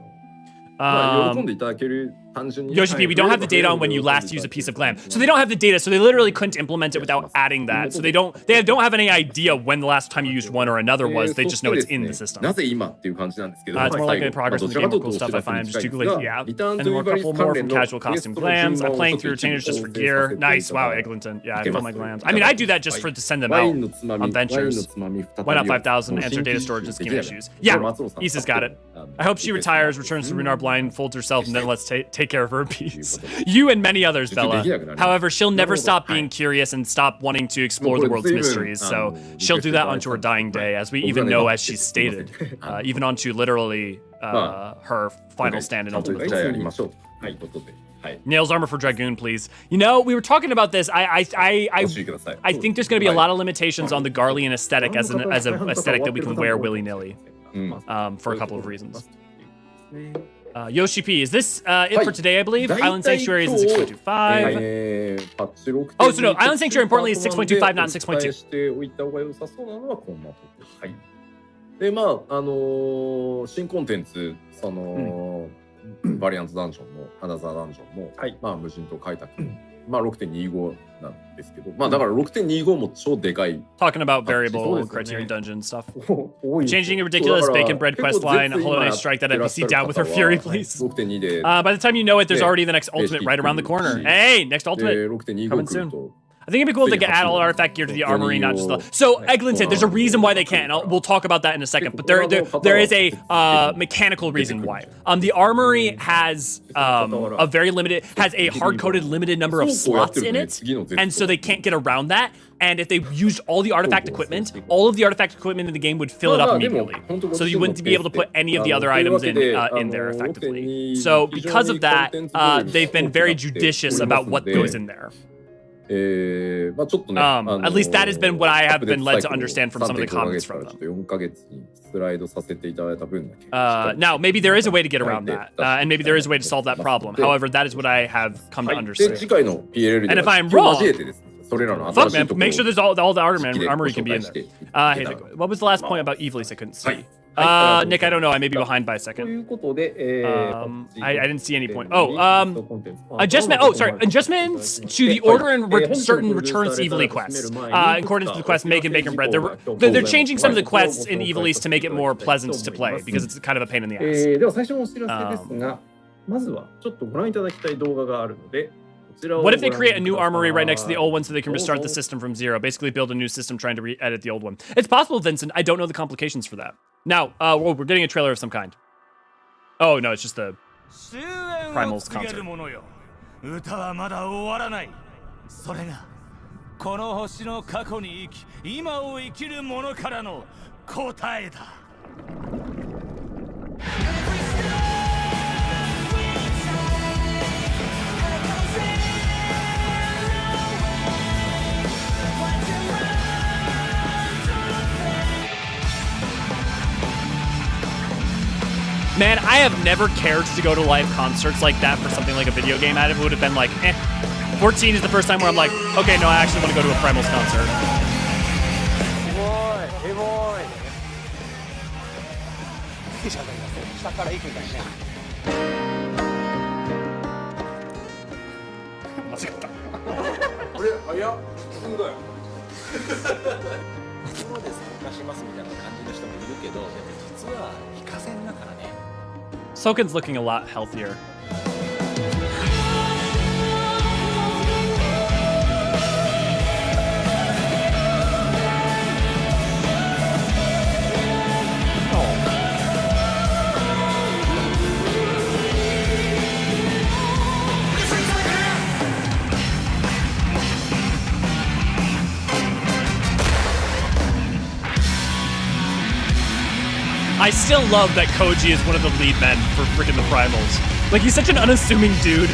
Yoshi P, we don't have the data on when you last used a piece of glam. So they don't have the data, so they literally couldn't implement it without adding that. So they don't have any idea when the last time you used one or another was. They just know it's in the system. It's more like in progress with the game, cool stuff I find. I'm just too glad. Yeah. And then a couple more from casual costume glams. I'm playing through retainers just for gear. Nice. Wow, Eglinton. Yeah, I fill my glams. I mean, I do that just to send them out on ventures. Why not 5,000? Answer data storage and scheme issues. Yeah, Issa's got it. I hope she retires, returns to Runar Blind, folds herself, and then let's take care of her piece. You and many others, Bella. However, she'll never stop being curious and stop wanting to explore the world's mysteries, so she'll do that onto her dying day, as we even know, as she's stated, even onto literally her final stand in Ultimate. Nails armor for Dragoon, please. You know, we were talking about this. I think there's going to be a lot of limitations on the Garlean aesthetic as an aesthetic that we can wear willy-nilly, for a couple of reasons. Yoshi P, is this it for today, I believe? Island Sanctuary is in 6.25. Oh, so no, Island Sanctuary, importantly, is 6.25, not 6.2. で、まあ、新コンテンツ、バリアントダンジョンの、アナザーダンジョンの、まあ、無人島開拓、まあ、6.25 なんですけど、まあ、だから 6.25 も超でかい。Talking about variable criterion dungeon stuff. Changing a ridiculous bacon bread quest line, Hollow Knight strike that NPC down with her fury, please. By the time you know it, there's already the next ultimate right around the corner. Hey, next ultimate coming soon. I think it'd be cool if they could add all artifact gear to the armory, not just the... So, Eglinton, there's a reason why they can't. We'll talk about that in a second, but there is a mechanical reason why. The armory has a very limited... has a hard-coded limited number of slots in it, and so they can't get around that. And if they used all the artifact equipment, all of the artifact equipment in the game would fill it up immediately. So you wouldn't be able to put any of the other items in there effectively. So because of that, they've been very judicious about what goes in there. At least that has been what I have been led to understand from some of the comments from them. Now, maybe there is a way to get around that, and maybe there is a way to solve that problem. However, that is what I have come to understand. And if I'm wrong, fuck man, make sure there's all the armory can be in there. Hey, what was the last point about Evilise I couldn't see? Nick, I don't know. I may be behind by a second. I didn't see any point. Adjustment. Oh, sorry. Adjustments to the order and certain returns to Evilise quests. In accordance with the quest Make and Bacon Bread. They're changing some of the quests in Evilise to make it more pleasant to play because it's kind of a pain in the ass. では最初のお知らせですが、まずはちょっとご覧いただきたい動画があるので。What if they create a new armory right next to the old one so they can restart the system from zero? Basically build a new system trying to re-edit the old one. It's possible, Vincent. I don't know the complications for that. Now, we're getting a trailer of some kind. Oh, no, it's just the Primal's concert. 歌はまだ終わらない。それがこの星の過去に生き、今を生きる者からの答えだ。Man, I have never cared to go to live concerts like that for something like a video game. It would have been like, 14 is the first time where I'm like, okay, no, I actually want to go to a Primal's concert. Soken's looking a lot healthier. I still love that Koji is one of the lead men for freaking the Primals. Like, he's such an unassuming dude.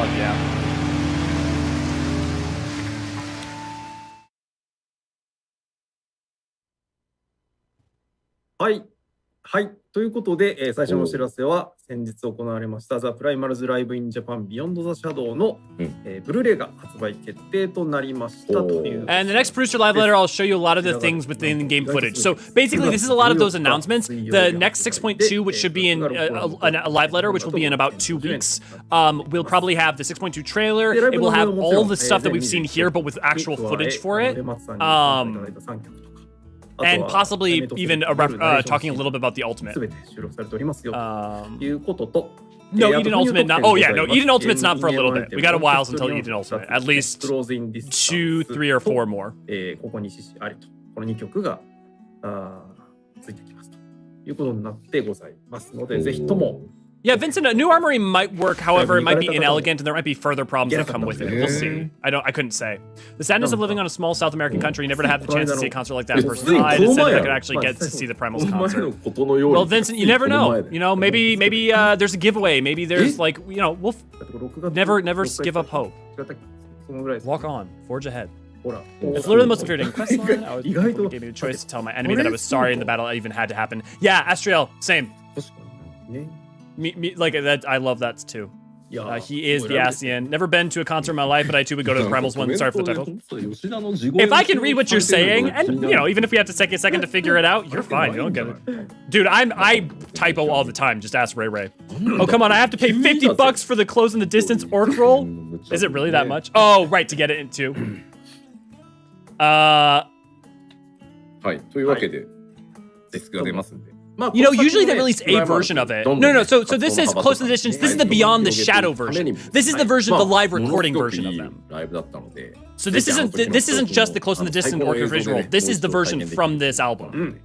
dialogue, yeah. はい。はい。ということで、最初のお知らせは、先日行われました、The Primals Live in Japan Beyond the Shadow の、ブルーレイが発売決定となりましたという。And the next Brewster Live Letter, I'll show you a lot of the things within the game footage. So basically, this is a lot of those announcements. The next 6.2, which should be in a live letter, which will be in about 2 weeks, we'll probably have the 6.2 trailer. It will have all the stuff that we've seen here, but with actual footage for it. And possibly even talking a little bit about the Ultimate. No, Eden Ultimate not. Oh yeah, no, Eden Ultimate's not for a little bit. We got a while until Eden Ultimate. At least 2, 3, or 4 more. ここに獅子ありと、この2曲がついてきますということになってございますので、ぜひとも。Yeah, Vincent, a new armory might work. However, it might be inelegant, and there might be further problems that come with it. We'll see. I couldn't say. The sadness of living on a small South American country, never to have the chance to see a concert like that in person. I decided I could actually get to see the Primals concert. Well, Vincent, you never know. You know, maybe there's a giveaway. Maybe there's like, you know, we'll never give up hope. Walk on, forge ahead. It's literally the most infuriating quest line. I was gave me the choice to tell my enemy that I was sorry in the battle even had to happen. Yeah, Astriel, same. Me, like that. I love that too. He is the Eorzean. Never been to a concert in my life, but I too would go to the Primals one. Sorry for the title. If I can read what you're saying, and you know, even if we have to take a second to figure it out, you're fine. You don't get it, dude. I typo all the time. Just ask Ray Ray. Oh come on, I have to pay $50 for the close in the distance orc roll. Is it really that much? Oh right, to get it into. はい。というわけで、ディスクが出ますんで。You know, usually they release a version of it. No. So this is close to the distance. This is the Beyond the Shadow version. This is the version, the live recording version of them. So this isn't just the close to the distance orc visual. This is the version from this album.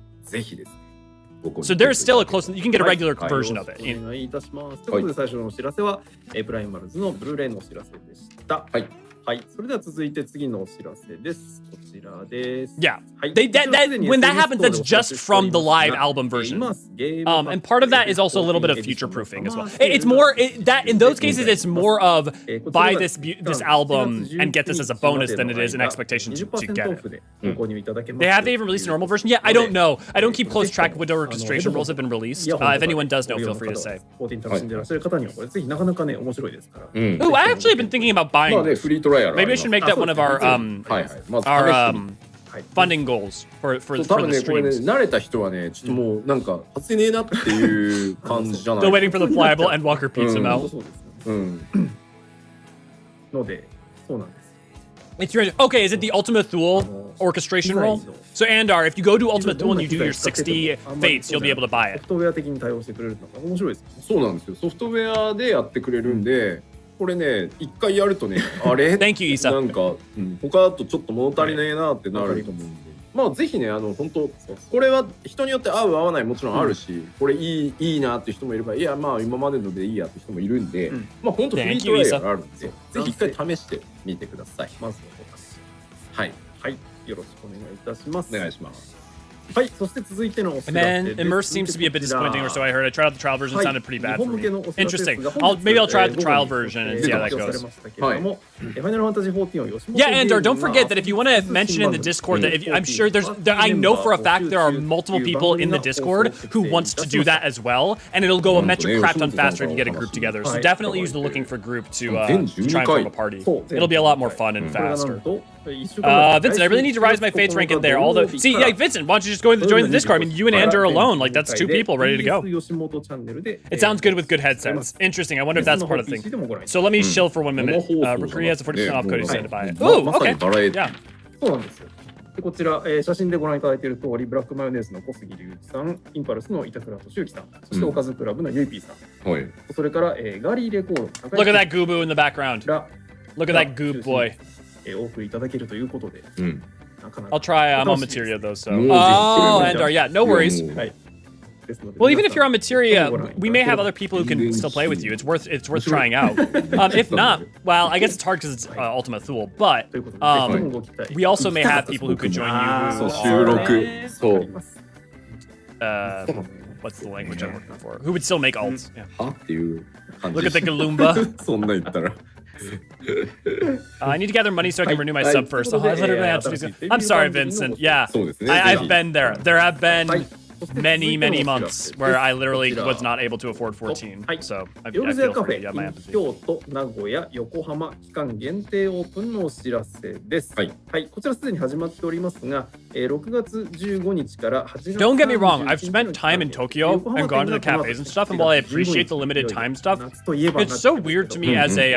So there's still a close. You can get a regular version of it. ということで最初のお知らせはプライマルズのブルーレイのお知らせでした。はい。はい、それでは続いて次のお知らせです。こちらです。Yeah, when that happens, that's just from the live album version. And part of that is also a little bit of future proofing as well. It's more that in those cases, it's more of buy this album and get this as a bonus than it is an expectation to get it. Have they even released a normal version? Yeah, I don't know. I don't keep close track of what orchestration rules have been released. If anyone does know, feel free to say. Oh, I actually have been thinking about buying. Maybe I should make that one of our funding goals for the streams. Still waiting for the pliable Endwalker pizza melt. It's your, okay, is it the Ultimate Thule orchestration roll? So Andar, if you go to Ultimate Thule and you do your 60 fates, you'll be able to buy it. そうなんですよ。ソフトウェアでやってくれるんで。これね、一回やるとね、あれ Thank you, Isa. なんか、他だとちょっと物足りねえなってなると思うんで、まあぜひね、本当これは人によって合う合わないもちろんあるし、これいいなって人もいれば、いやまあ今までのでいいやって人もいるんで、まあ本当フリートライアルあるんで、ぜひ一回試してみてください。まずははい、はい、よろしくお願いいたします。お願いします。はい、そして続いてのお知らせです。And then Immerse seems to be a bit disappointing, or so I heard. I tried out the trial version, it sounded pretty bad for me. Interesting. Maybe I'll try out the trial version and see how that goes. Yeah, and don't forget that if you want to mention in the Discord that I'm sure I know for a fact there are multiple people in the Discord who wants to do that as well, and it'll go a metric crap ton faster if you get a group together. So definitely use the looking for group to try and form a party. It'll be a lot more fun and faster. Vincent, I really need to rise my fates rank in there. See, yeah, Vincent, why don't you just go join the Discord? I mean, you and Andrew are alone. Like, that's 2 people ready to go. It sounds good with good headsets. Interesting. I wonder if that's part of the thing. So let me chill for 1 minute. Rukuri has a 40% off code. He's saying to buy it. Ooh, okay. Yeah. そうなんですよ。でこちら、写真でご覧いただいている通り、ブラックマヨネーズの小杉隆一さん、インパルスの板倉俊之さん、そしておかずクラブのゆいぴーさん、それから、ガリーレコード。Look at that Goobu in the background. Look at that Goop boy. お送りいただけるということで。I'll try. I'm on materia though, so. Oh, Andar, yeah, no worries. Well, even if you're on materia, we may have other people who can still play with you. It's worth trying out. If not, well, I guess it's hard because it's Ultima Thule, but we also may have people who could join you. What's the language I'm looking for? Who would still make alts? Yeah. Look at the Galumba. I need to gather money so I can renew my sub first. Oh, I literally had to do- I'm sorry, Vincent. Yeah, I've been there. There have been many months where I literally was not able to afford 14. So I 夜 feel ゼアカフ for you. ェ You have my in empathy. 京都、名古屋、横浜期間限定オープンのお知らせです。はいこちらすでに始まっておりますが、6月15日から8月 Don't get me wrong, I've 31 spent time in Tokyo and gone to the cafes and stuff, and while I appreciate the limited time stuff, it's so weird to me as a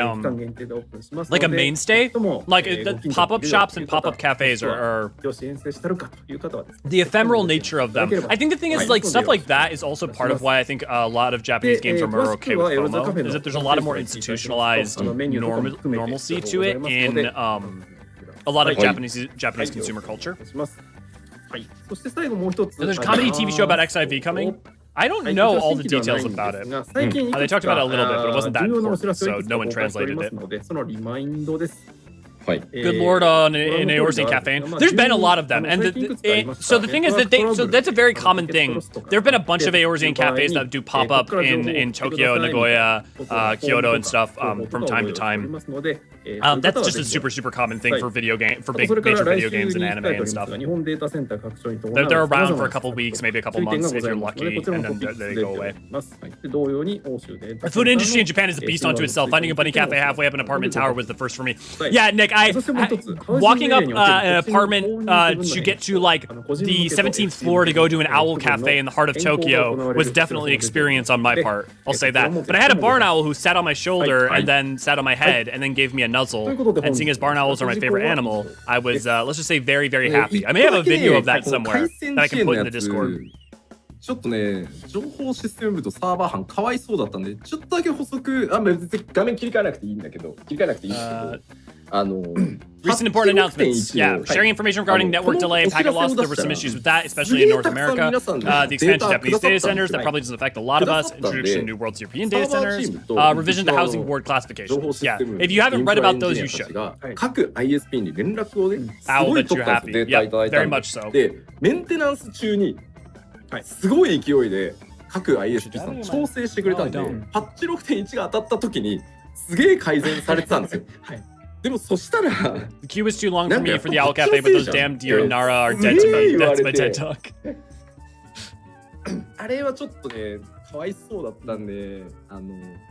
like a mainstay. Like the pop-up shops and pop-up cafes are the ephemeral nature of them. I think the thing is, like, stuff like that is also part of why I think a lot of Japanese games are more okay with FOMO, is that there's a lot of more institutionalized normalcy to it in a lot of Japanese consumer culture. So there's a comedy TV show about XIV coming. I don't know all the details about it. They talked about it a little bit, but it wasn't that important, so no one translated it. Good Lord on an Eorzean cafe. There's been a lot thing is that so that's a very common thing. There have been a bunch of Eorzean cafes that do pop up in Tokyo, Nagoya, Kyoto, and stuff from time to time. That's just a super common thing for big major video games and anime and stuff. They're around for a couple weeks, maybe a couple months if you're lucky, and then they go away. The food industry in Japan is a beast unto itself. Finding a bunny cafe halfway up an apartment tower was the first for me. Yeah, Nick, walking up an apartment to get to like the 17th floor to go to an owl cafe in the heart of Tokyo was definitely an experience on my part. I'll say that. But I had a barn owl who sat on my shoulder and then sat on my head and then gave me a nuzzle. And seeing as barn owls are my favorite animal, I was let's just say very happy. I may have a video of that somewhere that I can put in the Discord. ちょっとね、情報システム部とサーバー班かわいそうだったんで、ちょっとだけ補足、別に画面切り替えなくていいんだけど、切り替えなくていいんですけど、Recent important announcements. Yeah, sharing information regarding network delay and packet loss. There were some issues with that, especially in North America. The expansion of Japanese data centers, that probably doesn't affect a lot of us. Introduction of new world's European data centers. Revision to housing board classifications. Yeah, if you haven't read about those, you should. 各 ISP に連絡をね、す I'll ごい bet 取 you're ったんです happy. データいただい Yep, た very んで much so. で、メンテナンス中にすごい勢いで各 ISP さん調整してくれたんで、パッチ 6.1 が当たった時にすげえ改善されてたんですよ。でもそしたら The queue was too long for me for the owl cafe, but those damn deer and Nara are dead to me. That's my TED talk. あれはちょっとね、かわいそうだったんで、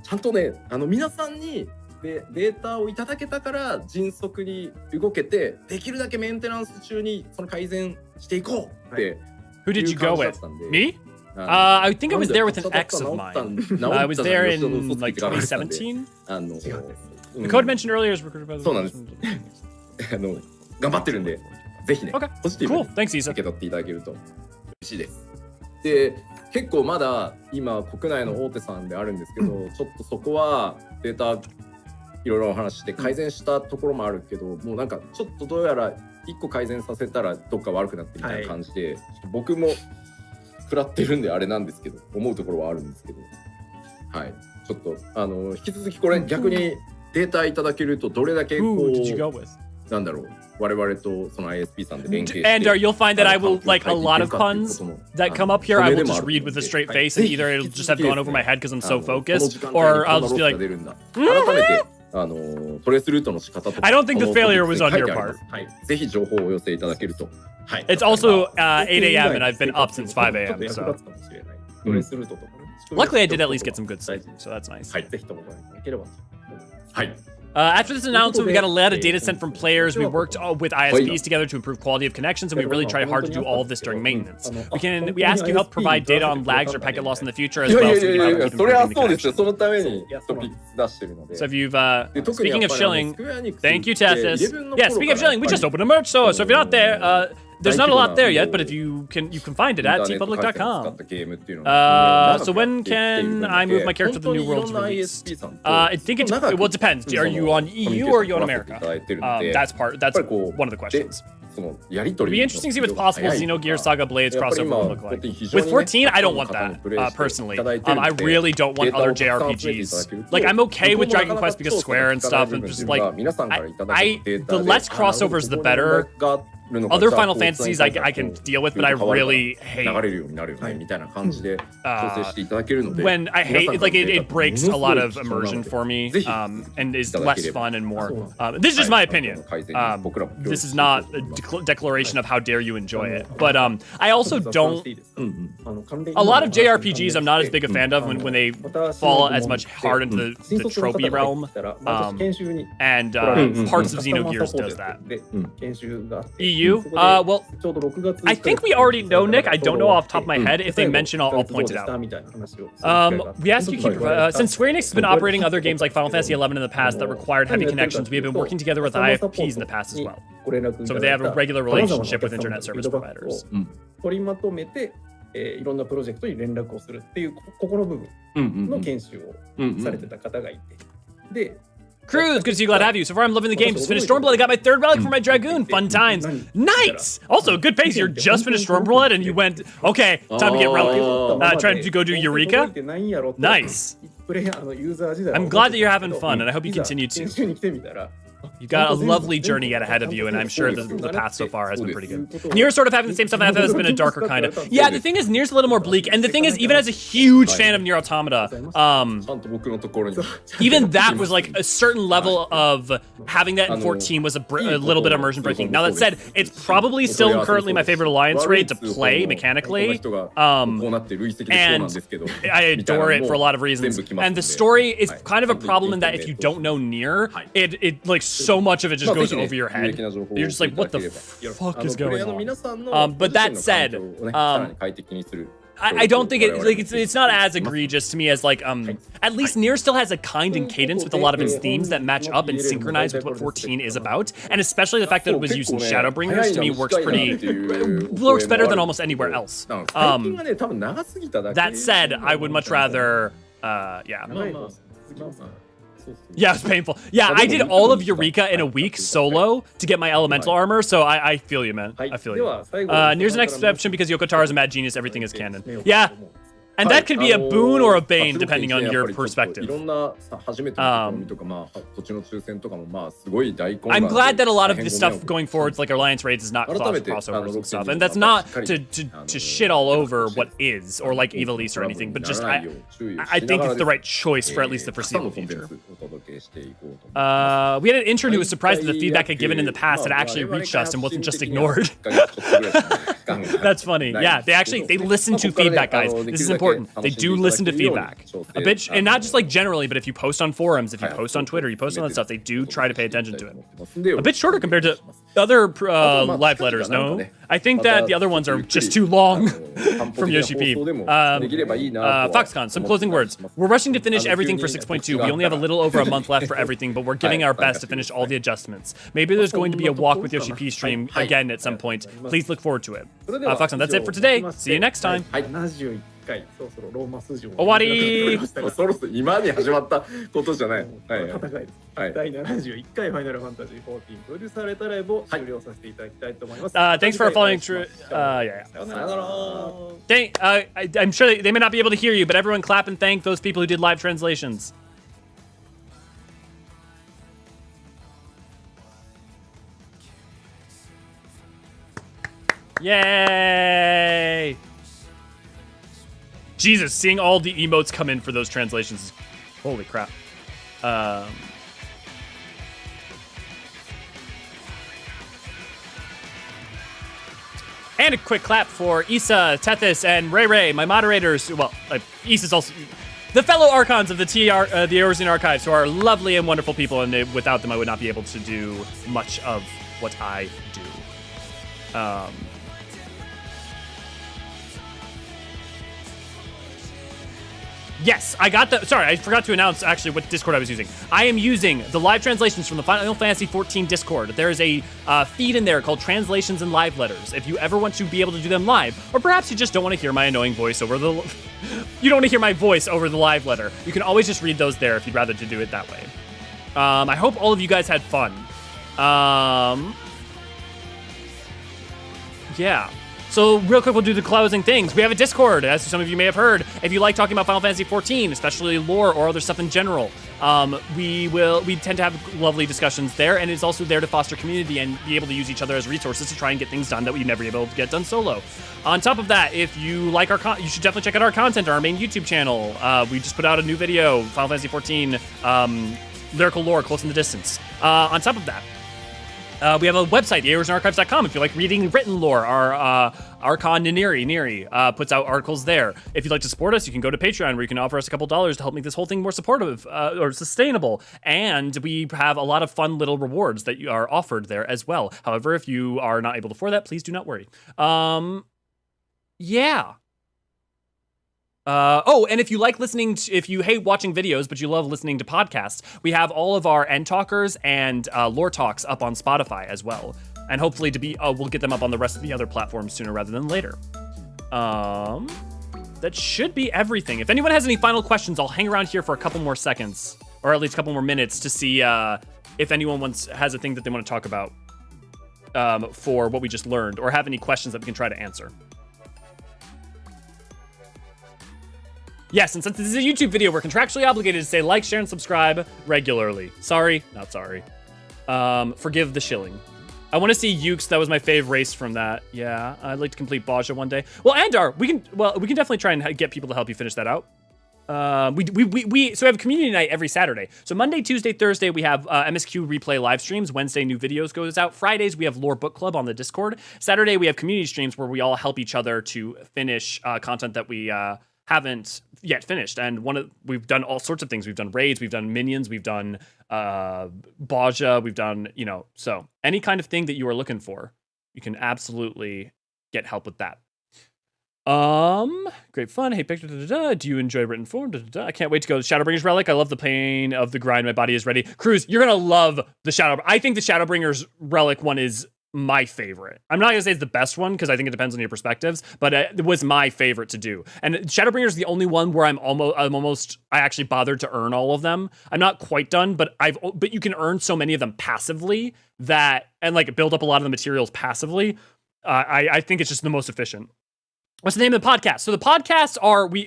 ちゃんとね、皆さんにデータをいただけたから迅速に動けて、できるだけメンテナンス中にその改善していこうって。Who did you go with? Me? I think I was there with an ex of mine. I was there in like 2017. The code mentioned earlier is recruited by the そうなんです。頑張ってるんで、ぜひね、ポジティブに Thanks, Isa. 受け取っていただけると嬉しいです。で、結構まだ今国内の大手さんであるんですけど、ちょっとそこはデータいろいろお話して改善したところもあるけど、もうなんかちょっとどうやら1個改善させたらどっか悪くなってみたいな感じで、僕も食らってるんであれなんですけど、思うところはあるんですけど、はい、ちょっと引き続きこれ逆にデータいただけるとどれだけこうなんだろう、我々とその ISP さんで連携して。And you'll find that I will like a lot of puns that come up here. I will just read with a straight face, and either it'll just have gone over my head because I'm so focused, or I'll just be like. 改めてトレースルートの仕方とか I don't think the failure was on your part. はい、ぜひ情報をお寄せいただけると。はい。It's also 8 a.m. and I've been up since 5 a.m. So luckily I did at least get some good sleep, so that's nice. はい、ぜひともご覧いただければと思います。はい。After this announcement, we got a lot of data sent from players. We worked with ISPs together to improve quality of connections, and we really tried hard to do all of this during maintenance. We ask you help provide data on lags or packet loss in the future as well, so we can keep improving the connection. So if you've speaking of shilling, thank you, Tessus. Yeah, speaking of shilling, we just opened a merch store, so if you're not there, there's not a lot there yet, but if you can find it at tpublic.com. So when can I move my character to the New World's release? I think it depends. Are you on EU or are you on America? That's one of the questions. It'd be interesting to see what's possible Xenogears Saga Blades crossover will look like. With 14, I don't want that, personally. I really don't want other JRPGs. Like, I'm okay with Dragon Quest because Square and stuff, and just like, the less crossovers, the better. other Final Fantasies I can deal with, but I really hate 流れるようになるよねみたいな感じで調整していただけるので when I hate like it breaks a lot of immersion for me and is less fun and more this is just my opinion. This is not a declaration of how dare you enjoy it, but I also don't a lot of JRPGs I'm not as big a fan of when they fall as much hard into the tropey realm, and parts of Xenogears does that. EU? Well, I think we already know, Nick. I don't know off the top of my head. If they mention, I'll point it out. We ask you, since Square Enix has been operating other games like Final Fantasy XI in the past that required heavy connections, we have been working together with IFPs in the past as well. So they have a regular relationship with internet service providers. 取りまとめて、いろんなプロジェクトに連絡をするっていうここの部分の研修をされてた方がいて、で。Cruz, good to see you, glad to have you. So far, I'm loving the game. Just finished Stormblood. I got my 3rd relic for my Dragoon. Fun times. Nice! Also, good pace. You're just finished Stormblood and you went, okay, time to get relic. Trying to go do Eureka? Nice. I'm glad that you're having fun, and I hope you continue to. You got a lovely journey yet ahead of you, and I'm sure the path so far has been pretty good. Nier's sort of having the same stuff has been a darker kind of. Yeah, the thing is, Nier's a little more bleak, and the thing is, even as a huge fan of Nier Automata, even that was like a certain level of having that in 14 was a little bit immersion breaking. Now that said, it's probably still currently my favorite Alliance raid to play mechanically, and I adore it for a lot of reasons. And the story is kind of a problem in that if you don't know Nier, it like so much of it just goes over your head. You're just like, what the fuck is going on? But that said, I don't think it's not as egregious to me as like at least Nier still has a kind and cadence with a lot of its themes that match up and synchronize with what 14 is about, and especially the fact that it was using Shadowbringers to me works better than almost anywhere else. That said, I would much rather yeah, it was painful. Yeah, I did all of Eureka in a week solo to get my elemental armor, so I feel you, man. I feel you. Nier's an exception because Yoko Taro is a mad genius. Everything is canon. Yeah, and that could be a boon or a bane depending on your perspective. I'm glad that a lot of this stuff going forward, like Alliance raids, is not crossovers and stuff, and that's not to shit all over what is or like Ivalice or anything, but just I think it's the right choice for at least the foreseeable future. We had an intern who was surprised that the feedback I'd given in the past had actually reached us and wasn't just ignored. That's funny. Yeah, they listen to feedback, guys. This is important. They do listen to feedback. A bit, and not just like generally, but if you post on forums, if you post on Twitter, you post on that stuff, they do try to pay attention to it. A bit shorter compared to other live letters, no? I think that the other ones are just too long from Yoshi P. Foxconn, some closing words. We're rushing to finish everything for 6.2. We only have a little over a month left for everything, but we're giving our best to finish all the adjustments. Maybe there's going to be a walk with Yoshi P stream again at some point. Please look forward to it. Foxconn, that's it for today. See you next time. そろそろローマ数字を終わりそろそろ今に始まったことじゃない。戦いです。第71回ファイナルファンタジー14プロデュースされたライブを終了させていただきたいと思います。Thanks for following through. Yeah. I'm sure they may not be able to hear you, but everyone clap and thank those people who did live translations. Yay! Jesus, seeing all the emotes come in for those translations. Holy crap. And a quick clap for Issa, Tethys, and Ray Ray, my moderators. Well, Issa's also the fellow archons of the Eorzean archives, who are lovely and wonderful people, and without them I would not be able to do much of what I do. Yes, I got the... Sorry, I forgot to announce actually what Discord I was using. I am using the live translations from the Final Fantasy XIV Discord. There is a feed in there called Translations and Live Letters. If you ever want to be able to do them live, or perhaps you just don't want to hear my annoying voice over the... you don't want to hear my voice over the live letter. You can always just read those there if you'd rather to do it that way. I hope all of you guys had fun. Yeah. So real quick, we'll do the closing things. We have a Discord, as some of you may have heard. If you like talking about Final Fantasy XIV, especially lore or other stuff in general, We tend to have lovely discussions there, and it's also there to foster community and be able to use each other as resources to try and get things done that we'd never be able to get done solo. On top of that, if you like our you should definitely check out our content on our main YouTube channel. We just put out a new video, Final Fantasy XIV, lyrical lore close in the distance. On top of that, we have a website, eorzeanarchives.com. If you like reading written lore, our archon Neri puts out articles there. If you'd like to support us, you can go to Patreon, where you can offer us a couple dollars to help make this whole thing more supportive or sustainable. And we have a lot of fun little rewards that are offered there as well. However, if you are not able to afford that, please do not worry. Yeah. And if you like if you hate watching videos, but you love listening to podcasts, we have all of our End Talkers and Lore Talks up on Spotify as well. And hopefully we'll get them up on the rest of the other platforms sooner rather than later. That should be everything. If anyone has any final questions, I'll hang around here for a couple more seconds, or at least a couple more minutes, to see if anyone has a thing that they want to talk about for what we just learned, or have any questions that we can try to answer. Yes, and since this is a YouTube video, we're contractually obligated to say like, share, and subscribe regularly. Sorry, not sorry. Forgive the shilling. I want to see Ukes. That was my fave race from that. Yeah, I'd like to complete Baja one day. Well, Andar, we can definitely try and get people to help you finish that out. So we have a community night every Saturday. So Monday, Tuesday, Thursday, we have MSQ replay live streams. Wednesday, new videos goes out. Fridays, we have Lore Book Club on the Discord. Saturday, we have community streams where we all help each other to finish content that we haven't yet finished. And we've done all sorts of things. We've done raids, we've done minions, we've done Baja, we've done, so any kind of thing that you are looking for, you can absolutely get help with that. Great fun. Hey, picture. Do you enjoy written form? I can't wait to go to Shadowbringer's Relic. I love the pain of the grind. My body is ready. Cruz, you're gonna love the I think the Shadowbringer's Relic one is my favorite. I'm not gonna say it's the best one, because I think it depends on your perspectives, but it was my favorite to do. And Shadowbringer is the only one where I actually bothered to earn all of them. I'm not quite done, but you can earn so many of them passively and like build up a lot of the materials passively. I think it's just the most efficient. What's the name of the podcast? So the podcasts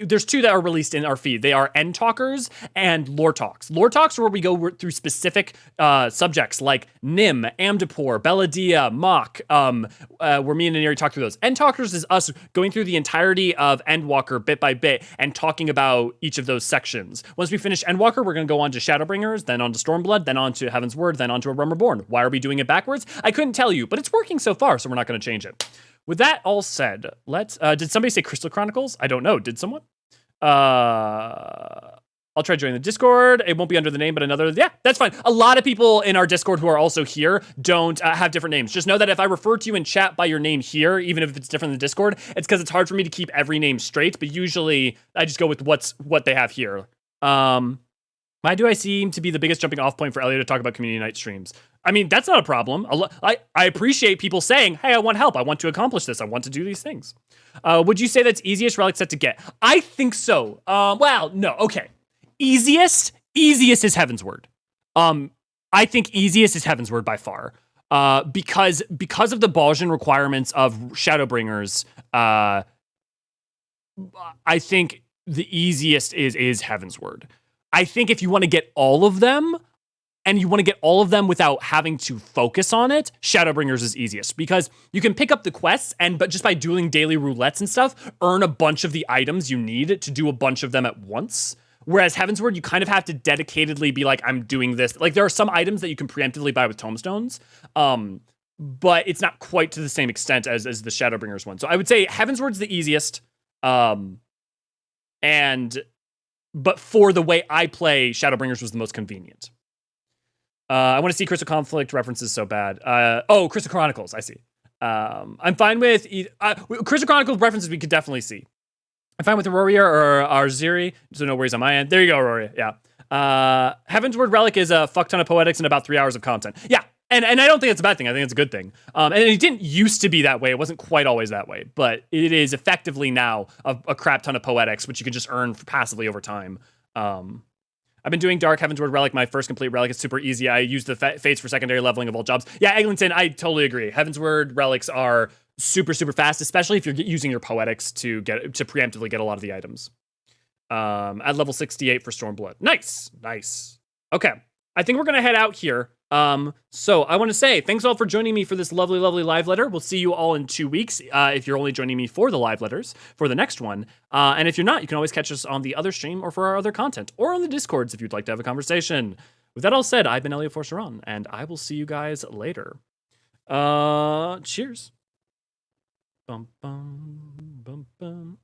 there's two that are released in our feed. They are End Talkers and Lore Talks. Lore Talks are where we go through specific subjects like Nim, Amdapor, Belladia, Mach, where me and Neri talk through those. End Talkers is us going through the entirety of Endwalker bit by bit and talking about each of those sections. Once we finish Endwalker, we're going to go on to Shadowbringers, then on to Stormblood, then on to Heaven's Word, then on to A Realm Reborn. Why are we doing it backwards? I couldn't tell you, but it's working so far, so we're not going to change it. With that all said, did somebody say Crystal Chronicles? I don't know. Did someone? I'll try joining the Discord. It won't be under the name, but another. Yeah, that's fine. A lot of people in our Discord who are also here don't have different names. Just know that if I refer to you in chat by your name here, even if it's different than the Discord, it's because it's hard for me to keep every name straight, but usually I just go with what they have here. Why do I seem to be the biggest jumping off point for Elliot to talk about community night streams? I mean, that's not a problem. I appreciate people saying, hey, I want help. I want to accomplish this. I want to do these things. Would you say that's easiest relic set to get? I think so. Well, no. Okay. Easiest is Heaven's Word. I think easiest is Heaven's Word by far. Because of the Bajan requirements of Shadowbringers, I think the easiest is Heaven's Word. I think if you want to get all of them, and you want to get all of them without having to focus on it, Shadowbringers is easiest, because you can pick up the quests but just by doing daily roulettes and stuff, earn a bunch of the items you need to do a bunch of them at once. Whereas Heaven's Word, you kind of have to dedicatedly be like, I'm doing this. Like, there are some items that you can preemptively buy with tomestones, but it's not quite to the same extent as the Shadowbringers one. So I would say Heaven's Word's the easiest, but for the way I play, Shadowbringers was the most convenient. I want to see Crystal Conflict references so bad. Crystal Chronicles, I see. I'm fine with Crystal Chronicles references we could definitely see. I'm fine with Eorzean or Arziri, so no worries on my end. There you go, Eorzean, yeah. Heaven's Word Relic is a fuck ton of poetics and about 3 hours of content. Yeah, and I don't think it's a bad thing. I think it's a good thing. And it didn't used to be that way. It wasn't quite always that way, but it is effectively now a crap ton of poetics, which you can just earn passively over time. I've been doing Dark Heaven's Word Relic, my first complete relic. It's super easy. I use the fates for secondary leveling of all jobs. Yeah, Eglinton, I totally agree. Heaven's Word relics are super, super fast, especially if you're using your poetics to preemptively get a lot of the items. At level 68 for Stormblood. Nice. Okay. I think we're going to head out here. So I want to say thanks all for joining me for this lovely, lovely live letter. We'll see you all in 2 weeks. If you're only joining me for the live letters for the next one. And if you're not, you can always catch us on the other stream or for our other content or on the Discords if you'd like to have a conversation. With that all said, I've been Elliot Forceron, and I will see you guys later. Cheers. Bum, bum, bum, bum.